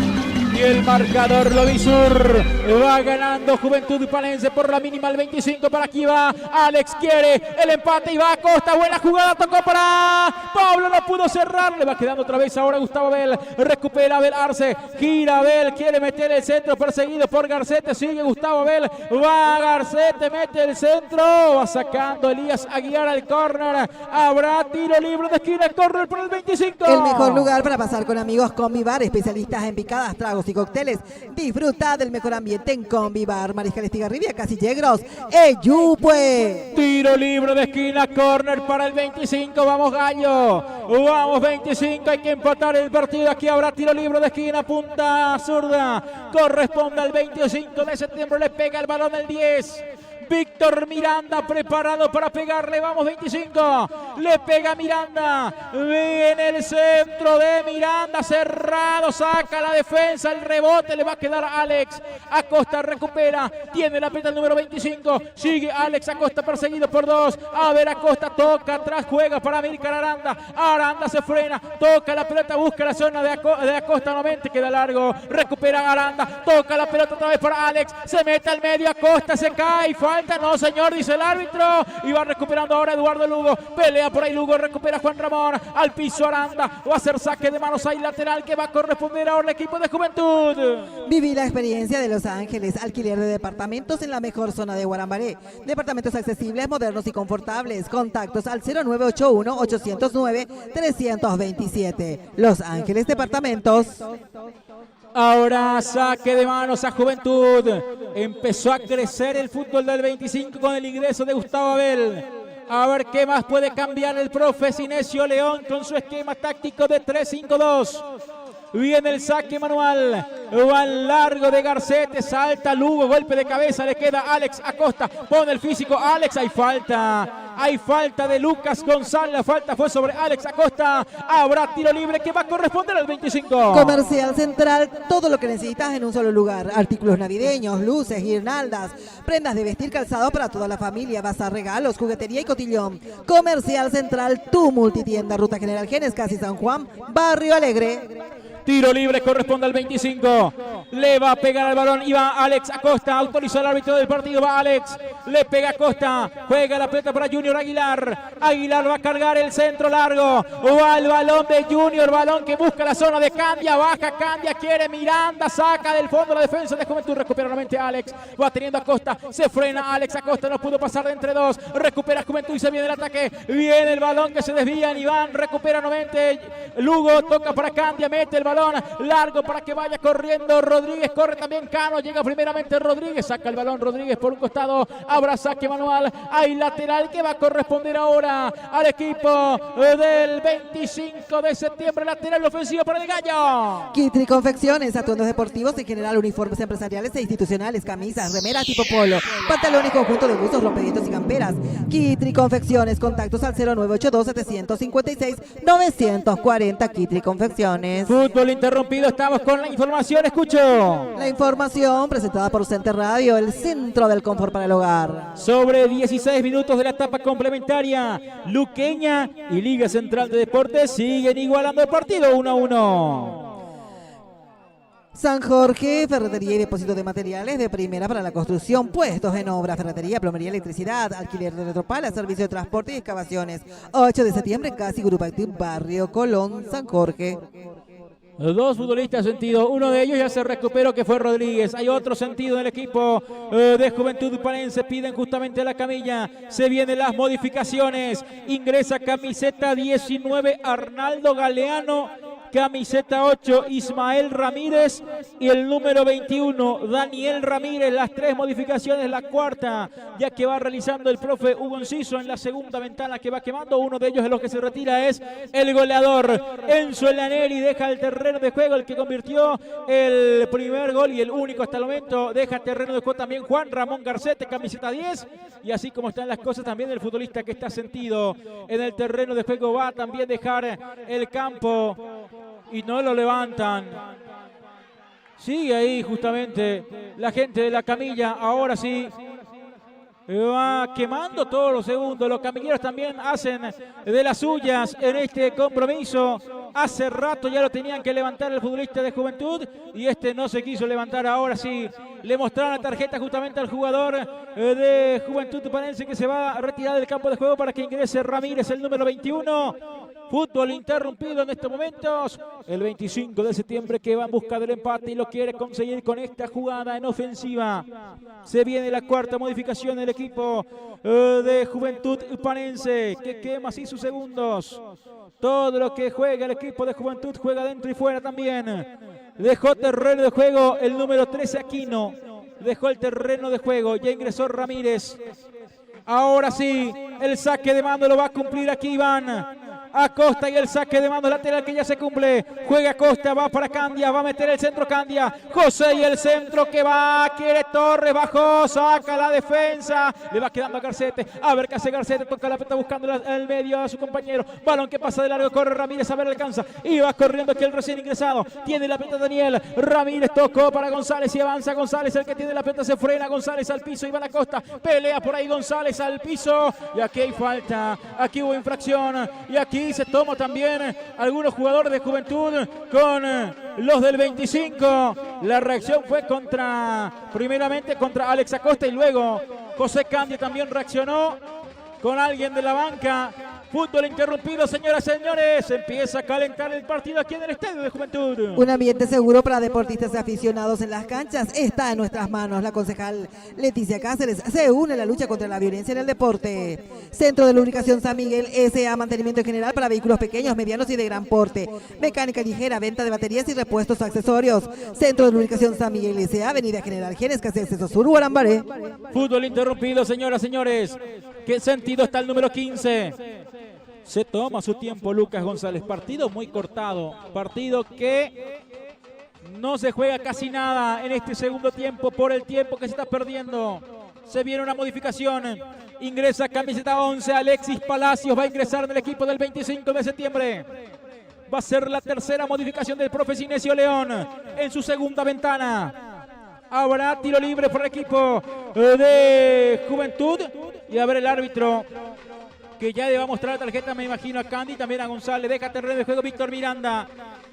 Y el marcador Lovisur va ganando Juventud Panense por la mínima, el 25 para aquí va Alex, quiere el empate y va a Costa, buena jugada, tocó para Pablo, no pudo cerrar, le va quedando otra vez ahora Gustavo Abel, recupera Abel Arce, gira Abel, quiere meter el centro, perseguido por Garcete, sigue Gustavo Abel, va Garcete, mete el centro, va sacando Elías Aguiar al córner, habrá tiro libre de esquina, córner por el 25. El mejor lugar para pasar con amigos, Combibar, especialistas en picadas, tragos y cócteles. Disfruta del mejor ambiente en Combibar. Mariscal Estigarribia, Casillegros, Eyupue. Tiro libre de esquina, córner para el 25. Vamos Gallo, vamos 25. Hay que empatar el partido. Aquí habrá tiro libre de esquina, punta zurda. Corresponde al 25 de septiembre. Le pega el balón el 10. Víctor Miranda preparado para pegarle. Vamos 25. Le pega Miranda. Viene el centro de Miranda. Cerrado. Saca la defensa. El rebote le va a quedar a Alex Acosta. Recupera. Tiene la pelota el número 25. Sigue Alex Acosta perseguido por 2. A ver, Acosta toca atrás. Juega para Amílcar Aranda. Aranda se frena. Toca la pelota. Busca la zona de Acosta nuevamente. Queda largo. Recupera Aranda. Toca la pelota otra vez para Alex. Se mete al medio. Acosta se cae. Falta. No, señor, dice el árbitro. Y va recuperando ahora Eduardo Lugo. Pelea por ahí Lugo. Recupera Juan Ramón. Al piso Aranda. Va a hacer saque de manos ahí lateral que va a corresponder ahora al equipo de Juventud. Viví la experiencia de Los Ángeles. Alquiler de departamentos en la mejor zona de Guarambaré. Departamentos accesibles, modernos y confortables. Contactos al 0981-809-327. Los Ángeles Departamentos. Ahora saque de manos a Juventud. Empezó a crecer el fútbol del 25 con el ingreso de Gustavo Abel. A ver qué más puede cambiar el profe Sinesio León con su esquema táctico de 3-5-2. Viene el saque manual. Va largo de Garcete. Salta Lugo. Golpe de cabeza. Le queda Alex Acosta. Pone el físico. Alex. Hay falta. Hay falta de Lucas González. La falta fue sobre Alex Acosta. Habrá tiro libre que va a corresponder al 25. Comercial Central. Todo lo que necesitas en un solo lugar. Artículos navideños, luces, guirnaldas, prendas de vestir, calzado para toda la familia, bazar, regalos, juguetería y cotillón. Comercial Central. Tu multitienda. Ruta General Genes, casi San Juan, Barrio Alegre. Tiro libre corresponde al 25. Le va a pegar al balón y va Alex Acosta. Autorizó el árbitro del partido. Va Alex. Le pega Acosta. Juega la pelota para Junior Aguilar. Aguilar va a cargar el centro largo. Va el balón de Junior. Balón que busca la zona de Candia. Baja Candia. Quiere Miranda. Saca del fondo la defensa de Juventud. Recupera nuevamente Alex. Va teniendo Acosta. Se frena Alex Acosta. No pudo pasar de entre dos. Recupera Juventud y se viene el ataque. Viene el balón que se desvía en Iván. Recupera nuevamente Lugo. Toca para Candia. Mete el balón largo para que vaya corriendo Rodríguez. Corre también Cano. Llega primeramente Rodríguez. Saca el balón Rodríguez por un costado. Habrá saque manual. Hay lateral que va a corresponder ahora al equipo del 25 de septiembre. Lateral ofensivo para el Gallo. Kitri Confecciones. Atuendos deportivos en general. Uniformes empresariales e institucionales. Camisas, remeras tipo polo. Pantalones, conjunto de buzos, rompevientos y camperas. Kitri Confecciones. Contactos al 0982-756-940. Kitri Confecciones. Fútbol interrumpido, estamos con la información, escucho. La información presentada por Center Radio, el centro del confort para el hogar. Sobre 16 minutos de la etapa complementaria, Luqueña y Liga Central de Deportes siguen igualando el partido 1-1. San Jorge, ferretería y depósito de materiales de primera para la construcción, puestos en obra, ferretería, plomería, electricidad, alquiler de retropala, servicio de transporte y excavaciones. 8 de septiembre, Casi Grupo Activ, Barrio Colón, San Jorge. Dos futbolistas sentido, uno de ellos ya se recuperó, que fue Rodríguez. Hay otro sentido en el equipo de Juventud Upanense. Piden justamente la camilla. Se vienen las modificaciones. Ingresa camiseta 19 Arnaldo Galeano. Camiseta 8 Ismael Ramírez y el número 21 Daniel Ramírez. Las tres modificaciones, la cuarta ya que va realizando el profe Hugo Enciso en la segunda ventana que va quemando. Uno de ellos de los que se retira es el goleador Enzo Elaneri. Deja el terreno de juego, el que convirtió el primer gol y el único hasta el momento. Deja terreno de juego también Juan Ramón Garcete, camiseta 10. Y así como están las cosas, también el futbolista que está sentido en el terreno de juego va a también dejar el campo. Y no lo levantan. Sigue ahí justamente la gente de la camilla. Ahora sí va quemando todos los segundos. Los camilleros también hacen de las suyas en este compromiso. Hace rato ya lo tenían que levantar el futbolista de Juventud y este no se quiso levantar. Ahora sí le mostraron la tarjeta justamente al jugador de Juventud Upanense, que se va a retirar del campo de juego para que ingrese Ramírez, el número 21. Fútbol interrumpido en estos momentos. El 25 de septiembre que va en busca del empate y lo quiere conseguir con esta jugada en ofensiva. Se viene la cuarta modificación del equipo de Juventud Upanense, que quema así sus segundos. Todo lo que juega el equipo de Juventud juega dentro y fuera también. Dejó terreno de juego el número 13 Aquino. Dejó el terreno de juego. Ya ingresó Ramírez. Ahora sí, el saque de mando lo va a cumplir aquí Iván. Acosta y el saque de mano lateral que ya se cumple. Juega Acosta, va para Candia, va a meter el centro Candia. José y el centro que va, quiere Torres, bajó, saca la defensa. Le va quedando a Garcete. A ver qué hace Garcete, toca la pelota buscando el medio a su compañero. Balón que pasa de largo, corre Ramírez, a ver alcanza. Y va corriendo aquí el recién ingresado. Tiene la pelota Daniel. Ramírez tocó para González y avanza González, el que tiene la pelota se frena. González al piso y va a la Costa. Pelea por ahí González al piso. Y aquí hay falta. Aquí hubo infracción. Y aquí se toma también algunos jugadores de Juventud con los del 25. La reacción fue primeramente contra Alex Acosta y luego José Candia también reaccionó con alguien de la banca. Fútbol interrumpido, señoras y señores. Empieza a calentar el partido aquí en el Estadio de Juventud. Un ambiente seguro para deportistas y aficionados en las canchas está en nuestras manos. La concejal Leticia Cáceres se une a la lucha contra la violencia en el deporte. Centro de Lubricación San Miguel S.A. Mantenimiento general para vehículos pequeños, medianos y de gran porte. Mecánica ligera, venta de baterías y repuestos accesorios. Centro de Lubricación San Miguel S.A. Avenida General Genes, casi acceso sur, Guarambaré. Fútbol interrumpido, señoras y señores. ¿Qué sentido está el número 15? Se toma su tiempo Lucas González. Partido muy cortado. Partido que no se juega casi nada en este segundo tiempo por el tiempo que se está perdiendo. Se viene una modificación. Ingresa camiseta 11 Alexis Palacios. Va a ingresar en el equipo del 25 de septiembre. Va a ser la tercera modificación del profe Sinesio León en su segunda ventana. Habrá tiro libre por el equipo de Juventud. Y a ver el árbitro, que ya le va a mostrar la tarjeta, me imagino, a Candy, también a González. Deja terreno de juego Víctor Miranda.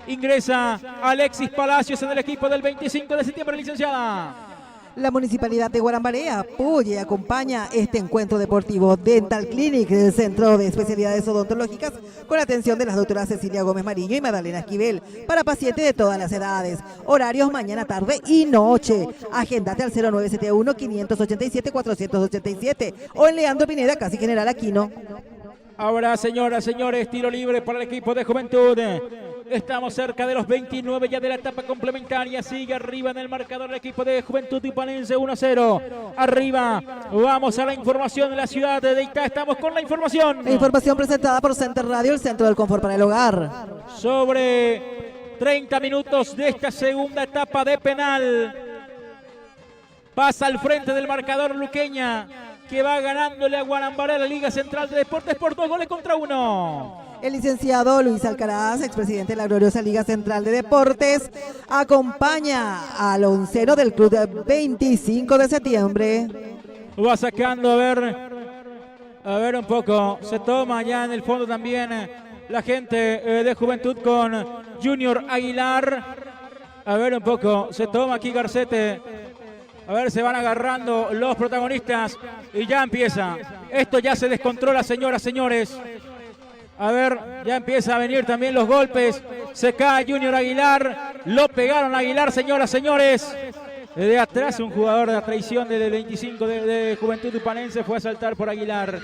Ingresa Alexis Palacios en el equipo del 25 de septiembre, licenciada. La Municipalidad de Guarambaré apoya y acompaña este encuentro deportivo. Dental Clinic, el Centro de Especialidades Odontológicas, con atención de las doctoras Cecilia Gómez Mariño y Magdalena Esquivel, para pacientes de todas las edades. Horarios mañana, tarde y noche. Agéndate al 0971-587-487 o en Leandro Pineda, casi General Aquino. Ahora, señoras, señores, tiro libre para el equipo de Juventud. Estamos cerca de los 29 ya de la etapa complementaria. Sigue arriba en el marcador el equipo de Juventud Tipanense 1-0. Arriba, vamos a la información de la ciudad de Itá. Estamos con la información. La información presentada por Center Radio, el centro del confort para el hogar. Sobre 30 minutos de esta segunda etapa de penal. Pasa al frente del marcador Luqueña, que va ganándole a Guarambaré la Liga Central de Deportes por 2-1. El licenciado Luis Alcaraz, expresidente de la gloriosa Liga Central de Deportes, acompaña al onceno del club del 25 de septiembre. Va sacando, a ver un poco. Se toma ya en el fondo también la gente de Juventud con Junior Aguilar. A ver un poco, se toma aquí Garcete. A ver, se van agarrando los protagonistas y ya empieza. Esto ya se descontrola, señoras, señores. A ver, ya empieza a venir también los golpes. Se cae Junior Aguilar. Lo pegaron a Aguilar, señoras, señores. De atrás un jugador de la traición del 25 de Juventud Tupanense fue a saltar por Aguilar.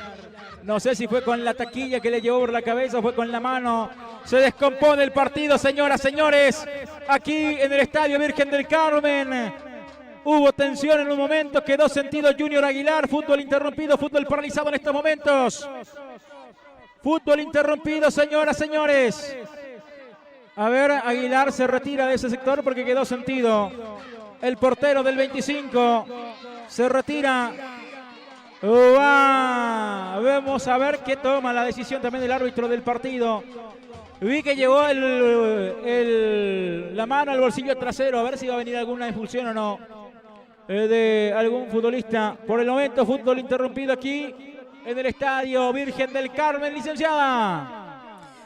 No sé si fue con la taquilla que le llevó por la cabeza o fue con la mano. Se descompone el partido, señoras, señores. Aquí en el Estadio Virgen del Carmen. Hubo tensión en un momento, quedó sentido Junior Aguilar. Fútbol interrumpido, fútbol paralizado en estos momentos. Fútbol interrumpido, señoras, señores. A ver, Aguilar se retira de ese sector porque quedó sentido. El portero del 25 se retira. Vamos a ver qué toma la decisión también del árbitro del partido. Vi que llevó la mano al bolsillo trasero. A ver si va a venir alguna expulsión o no de algún futbolista. Por el momento, fútbol interrumpido aquí en el Estadio Virgen del Carmen, licenciada.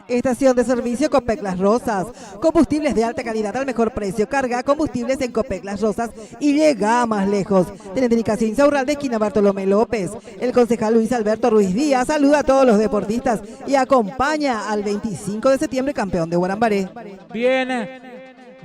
Estación de servicio Copec Las Rosas. Combustibles de alta calidad al mejor precio. Carga combustibles en Copec Las Rosas y llega más lejos. Tiene dedicación Insaurralde, esquina Bartolomé López. El concejal Luis Alberto Ruiz Díaz saluda a todos los deportistas y acompaña al 25 de septiembre campeón de Guarambaré. Bien.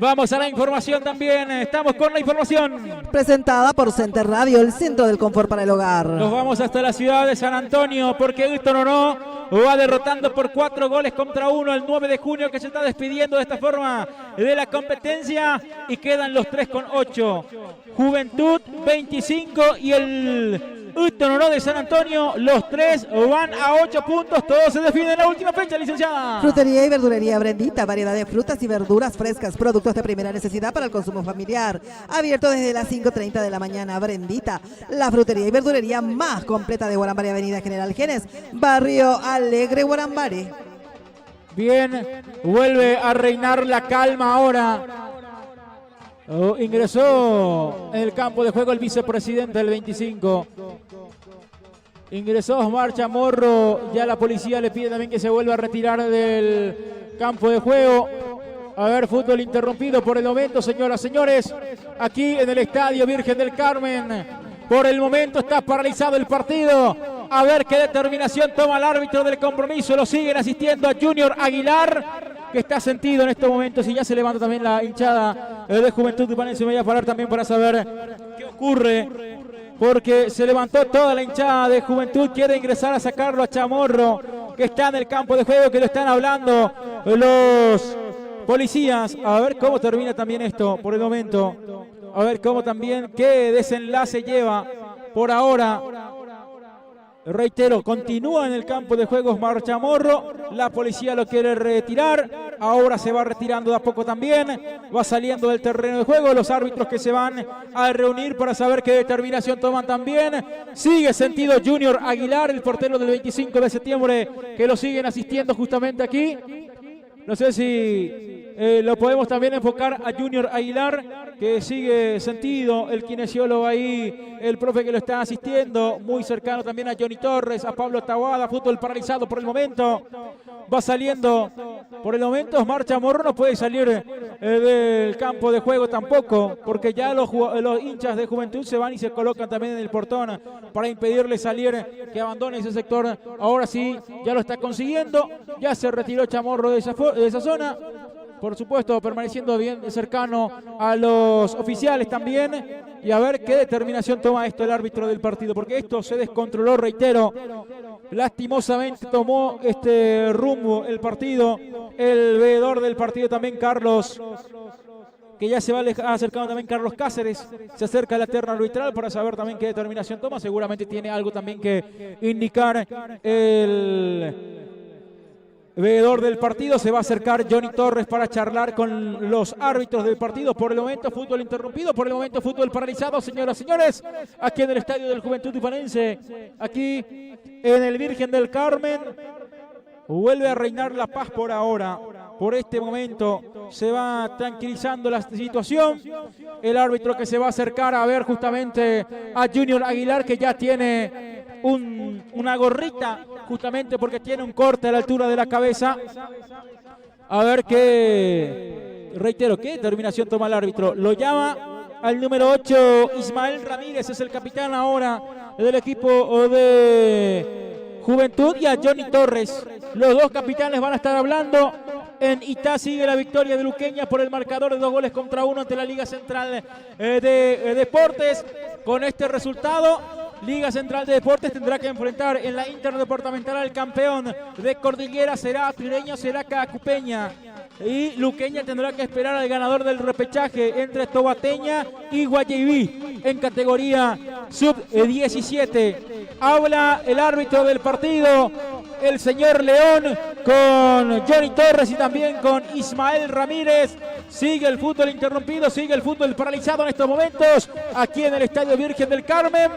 Vamos a la información también. Estamos con la información. Presentada por Center Radio, el centro del confort para el hogar. Nos vamos hasta la ciudad de San Antonio porque Víctor Oro va derrotando por 4-1 el 9 de junio, que se está despidiendo de esta forma de la competencia y quedan los 3 con 8. Juventud 25 y el Utonoro de San Antonio. Los tres van a 8 puntos. Todo se define en la última fecha, licenciada. Frutería y verdulería Brendita, variedad de frutas y verduras frescas, productos de primera necesidad para el consumo familiar. Abierto desde las 5:30 de la mañana. Brendita, la frutería y verdulería más completa de Guarambare, Avenida General Genes, Barrio Alegre, Guarambare. Bien, vuelve a reinar la calma ahora. Ingresó en el campo de juego el vicepresidente del 25. Ingresó Osmar Chamorro. Ya la policía le pide también que se vuelva a retirar del campo de juego. A ver, fútbol interrumpido por el momento, señoras, señores. Aquí en el Estadio Virgen del Carmen. Por el momento está paralizado el partido. A ver qué determinación toma el árbitro del compromiso. Lo siguen asistiendo a Junior Aguilar, que está sentido en estos momentos, y ya se levanta también la hinchada de Juventud Tupanense. Me voy a parar también para saber qué ocurre, porque se levantó toda la hinchada de Juventud. Quiere ingresar a sacarlo a Chamorro, que está en el campo de juego, que lo están hablando los policías. A ver cómo termina también esto por el momento. A ver cómo también, qué desenlace lleva por ahora. Reitero, continúa en el campo de juegos Osmar Chamorro. La policía lo quiere retirar. Ahora se va retirando de a poco también. Va saliendo del terreno de juego. Los árbitros que se van a reunir para saber qué determinación toman también. Sigue sentido Junior Aguilar, el portero del 25 de septiembre, que lo siguen asistiendo justamente aquí. No sé si lo podemos también enfocar a Junior Aguilar, que sigue sentido, el kinesiólogo ahí, el profe que lo está asistiendo, muy cercano también a Johnny Torres, a Pablo Taboada. Fútbol paralizado por el momento. Va saliendo por el momento Osmar Chamorro. No puede salir del campo de juego tampoco, porque ya los hinchas de Juventud se van y se colocan también en el portón para impedirle salir, que abandone ese sector. Ahora sí, ya lo está consiguiendo. Ya se retiró Chamorro de esa zona. Por supuesto, permaneciendo bien cercano a los oficiales también. Y a ver qué determinación toma esto el árbitro del partido, porque esto se descontroló, reitero. Lastimosamente tomó este rumbo el partido. El veedor del partido también, Carlos, que ya se va acercando también Carlos Cáceres. Se acerca a la terna arbitral para saber también qué determinación toma. Seguramente tiene algo también que indicar el veedor del partido. Se va a acercar Johnny Torres para charlar con los árbitros del partido. Por el momento, fútbol interrumpido. Por el momento, fútbol paralizado, señoras y señores. Aquí en el Estadio del Juventud Tupanense. Aquí en el Virgen del Carmen. Vuelve a reinar la paz por ahora. Por este momento se va tranquilizando la situación. El árbitro que se va a acercar a ver justamente a Junior Aguilar, que ya tiene una gorrita, justamente porque tiene un corte a la altura de la cabeza. A ver qué, reitero, qué determinación toma el árbitro. Lo llama al número 8, Ismael Ramírez, es el capitán ahora del equipo de Juventud, y a Johnny Torres. Los dos capitanes van a estar hablando. En Itá sigue la victoria de Luqueña por el marcador de 2-1 ante la Liga Central de Deportes. Con este resultado, Liga Central de Deportes tendrá que enfrentar en la interdepartamental al campeón de Cordillera. Será Tureño, será Cacupeña. Y Luqueña tendrá que esperar al ganador del repechaje entre Tobateña y Guayaibí en categoría sub-17. Habla el árbitro del partido, el señor León, con Johnny Torres y también con Ismael Ramírez. Sigue el fútbol interrumpido, sigue el fútbol paralizado en estos momentos aquí en el Estadio Virgen del Carmen.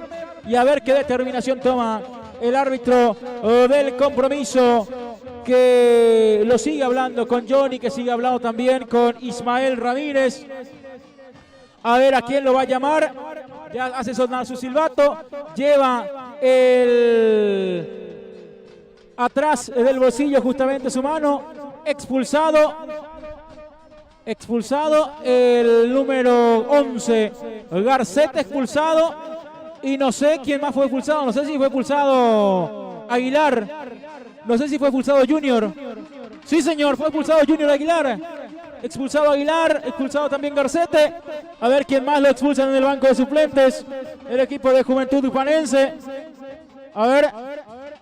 Y a ver qué determinación toma el árbitro del compromiso, que lo sigue hablando con Johnny, que sigue hablando también con Ismael Ramírez. A ver a quién lo va a llamar. Ya hace sonar su silbato. Lleva atrás del bolsillo justamente su mano. Expulsado el número 11, Garcete, expulsado. Y no sé quién más fue expulsado. No sé si fue expulsado Aguilar. No sé si fue expulsado Junior. Sí, señor, fue expulsado Junior Aguilar. Expulsado Aguilar, expulsado también Garcete. A ver quién más lo expulsan en el banco de suplentes. El equipo de Juventud Tupanense. A ver,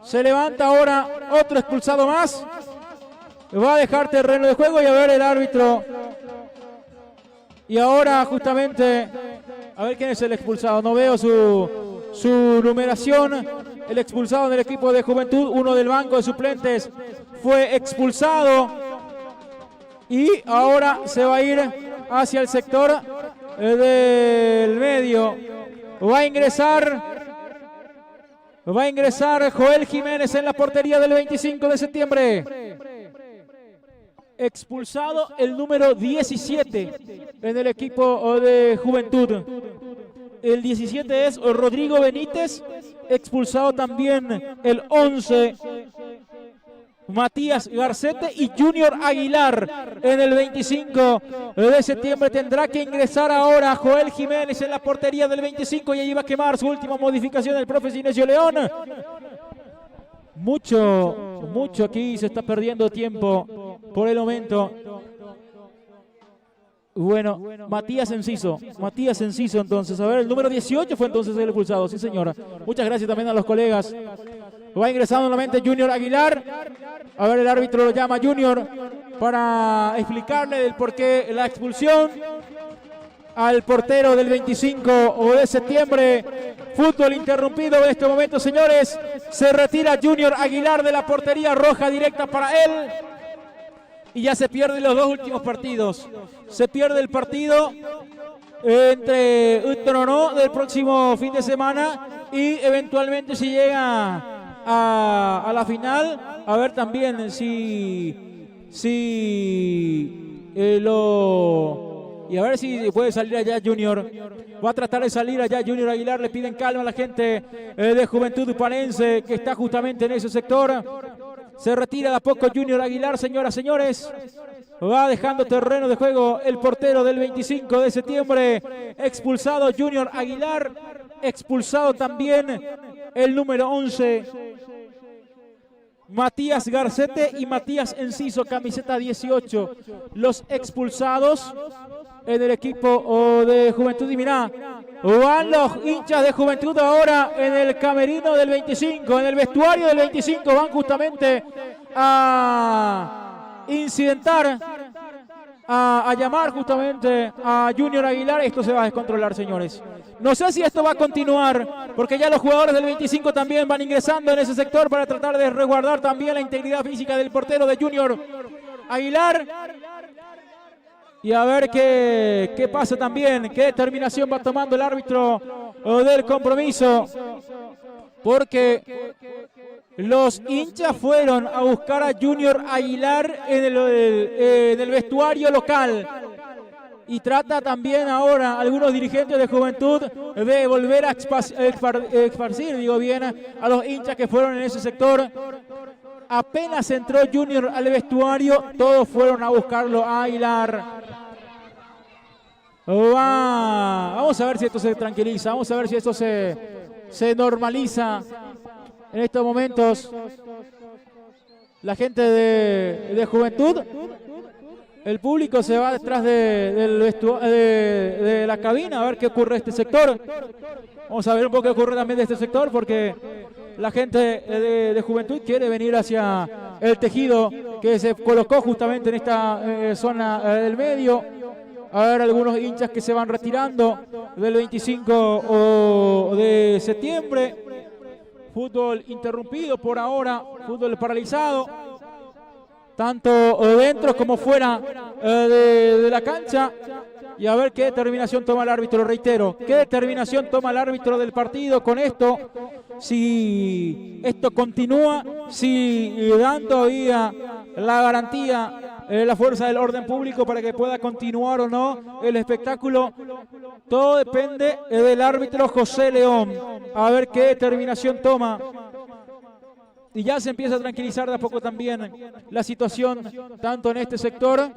se levanta ahora otro expulsado más. Va a dejar terreno de juego y a ver el árbitro. Y ahora justamente, a ver quién es el expulsado. No veo su numeración. El expulsado del equipo de Juventud, uno del banco de suplentes, fue expulsado. Y ahora se va a ir hacia el sector del medio. Va a ingresar Joel Jiménez en la portería del 25 de septiembre. Expulsado el número 17 en el equipo de Juventud. El 17 es Rodrigo Benítez. Expulsado también el 11, Matías Garcete, y Junior Aguilar en el 25 de septiembre. Tendrá que ingresar ahora Joel Jiménez en la portería del 25 y allí va a quemar su última modificación el profe Sinesio León. Mucho aquí se está perdiendo tiempo por el momento. Bueno, Matías Enciso entonces. A ver, el número 18 fue entonces el expulsado, sí señora. Muchas gracias también a los colegas. Va ingresando nuevamente Junior Aguilar. A ver, el árbitro lo llama Junior para explicarle del porqué la expulsión al portero del 25 de septiembre. Fútbol interrumpido en este momento, señores. Se retira Junior Aguilar de la portería roja directa para él. Y ya se pierden los dos últimos partidos. Se pierde el partido entre Utrono del próximo fin de semana y eventualmente si llega a la final, a ver también y a ver si puede salir allá Junior. Va a tratar de salir allá Junior Aguilar. Le piden calma a la gente de Juventud Upanense que está justamente en ese sector. Se retira de a poco Junior Aguilar, señoras, señores. Va dejando terreno de juego el portero del 25 de septiembre. Expulsado Junior Aguilar. Expulsado también el número 11, Matías Garcete, y Matías Enciso, camiseta 18. Los expulsados en el equipo de Juventud. Y mirá, van los hinchas de Juventud ahora en el camerino del 25, en el vestuario del 25. Van justamente a incidentar, a llamar justamente a Junior Aguilar. Esto se va a descontrolar, señores. No sé si esto va a continuar, porque ya los jugadores del 25 también van ingresando en ese sector para tratar de resguardar también la integridad física del portero de Junior Aguilar. Y a ver qué pasa también, qué determinación va tomando el árbitro del compromiso. Porque los hinchas fueron a buscar a Junior Aguilar en el vestuario local. Y trata también ahora algunos dirigentes de Juventud de volver a esparcir, digo bien, a los hinchas que fueron en ese sector. Apenas entró Junior al vestuario, todos fueron a buscarlo a Aguilar. Vamos a ver si esto se tranquiliza, vamos a ver si esto se normaliza en estos momentos. La gente de Juventud, el público se va detrás de la cabina a ver qué ocurre en este sector. Vamos a ver un poco qué ocurre también de este sector, porque la gente de Juventud quiere venir hacia el tejido que se colocó justamente en esta zona del medio. A ver, algunos hinchas que se van retirando del 25 de septiembre. Fútbol interrumpido por ahora, fútbol paralizado, tanto dentro como fuera de la cancha. Y a ver qué determinación toma el árbitro, reitero, qué determinación toma el árbitro del partido con esto. Si esto continúa, si dan todavía la garantía, la fuerza del orden público para que pueda continuar o no el espectáculo. Todo depende del árbitro José León. A ver qué determinación toma. Y ya se empieza a tranquilizar de a poco también la situación, tanto en este sector,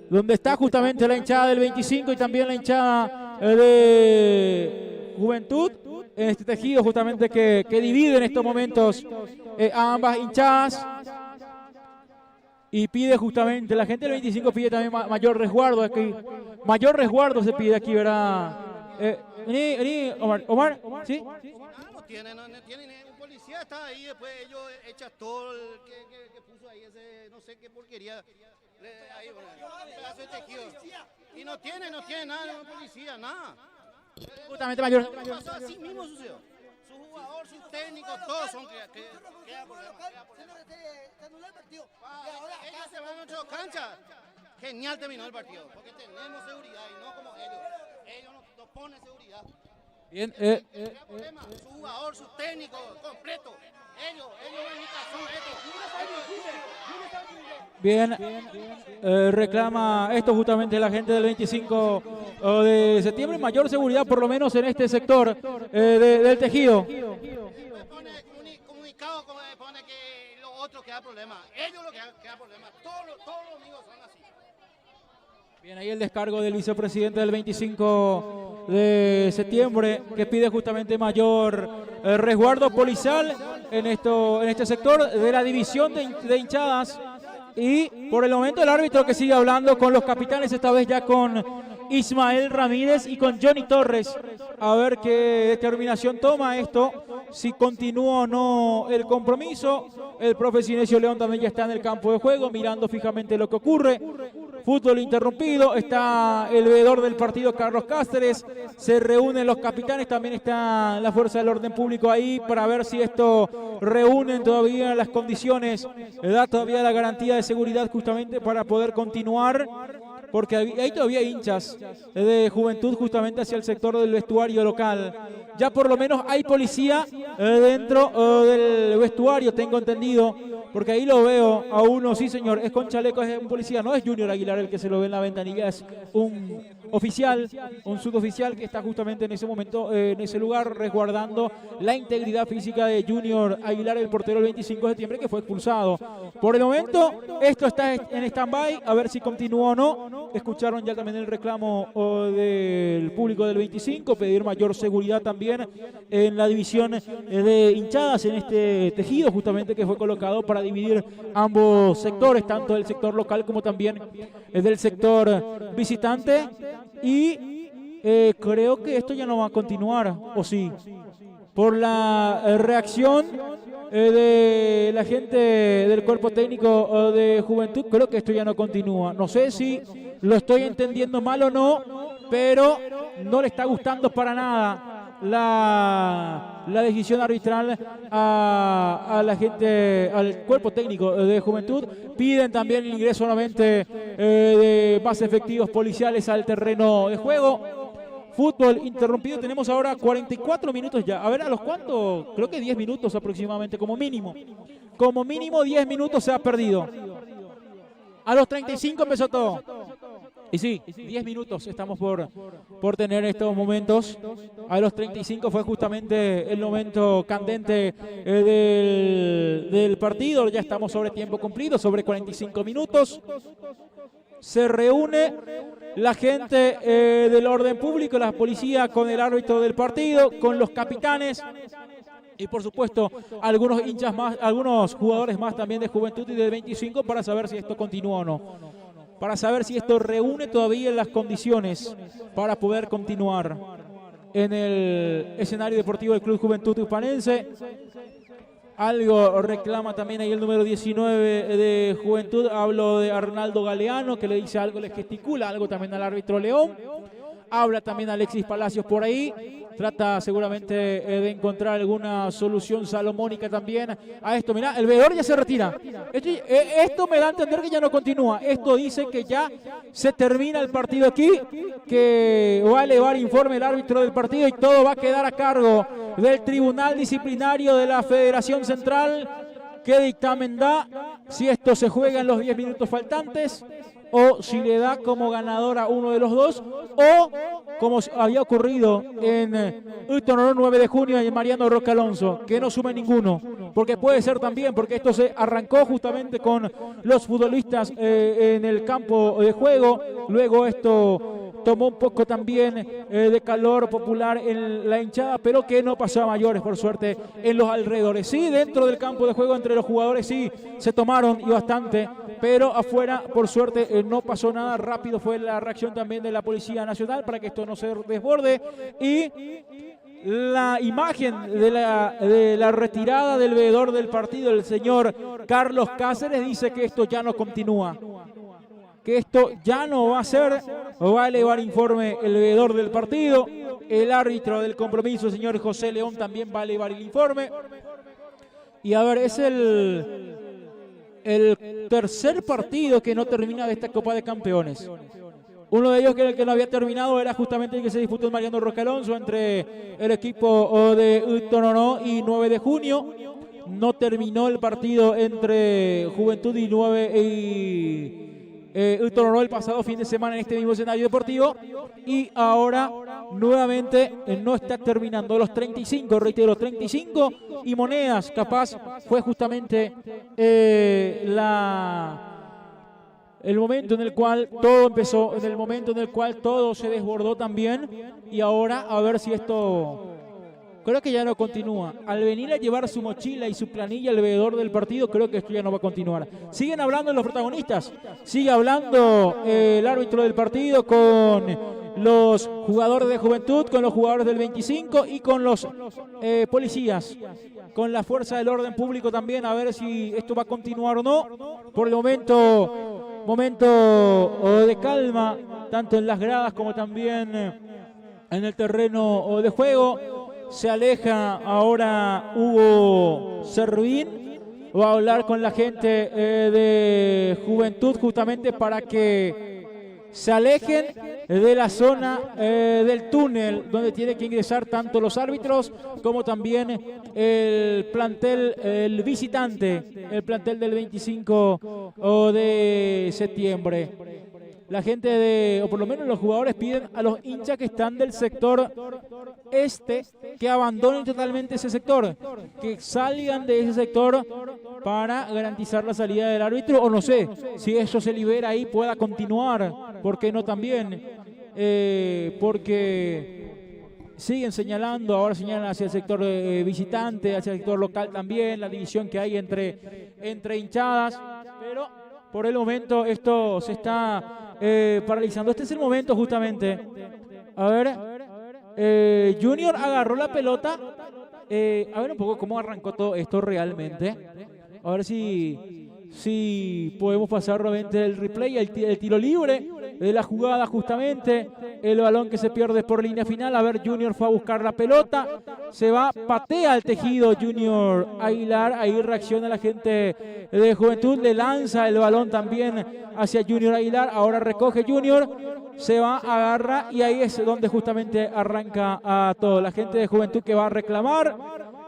donde está justamente la hinchada del 25 y también la hinchada de Juventud, en este tejido justamente que divide en estos momentos a ambas hinchadas. Y pide justamente, la gente del 25 pide también mayor resguardo aquí. Mayor resguardo se pide aquí, ¿verdad? Vení, Omar, ¿sí? No tienen, un policía está ahí, después ellos echan todo el que puso ahí ese, no sé qué porquería, ahí, un pedazo de tejido. Y no tiene nada de un policía, nada. Justamente mayor. Pasó así mismo sucedió. Su jugador, su técnico, todos son que queda problema. Ellos se van a otra cancha. Genial terminó el partido, porque tenemos seguridad y no como ellos. Ellos nos ponen seguridad. Bien, Problema, su jugador, su técnico, completo. Ellos bien, reclama esto justamente la gente del 25 de septiembre, mayor seguridad por lo menos en este sector del tejido. pone comunicado, como pone que los otros que da problema. Ellos lo que da problema. Todos los amigos son así. Bien, ahí el descargo del vicepresidente del 25 de septiembre que pide justamente mayor resguardo policial en este sector de la división de hinchadas. Y por el momento el árbitro que sigue hablando con los capitanes, esta vez ya con Ismael Ramírez y con Johnny Torres. A ver qué determinación toma esto, si continúa o no el compromiso. El profe Cinesio León también ya está en el campo de juego, mirando fijamente lo que ocurre. Fútbol interrumpido, está el veedor del partido Carlos Cáceres, se reúnen los capitanes, también está la fuerza del orden público ahí para ver si esto reúnen todavía las condiciones, da todavía la garantía de seguridad justamente para poder continuar, porque ahí todavía hay hinchas de Juventud justamente hacia el sector del vestuario local. Ya por lo menos hay policía dentro del vestuario, tengo entendido, porque ahí lo veo a uno, sí señor, es con chaleco, es un policía, no es Junior Aguilar el que se lo ve en la ventanilla, es un oficial, un suboficial que está justamente en ese momento, en ese lugar, resguardando la integridad física de Junior Aguilar, el portero del 25 de septiembre que fue expulsado. Por el momento, esto está en stand-by, a ver si continúa o no. Escucharon ya también el reclamo del público del 25, pedir mayor seguridad también en la división de hinchadas, en este tejido justamente que fue colocado para dividir ambos sectores, tanto del sector local como también del sector visitante. Y creo que esto ya no va a continuar, ¿o sí? Por la reacción de la gente del cuerpo técnico de Juventud, creo que esto ya no continúa. No sé si lo estoy entendiendo mal o no, pero no le está gustando para nada la decisión arbitral a la gente, al cuerpo técnico de Juventud. Piden también el ingreso nuevamente de más efectivos policiales al terreno de juego. Fútbol interrumpido, tenemos ahora 44 minutos ya. A ver, ¿a los cuántos? Creo que 10 minutos aproximadamente, como mínimo. Como mínimo 10 minutos se ha perdido. A los 35 empezó todo. Y sí, 10 minutos estamos por tener estos momentos. A los 35 fue justamente el momento candente del partido. Ya estamos sobre tiempo cumplido, sobre 45 minutos. Se reúne la gente del orden público, la policía con el árbitro del partido, con los capitanes y por supuesto algunos hinchas más, algunos jugadores más también de Juventud y del 25 para saber si esto continúa o no. Para saber si esto reúne todavía las condiciones para poder continuar en el escenario deportivo del Club Juventud Tupanense. Algo reclama también ahí el número 19 de Juventud. Hablo de Arnaldo Galeano, que le dice algo, le gesticula algo también al árbitro León. Habla también Alexis Palacios por ahí. Trata seguramente de encontrar alguna solución salomónica también a esto. Mirá, el veedor ya se retira. Esto me da a entender que ya no continúa. Esto dice que ya se termina el partido aquí, que va a elevar informe el árbitro del partido y todo va a quedar a cargo del Tribunal Disciplinario de la Federación Central. ¿Qué dictamen da? Si esto se juega en los 10 minutos faltantes o si le da como ganador a uno de los dos, o como había ocurrido en Hilton 9 de junio y en Mariano Roque Alonso, que no sume ninguno, porque puede ser también, porque esto se arrancó justamente con los futbolistas en el campo de juego, luego esto tomó un poco también de calor popular en la hinchada, pero que no pasó a mayores, por suerte, en los alrededores. Sí, dentro del campo de juego, entre los jugadores, sí, se tomaron y bastante, pero afuera, por suerte, no pasó nada. Rápido fue la reacción también de la Policía Nacional para que esto no se desborde. Y la imagen de la retirada del veedor del partido, el señor Carlos Cáceres, dice que esto ya no continúa, que esto ya no va a ser, va a elevar informe el veedor del partido, el árbitro del compromiso, señor José León, también va a elevar el informe. Y a ver, es el tercer partido que no termina de esta Copa de Campeones. Uno de ellos que no había terminado era justamente el que se disputó en Mariano Roque Alonso entre el equipo de Utonoró y 9 de junio. No terminó el partido entre Juventud y 9 y Utonoró el pasado fin de semana en este mismo escenario deportivo. Y ahora nuevamente no está terminando los 35, reitero, 35 y monedas. Capaz fue justamente el momento en el cual todo empezó, en el momento en el cual todo se desbordó también. Y ahora a ver si esto... Creo que ya no continúa. Al venir a llevar su mochila y su planilla alrededor del partido, creo que esto ya no va a continuar. Siguen hablando los protagonistas. Sigue hablando el árbitro del partido con los jugadores de Juventud, con los jugadores del 25 y con los policías, con la fuerza del orden público también, a ver si esto va a continuar o no. Por el momento de calma, tanto en las gradas como también en el terreno de juego. Se aleja ahora Hugo Servín, va a hablar con la gente de Juventud justamente para que se alejen de la zona del túnel donde tiene que ingresar tanto los árbitros como también el plantel, el visitante, el plantel del 25 de septiembre. La gente o por lo menos los jugadores piden a los hinchas que están del sector este que abandonen totalmente ese sector, que salgan de ese sector para garantizar la salida del árbitro, o no sé, si eso se libera ahí pueda continuar, ¿por qué no también? Porque siguen señalando, ahora señalan hacia el sector visitante, hacia el sector local también, la división que hay entre hinchadas, pero por el momento esto se está paralizando. Este es el momento justamente. A ver, Junior agarró la pelota. A ver un poco cómo arrancó todo esto realmente. A ver si podemos pasar nuevamente el replay, el tiro libre de la jugada justamente. El balón que se pierde por línea final. A ver, Junior fue a buscar la pelota. Se va, patea al tejido Junior Aguilar. Ahí reacciona la gente de Juventud. Le lanza el balón también hacia Junior Aguilar. Ahora recoge Junior. Se va, agarra y ahí es donde justamente arranca a todo. La gente de Juventud que va a reclamar.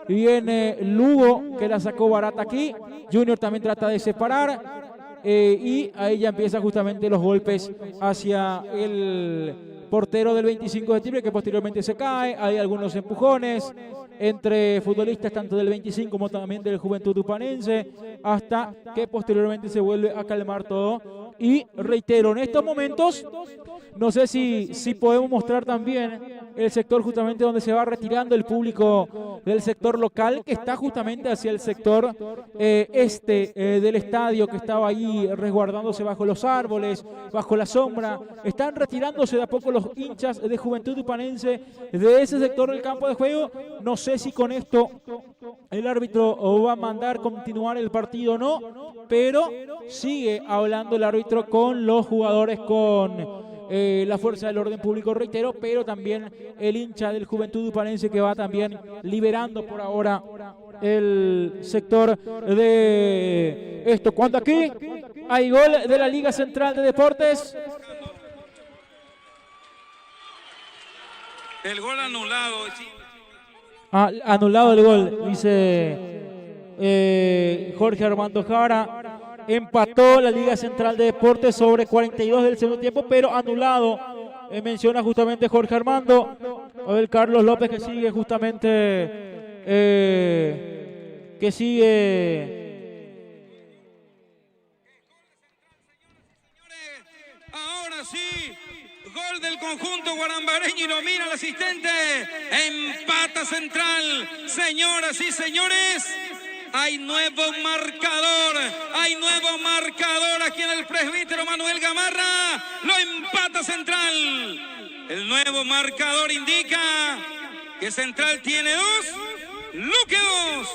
Viene Lugo que la sacó barata aquí. Junior también trata de separar. Y ahí ya empiezan justamente los golpes hacia el portero del 25 de septiembre que posteriormente se cae. Hay algunos empujones entre futbolistas tanto del 25 como también del Juventud Upanense hasta que posteriormente se vuelve a calmar todo. Y reitero, en estos momentos no sé si podemos mostrar también el sector justamente donde se va retirando el público del sector local que está justamente hacia el sector del estadio que estaba ahí resguardándose bajo los árboles, bajo la sombra. Están retirándose de a poco los hinchas de Juventud Upanense de ese sector del campo de juego. No sé si con esto el árbitro va a mandar continuar el partido o no, pero sigue hablando el árbitro con los jugadores, con la fuerza del orden público, reitero, pero también el hincha del Juventud Upanense que va también liberando por ahora el sector de esto. Cuando aquí hay gol de la Liga Central de Deportes. El gol anulado. Anulado el gol, dice Jorge Armando Jara. Empató la Liga Central de Deportes sobre 42 del segundo tiempo, pero anulado. Menciona justamente Jorge Armando. A ver, Carlos López que sigue justamente Ahora sí, gol del conjunto guarambareño y lo mira el asistente. Empata Central. Señoras y señores, hay nuevo marcador aquí en el presbítero Manuel Gamarra. Lo empata Central. El nuevo marcador indica que Central tiene 2, Luque 2.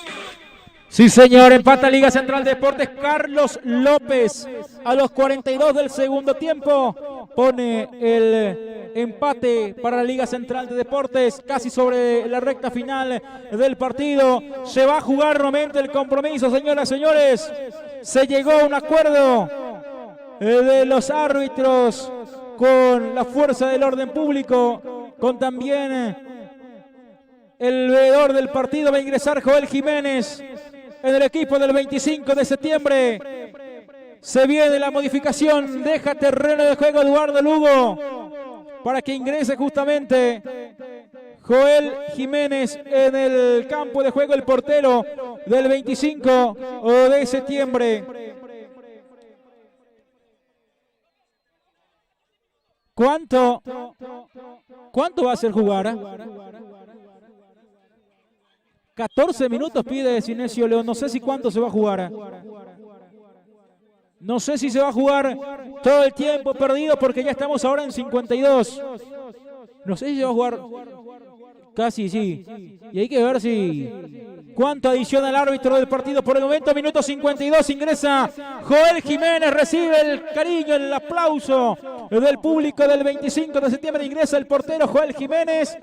Sí, señor, empata Liga Central Deportes. Carlos López a los 42 del segundo tiempo pone el empate para la Liga Central de Deportes, casi sobre la recta final del partido. Se va a jugar nuevamente el compromiso, señoras y señores. Se llegó a un acuerdo de los árbitros con la fuerza del orden público, con también el veedor del partido. Va a ingresar Joel Jiménez en el equipo del 25 de septiembre. Se viene la modificación, deja terreno de juego Eduardo Lugo para que ingrese justamente Joel Jiménez en el campo de juego, el portero del 25 de septiembre. ¿Cuánto va a hacer jugar? 14 minutos pide Sinesio León. No sé si cuánto se va a jugar. No sé si se va a jugar todo el tiempo perdido, porque ya estamos ahora en 52. No sé si se va a jugar. Casi sí. Y hay que ver si cuánto adiciona el árbitro del partido. Por el momento, minuto 52, ingresa Joel Jiménez, recibe el cariño, el aplauso del público del 25 de septiembre. Ingresa el portero Joel Jiménez,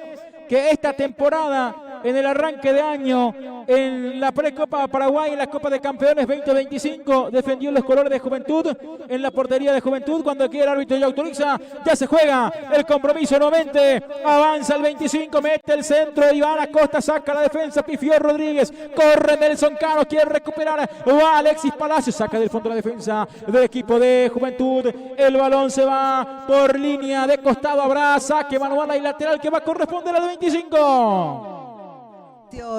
que esta temporada, en el arranque de año, en la Precopa Paraguay, en la Copa de Campeones 2025, defendió los colores de Juventud en la portería de Juventud. Cuando aquí el árbitro ya autoriza, ya se juega el compromiso nuevamente. Avanza el 25, mete el centro, Iván Acosta saca la defensa, pifió Rodríguez, corre Nelson Cano, quiere recuperar, va Alexis Palacio, saca del fondo la defensa del equipo de Juventud. El balón se va por línea de costado, habrá saque manual y lateral que va a corresponder al 25.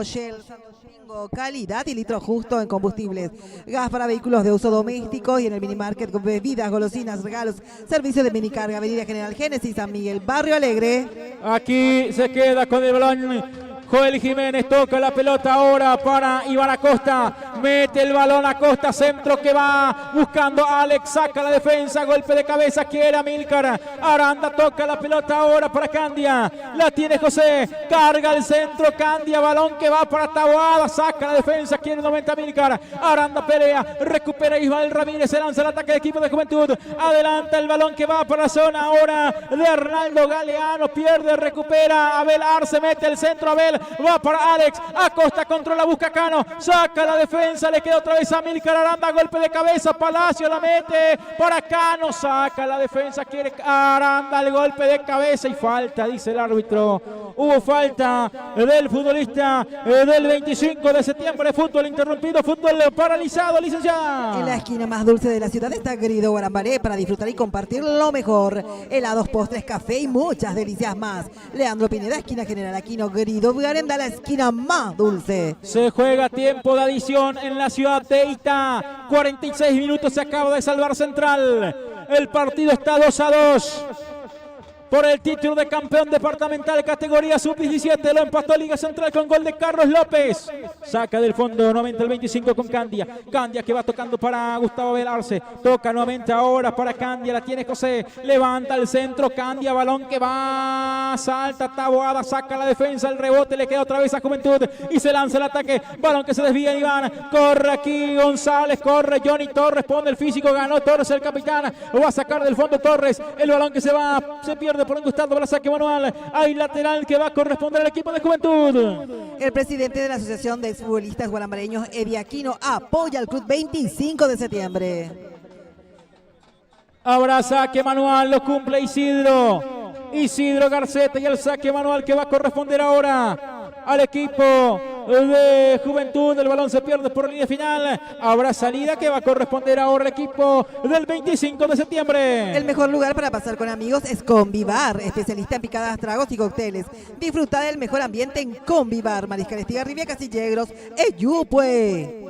Shell Santo Domingo, calidad y litro justo en combustibles, gas para vehículos de uso doméstico y en el minimarket con bebidas, golosinas, regalos, servicio de minicarga, Avenida General Génesis, San Miguel, Barrio Alegre. Aquí se queda con el balón Joel Jiménez, toca la pelota ahora para Iván Acosta, mete el balón Acosta, centro que va buscando a Alex, saca la defensa, golpe de cabeza, quiere a Milcar, Aranda toca la pelota ahora para Candia, la tiene José, carga el centro, Candia, balón que va para Taboada, saca la defensa, quiere 90 Milcar, Aranda pelea, recupera Ismael Ramírez, se lanza el ataque del equipo de Juventud, adelanta el balón que va para la zona ahora de Arnaldo Galeano, pierde, recupera, Abel Arce, mete el centro, Abel, va para Alex, Acosta controla, busca Cano, saca la defensa, le queda otra vez a Milcar, Aranda, golpe de cabeza, Palacio la mete para Cano, saca la defensa, quiere Aranda, el golpe de cabeza y falta, dice el árbitro. Hubo falta del futbolista del 25 de septiembre, fútbol interrumpido, fútbol paralizado, licenciada. En la esquina más dulce de la ciudad está Grido Guarambaré para disfrutar y compartir lo mejor. Helados, postres, café y muchas delicias más. Leandro Pineda, esquina General Aquino, Grido Garenda, la esquina más dulce. Se juega tiempo de adición en la ciudad de Itá. 46 minutos, se acaba de salvar Central. El partido está 2-2. Por el título de campeón departamental categoría sub-17, lo empató Liga Central con gol de Carlos López. Saca del fondo nuevamente el 25 con Candia. Candia que va tocando para Gustavo Velarce. Toca nuevamente ahora para Candia, la tiene José. Levanta el centro, Candia, balón que va, salta Taboada, saca la defensa, el rebote le queda otra vez a Juventud y se lanza el ataque. Balón que se desvía Iván. Corre aquí González, corre Johnny Torres, pone el físico, ganó Torres el capitán. Lo va a sacar del fondo Torres. El balón que se va, se pierde por un costado para saque manual. Hay lateral que va a corresponder al equipo de Juventud. El presidente de la Asociación de Exfutbolistas Guarambareños, Eddie Aquino, apoya al club 25 de septiembre. Habrá saque manual, lo cumple Isidro Garceta y el saque manual que va a corresponder ahora al equipo de Juventud. El balón se pierde por línea final. Habrá salida que va a corresponder ahora al equipo del 25 de septiembre. El mejor lugar para pasar con amigos es Convivar, especialista en picadas, tragos y cócteles. Disfruta del mejor ambiente en Convivar. Mariscal Estigarribia, Casilleros, Eyupue.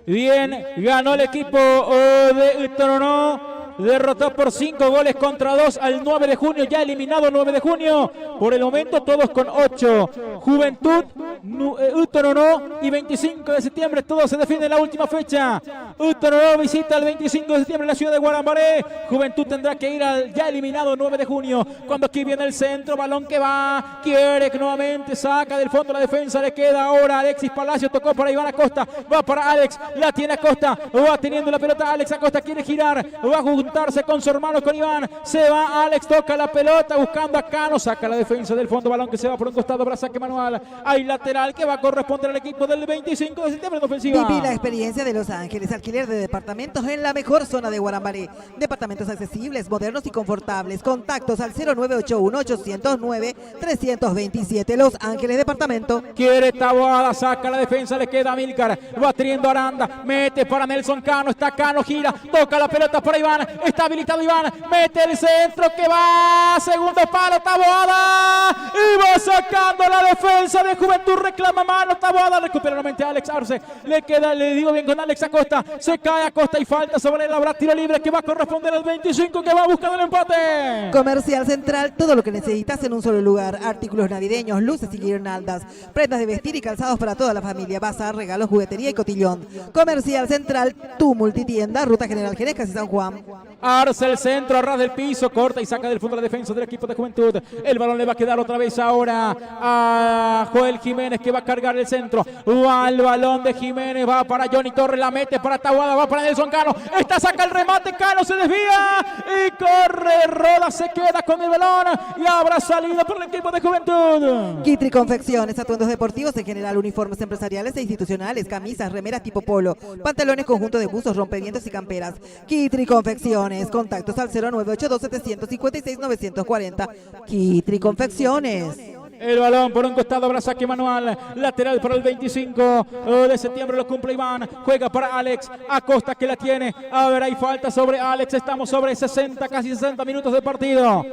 Bien, ganó el equipo de Toronó. Derrotó por 5 goles contra 2 al 9 de junio, ya eliminado 9 de junio. Por el momento todos con 8. Juventud Utonoró y 25 de septiembre. Todo se define en la última fecha. Utonoró visita el 25 de septiembre la ciudad de Guarambaré. Juventud tendrá que ir al ya eliminado 9 de junio. Cuando aquí viene el centro, balón que va. Quiere que nuevamente saca del fondo la defensa. Le queda ahora Alexis Palacio. Tocó para Iván Acosta. Va para Alex. La tiene Acosta. Va teniendo la pelota. Alex Acosta quiere girar. Va a juntarse con su hermano, con Iván. Se va Alex. Toca la pelota buscando a Cano. Saca la defensa del fondo. Balón que se va por un costado para saque manual. Hay lateral que va a corresponder al equipo del 25 de septiembre en ofensiva. Viví la experiencia de Los Ángeles. Alquiler de departamentos en la mejor zona de Guarambaré. Departamentos accesibles, modernos y confortables. Contactos al 0981-809-327. Los Ángeles Departamento. Quiere Taboada, saca la defensa, le queda a Milcar. Va teniendo Aranda, mete para Nelson Cano. Está Cano, gira, toca la pelota para Iván. Está habilitado Iván, mete el centro que va. Segundo palo, Taboada. Y va sacando la defensa de Juventud. Reclama mano, Taboada. Recupera nuevamente a Alex Arce. Le queda, le digo bien con Alex Acosta. Se cae Acosta y falta sobre él. Habrá tiro libre que va a corresponder al 25 que va buscando el empate. Comercial Central, todo lo que necesitas en un solo lugar. Artículos navideños, luces y guirnaldas, prendas de vestir y calzados para toda la familia. Bazar, regalos, juguetería y cotillón. Comercial Central, tu multitienda, Ruta General Jerez, casi San Juan. Arce el centro, a ras del piso, corta y saca del fondo la defensa del equipo de Juventud. El balón le va a quedar otra vez ahora a Joel Jiménez, que va a cargar el centro. Va el balón de Jiménez, va para Johnny Torres, la mete para Taboada, va para Nelson Cano. Esta saca el remate, Cano se desvía y corre, Roda se queda con el balón y habrá salido por el equipo de Juventud. Kitri Confecciones, atuendos deportivos en general, uniformes empresariales e institucionales, camisas, remeras tipo polo, pantalones, conjunto de buzos, rompevientos y camperas. Kitri Confecciones, contactos al 0982-756-940. Kitri Confecciones. El balón por un costado, habrá saque manual, lateral para el 25 de septiembre, lo cumple Iván, juega para Alex Acosta que la tiene, a ver, hay falta sobre Alex, estamos sobre 60, casi 60 minutos de partido,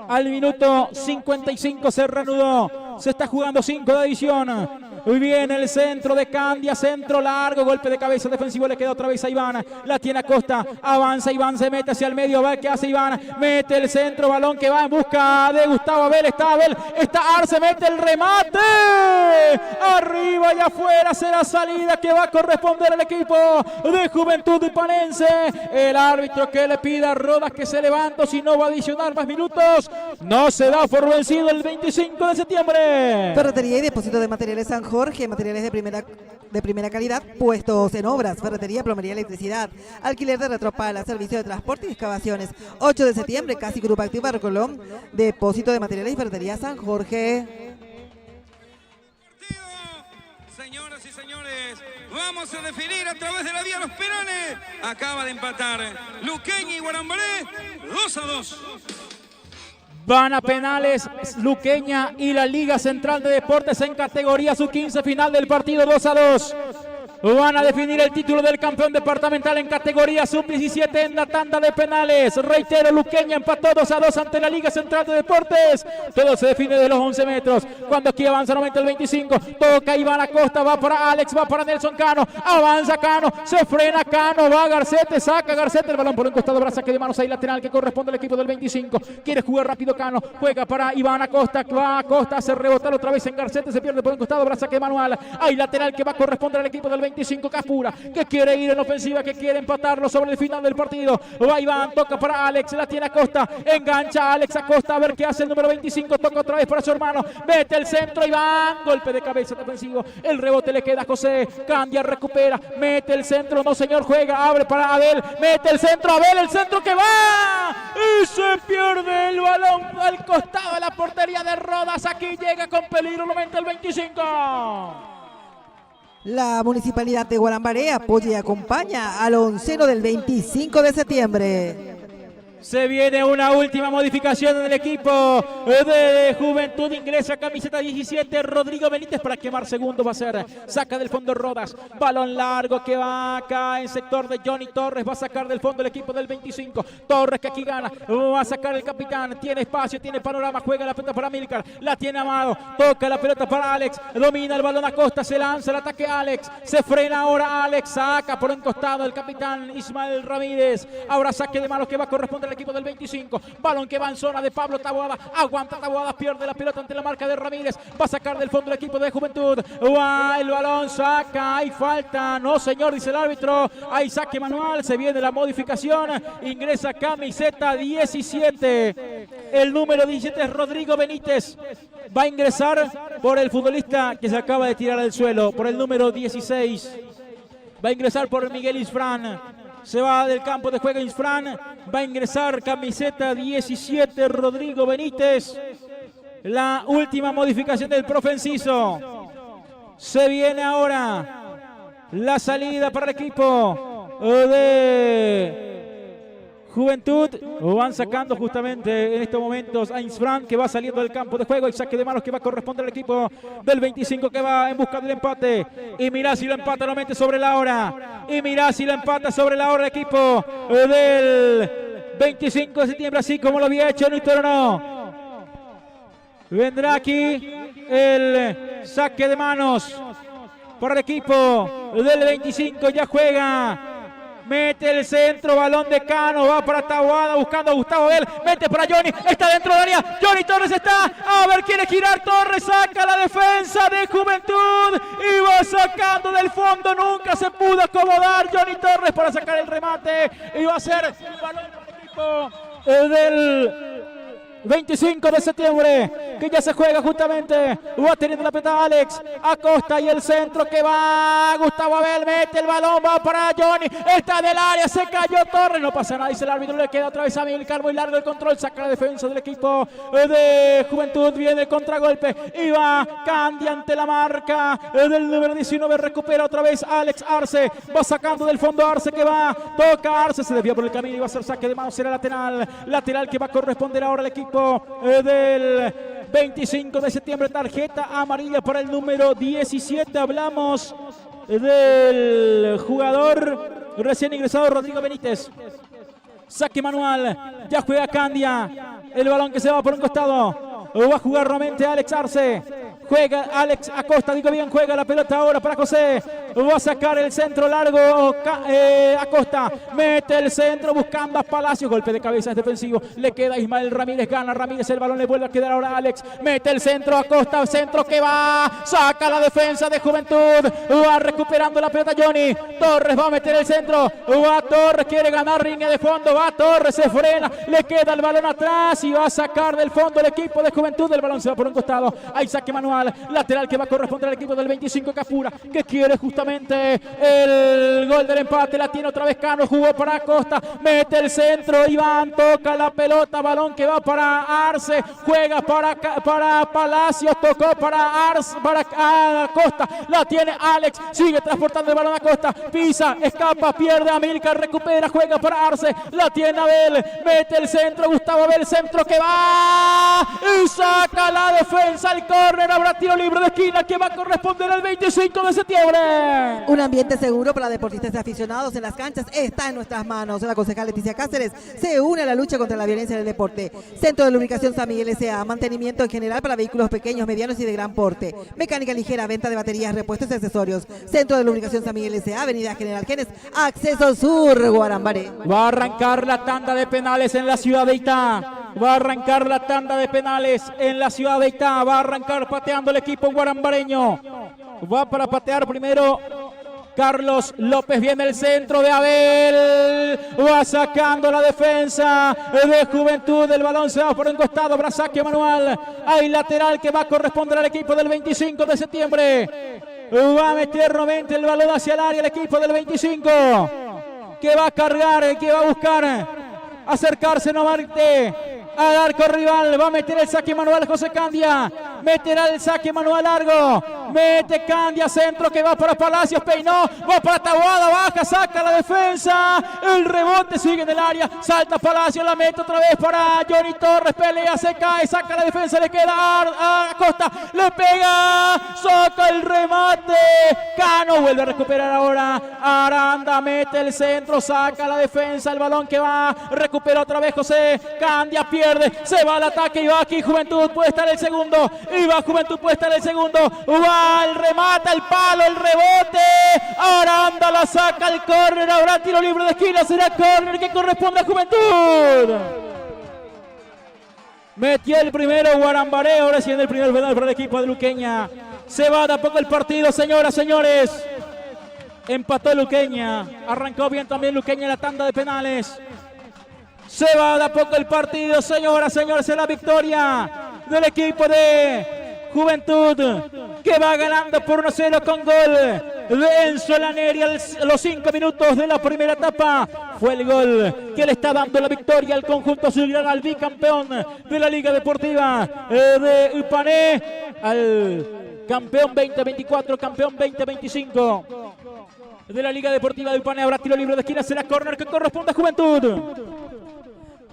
al minuto 55 se reanudó, se está jugando 5 de adición. Muy bien, el centro de Candia, centro largo, golpe de cabeza defensivo, le queda otra vez a Iván, la tiene Acosta, avanza Iván, se mete hacia el medio, a ver qué hace Iván, mete el centro, balón que va en busca de Gustavo Abel, está Arce, mete el remate, arriba y afuera será salida que va a corresponder al equipo de Juventud Ipanense, el árbitro que le pida a Rodas que se levanta, si no va a adicionar más minutos, no se da por vencido el 25 de septiembre. Ferretería y depósito de materiales San Jorge, materiales de primera calidad, puestos en obras, ferretería, plomería, electricidad, alquiler de retropala, servicio de transporte y excavaciones. 8 de septiembre, casi Grupo Activa Colón, depósito de materiales y ferretería San Jorge. Señoras y señores, vamos a definir a través de la vía los penales. Acaba de empatar Luqueña y Guarambaré 2-2. Van a penales Luqueña y la Liga Central de Deportes en categoría sub-15, final del partido 2-2. Van a definir el título del campeón departamental en categoría sub-17 en la tanda de penales. Reitero, Luqueña empató 2-2 ante la Liga Central de Deportes. Todo se define de los 11 metros. Cuando aquí avanza nuevamente el 25. Toca Iván Acosta, va para Alex, va para Nelson Cano. Avanza Cano, se frena Cano, va Garcete, saca Garcete el balón por un costado, habrá saque de manos ahí lateral que corresponde al equipo del 25. Quiere jugar rápido Cano, juega para Iván Acosta, va Acosta, hace rebotar otra vez en Garcete, se pierde por un costado, habrá saque de manual. Hay lateral que va a corresponder al equipo del 25. Capura, que quiere ir en ofensiva, que quiere empatarlo sobre el final del partido. Va Iván, toca para Alex, la tiene Acosta, engancha a Alex Acosta, a ver qué hace el número 25, toca otra vez para su hermano, mete el centro Iván, golpe de cabeza defensivo, el rebote le queda a José, Candia recupera, mete el centro, no señor, juega, abre para Abel, mete el centro, Abel, el centro que va, y se pierde el balón al costado de la portería de Rodas. Aquí llega con peligro nuevamente el 25. La Municipalidad de Guarambaré apoya y acompaña al onceno del 25 de septiembre. Se viene una última modificación en el equipo de Juventud. Ingresa camiseta 17, Rodrigo Benítez para quemar segundo. Va a ser saca del fondo Rodas. Balón largo que va acá en sector de Johnny Torres. Va a sacar del fondo el equipo del 25. Torres que aquí gana. Va a sacar el capitán. Tiene espacio, tiene panorama. Juega la pelota para Milcar. La tiene Amado. Toca la pelota para Alex. Domina el balón Acosta. Se lanza el ataque Alex. Se frena ahora Alex. Saca por un costado el capitán Ismael Ramírez. Ahora saque de manos que va a corresponder el equipo del 25. Balón que va en zona de Pablo Taboada. Aguanta Taboada, pierde la pelota ante la marca de Ramírez. Va a sacar del fondo el equipo de Juventud. El balón saca. Hay falta. No, señor, dice el árbitro. Hay saque manual. Se viene la modificación. Ingresa camiseta 17. El número 17 es Rodrigo Benítez. Va a ingresar por el futbolista que se acaba de tirar al suelo. Por el número 16. Va a ingresar por Miguel Isfrán. Se va del campo de juego Isfrán. Va a ingresar camiseta 17 Rodrigo Benítez. La última modificación del profe Enciso. Se viene ahora la salida para el equipo de Juventud. Van sacando justamente en estos momentos a Isfrán, que va saliendo del campo de juego. El saque de manos que va a corresponder al equipo del 25, que va en busca del empate. Y mirá si lo empata, lo mete sobre la hora. Y mirá si lo empata sobre la hora el equipo del 25 de septiembre, así como lo había hecho Néstor Orono. Vendrá aquí el saque de manos para el equipo del 25. Ya juega. Mete el centro, balón de Cano, va para Taboada buscando a Gustavo Abel, mete para Johnny, está dentro del área, Johnny Torres está, a ver, quiere girar Torres, saca la defensa de Juventud y va sacando del fondo, nunca se pudo acomodar Johnny Torres para sacar el remate y va a ser el balón del equipo del 25 de septiembre, que ya se juega justamente. Va teniendo la pelota Alex Acosta y el centro que va Gustavo Abel, mete el balón, va para Johnny, está del área, se cayó Torres, no pasa nada, dice el árbitro, le queda otra vez a Milcar, muy largo el control, saca la defensa del equipo de Juventud, viene el contragolpe y va Candy ante la marca del número 19, recupera otra vez Alex Arce, va sacando del fondo Arce, que va, toca Arce, se desvía por el camino y va a hacer saque de manos, será lateral que va a corresponder ahora al equipo del 25 de septiembre. Tarjeta amarilla para el número 17. Hablamos del jugador recién ingresado Rodrigo Benítez. Saque manual, ya juega Candia, el balón que se va por un costado, va a jugar nuevamente Alex Arce, juega Alex Acosta, digo bien, juega la pelota ahora para José, va a sacar el centro largo Acosta, mete el centro buscando a Palacios, golpe de cabeza, es defensivo, le queda Ismael Ramírez, gana Ramírez, el balón le vuelve a quedar ahora a Alex, mete el centro Acosta, centro que va, saca la defensa de Juventud, va recuperando la pelota Johnny, Torres va a meter el centro, va Torres, quiere ganar línea de fondo, va Torres, se frena, le queda el balón atrás y va a sacar del fondo el equipo de Juventud, el balón se va por un costado, hay saque manual, lateral que va a corresponder al equipo del 25 Capura, que quiere justamente el gol del empate, la tiene otra vez Cano, jugó para Acosta, mete el centro, Iván toca la pelota, balón que va para Arce, juega para Palacios, tocó para Arce, para Acosta, la tiene Alex, sigue transportando el balón a Acosta, pisa, escapa, pierde a Milcar, recupera, juega para Arce, la tiene Abel, mete el centro, Gustavo Abel, centro que va y saca la defensa, el córner, habrá tiro libre de esquina que va a corresponder al 25 de septiembre. Un ambiente seguro para deportistas y aficionados en las canchas está en nuestras manos. La concejal Leticia Cáceres se une a la lucha contra la violencia en el deporte. Centro de Lubricación San Miguel S.A. Mantenimiento en general para vehículos pequeños, medianos y de gran porte. Mecánica ligera, venta de baterías, repuestos y accesorios. Centro de Lubricación San Miguel S.A. Avenida General Genes, Acceso Sur, Guarambaré. Va a arrancar la tanda de penales en la ciudad de Itá. Va a arrancar la tanda de penales en la ciudad de Itá. Va a arrancar pateando el equipo guarambareño. Va para patear primero Carlos López, viene el centro de Abel, va sacando la defensa de Juventud, el balón se va por un costado, para saque manual, hay lateral que va a corresponder al equipo del 25 de septiembre, va a meter nuevamente el balón hacia el área el equipo del 25, que va a cargar, que va a buscar acercarse nuevamente al arco rival, va a meter el saque manual José Candia, meterá el saque manual largo, mete Candia, centro que va para Palacios, peinó, va para Taboada, baja, saca la defensa, el rebote sigue en el área, salta Palacios, la mete otra vez para Johnny Torres, pelea, se cae, saca la defensa, le queda a Acosta, le pega, saca el remate, Cano vuelve a recuperar ahora, Aranda mete el centro, saca la defensa, el balón que va, recupera otra vez José Candia, pierde, se va al ataque y va aquí Juventud, puede estar el segundo, y va Juventud, puede estar el segundo, va va el remate, el palo, el rebote. Aranda la saca el córner, habrá tiro libre de esquina, será córner que corresponde a Juventud. Metió el primero Guarambaré, ahora siendo el primer penal para el equipo de Luqueña. Se va de a poco el partido, señoras, señores. Empató Luqueña, arrancó bien también Luqueña en la tanda de penales. Se va de a poco el partido, señoras, señores, en la victoria del equipo de Juventud, que va ganando por 1-0 con gol de Enzo Laneri a los 5 minutos de la primera etapa. Fue el gol que le está dando la victoria al conjunto azulgrana, al bicampeón de la Liga Deportiva de Upané, al campeón 2024, campeón 2025 de la Liga Deportiva de Upané. Habrá tiro libre de esquina, será córner que corresponde a Juventud.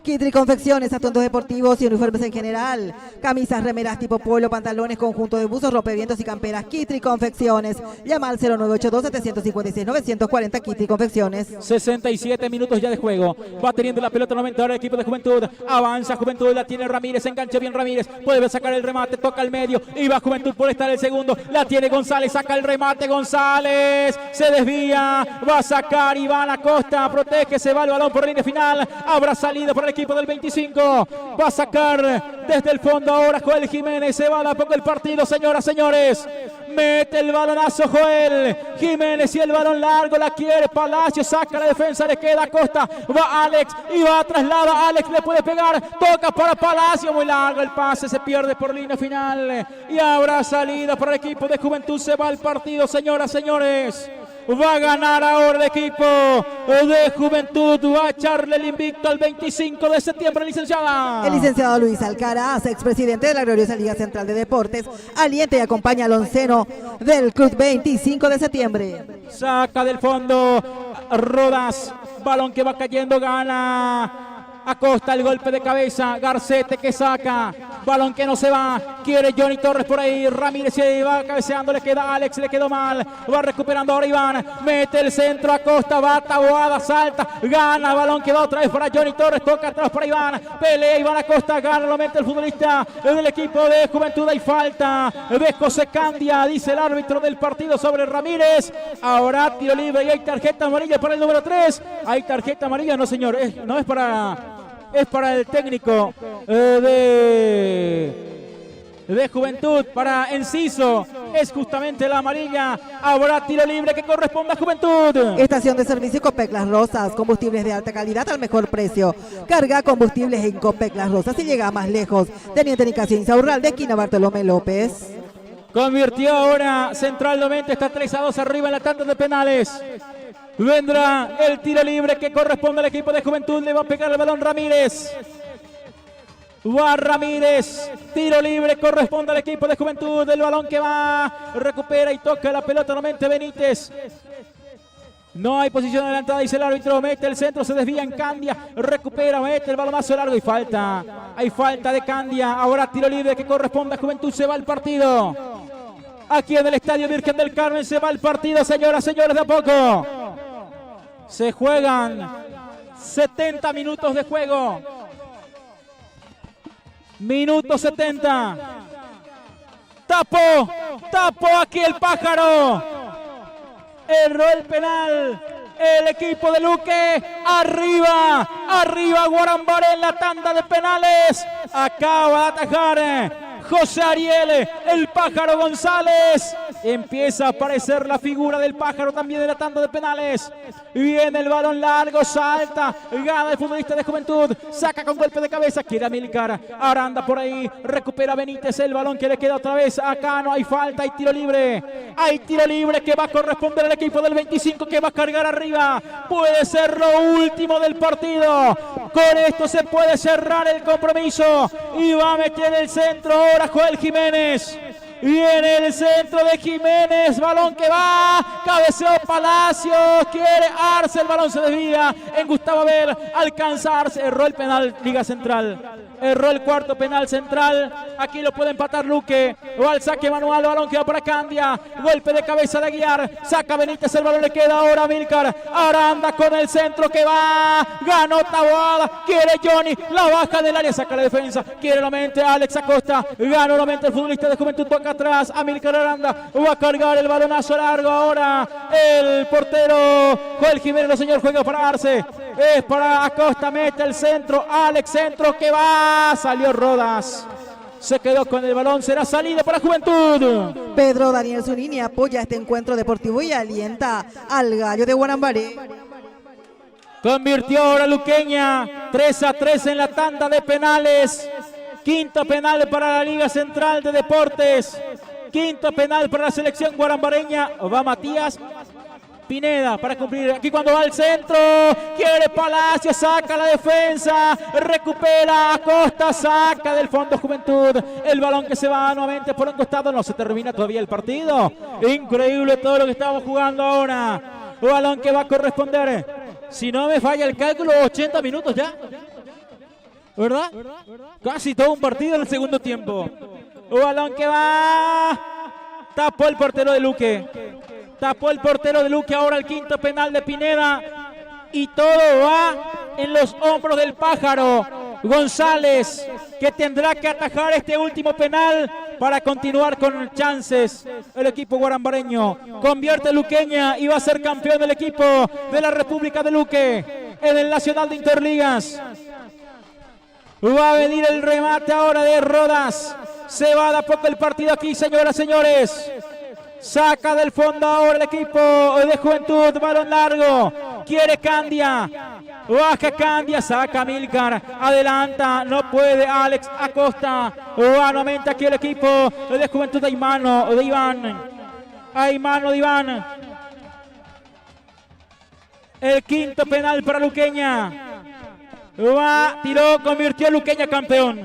Kitri Confecciones, atuendos deportivos y uniformes en general. Camisas, remeras tipo polo, pantalones, conjunto de buzos, rompevientos y camperas. Kitri Confecciones. Llama al 0982-756-940. Kitri Confecciones. 67 minutos ya de juego. Va teniendo la pelota nuevamente ahora el equipo de Juventud. Avanza Juventud, la tiene Ramírez, engancha bien Ramírez. Puede sacar el remate, toca al medio. Y va Juventud por estar el segundo. La tiene González, saca el remate González. Se desvía, va a sacar Iván Acosta. Protege, se va el balón por línea final. Habrá salido por el equipo del 25, va a sacar desde el fondo ahora Joel Jiménez, se va a poco el partido, señoras, señores, mete el balonazo Joel Jiménez y el balón largo, la quiere Palacio, saca la defensa, le queda Acosta, va Alex y va traslada, Alex le puede pegar, toca para Palacio, muy largo el pase, se pierde por línea final y habrá salida para el equipo de Juventud, se va el partido, señoras, señores. Va a ganar ahora el equipo de Juventud, va a echarle el invicto al 25 de septiembre, licenciada. El licenciado Luis Alcaraz, expresidente de la gloriosa Liga Central de Deportes, alienta y acompaña al onceno del Club 25 de septiembre. Saca del fondo Rodas, balón que va cayendo, gana Acosta, el golpe de cabeza, Garcete que saca, balón que no se va, quiere Johnny Torres por ahí, Ramírez se va cabeceando, le queda Alex, le quedó mal, va recuperando ahora Iván, mete el centro, Acosta, va Taboada, salta, gana, balón que va otra vez para Johnny Torres, toca atrás para Iván, pelea Iván Acosta, gana, lo mete el futbolista del equipo de Juventud, hay falta de José Candia, dice el árbitro del partido sobre Ramírez, ahora tiro libre y hay tarjeta amarilla para el número 3, hay tarjeta amarilla, no señor, no es para el técnico de Juventud, para Enciso, es justamente la amarilla. Habrá tiro libre que corresponde a Juventud. Estación de servicio Copec Las Rosas, combustibles de alta calidad al mejor precio. Carga combustibles en Copec Las Rosas y llega más lejos. Teniente Nicasio Insaurralde, esquina Bartolomé López. Convirtió ahora Central 90, está 3-2 arriba en la tanda de penales. Vendrá el tiro libre que corresponde al equipo de Juventud. Le va a pegar el balón Ramírez. Va Ramírez. Tiro libre corresponde al equipo de Juventud. El balón que va. Recupera y toca la pelota nuevamente Benítez. No hay posición adelantada, dice el árbitro. Mete el centro, se desvía en Candia. Recupera, mete el balonazo largo y falta. Hay falta de Candia. Ahora tiro libre que corresponde a Juventud. Se va el partido. Aquí en el Estadio Virgen del Carmen se va el partido, señoras, señores, de a poco. Se juegan 70 minutos de juego. Minuto 70. Tapó aquí el Pájaro. Erró el penal. El equipo de Luque. Arriba Guarambaré en la tanda de penales. Acaba de atajar José Ariel, el Pájaro González. Empieza a aparecer la figura del Pájaro también en la tanda de penales. Viene el balón largo, salta, gana el futbolista de Juventud, saca con golpe de cabeza, quiere Milcar, ahora anda por ahí, recupera Benítez, el balón que le queda otra vez, acá no hay falta, hay tiro libre que va a corresponder al equipo del 25 que va a cargar arriba, puede ser lo último del partido, con esto se puede cerrar el compromiso y va a meter el centro ahora Joel Jiménez. Viene el centro de Jiménez, balón que va, cabeceó Palacios, quiere Arce, el balón se desvía en Gustavo Abel, alcanza Arce, erró el penal Liga Central, erró el cuarto penal Central, aquí lo puede empatar Luque, va al saque manual, balón que va para Candia, golpe de cabeza de Aguiar, saca Benítez, el balón le queda ahora a Milcar, ahora anda con el centro que va, ganó Taboada, quiere Johnny, la baja del área, saca la defensa, quiere nuevamente Alex Acosta, ganó nuevamente el futbolista de Juventud, toca acá atrás. Amílcar Aranda va a cargar el balonazo largo ahora. El portero Joel Jiménez, señor, juega para Arce. Es para Acosta, mete el centro. Alex, centro que va. Salió Rodas. Se quedó con el balón, será salida para Juventud. Pedro Daniel Zunini apoya este encuentro deportivo y alienta al gallo de Guarambaré. Convirtió ahora Luqueña, 3-3 en la tanda de penales. Quinto penal para la Liga Central de Deportes. Quinto penal para la selección guarambareña. Va Matías Pineda para cumplir. Aquí cuando va al centro, quiere Palacio, saca la defensa, recupera Acosta, saca del fondo Juventud. El balón que se va nuevamente por un costado, no se termina todavía el partido. Increíble todo lo que estamos jugando ahora. Balón que va a corresponder, si no me falla el cálculo, 80 minutos ya. ¿Verdad? Casi todo un partido en el segundo tiempo. Balón que va. Tapó el portero de Luque. Tapó el portero de Luque. Ahora el quinto penal de Pineda. Y todo va en los hombros del pájaro González, que tendrá que atajar este último penal para continuar con chances. El equipo guarambareño convierte Luqueña y va a ser campeón del equipo de la República de Luque en el Nacional de Interligas. Va a venir el remate ahora de Rodas. Se va de a poco el partido aquí, señoras, señores. Saca del fondo ahora el equipo de Juventud. Balón largo. Quiere Candia. Baja Candia. Saca Milcar. Adelanta. No puede Alex Acosta. Va nuevamente aquí el equipo de Juventud. Hay mano de Iván. Hay mano de Iván. El quinto penal para Luqueña. Tiró, convirtió a Luqueña campeón.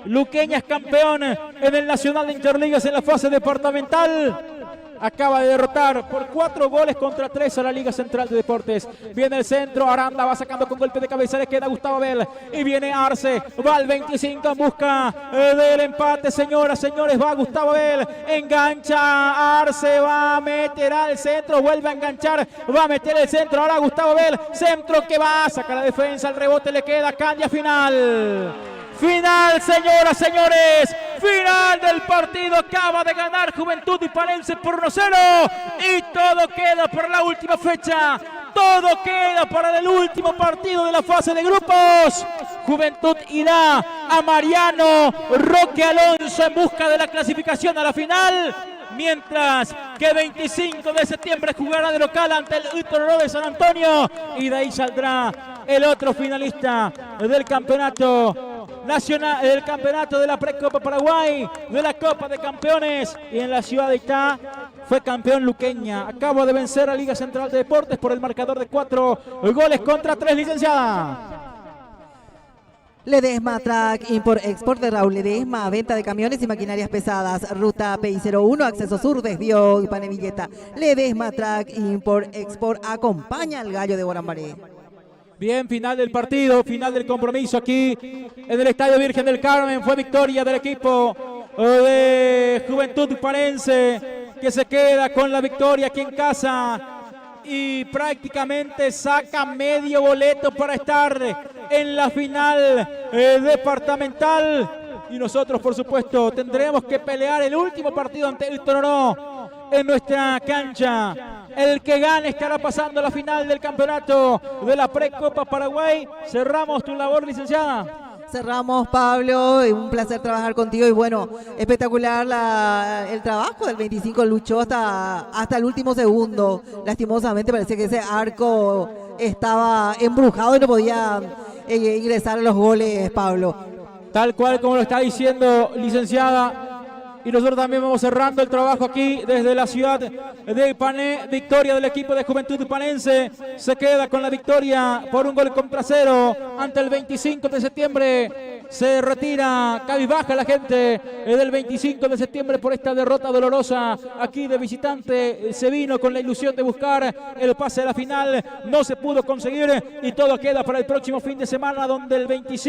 Luqueña es campeón en el Nacional de Interligas en la fase departamental. Acaba de derrotar por 4-3 a la Liga Central de Deportes. Viene el centro, Aranda va sacando con golpe de cabeza, le queda Gustavo Abel. Y viene Arce, va al 25 en busca del empate, señoras, señores. Va Gustavo Abel, engancha Arce, va a meter al centro, vuelve a enganchar, va a meter el centro. Ahora Gustavo Abel, centro que va, saca la defensa, el rebote le queda Candia. Final, señoras, señores. Final del partido. Acaba de ganar Juventud Ipanense por 1-0. Y todo queda para la última fecha. Todo queda para el último partido de la fase de grupos. Juventud irá a Mariano Roque Alonso en busca de la clasificación a la final. Mientras que 25 de septiembre jugará de local ante el Ítororó de San Antonio. Y de ahí saldrá el otro finalista del campeonato nacional, del campeonato de la Precopa Paraguay, de la Copa de Campeones. Y en la ciudad de Itá fue campeón Luqueña. Acaba de vencer a Liga Central de Deportes por el marcador de 4-3, licenciada. Ledesma Track Import-Export de Raúl Ledesma, venta de camiones y maquinarias pesadas. Ruta PI01, acceso sur, desvío Ipanevilleta. Ledesma Track Import-Export acompaña al gallo de Guarambaré. Bien, final del partido, final del compromiso aquí en el Estadio Virgen del Carmen. Fue victoria del equipo de Juventud Ipanense, que se queda con la victoria aquí en casa y prácticamente saca medio boleto para estar en la final departamental. Y nosotros, por supuesto, tendremos que pelear el último partido ante el Tororó en nuestra cancha. El que gane estará pasando a la final del campeonato de la Precopa Paraguay. Cerramos tu labor, licenciada. Cerramos, Pablo, un placer trabajar contigo y bueno, espectacular el trabajo del 25, luchó hasta el último segundo. Lastimosamente parece que ese arco estaba embrujado y no podía ingresar a los goles, Pablo. Tal cual como lo está diciendo, licenciada. Y nosotros también vamos cerrando el trabajo aquí desde la ciudad de Ipané. Victoria del equipo de Juventud Ipanense. Se queda con la victoria por 1-0 ante el 25 de septiembre. Se retira cabizbaja la gente del 25 de septiembre por esta derrota dolorosa. Aquí de visitante se vino con la ilusión de buscar el pase a la final. No se pudo conseguir y todo queda para el próximo fin de semana donde el 25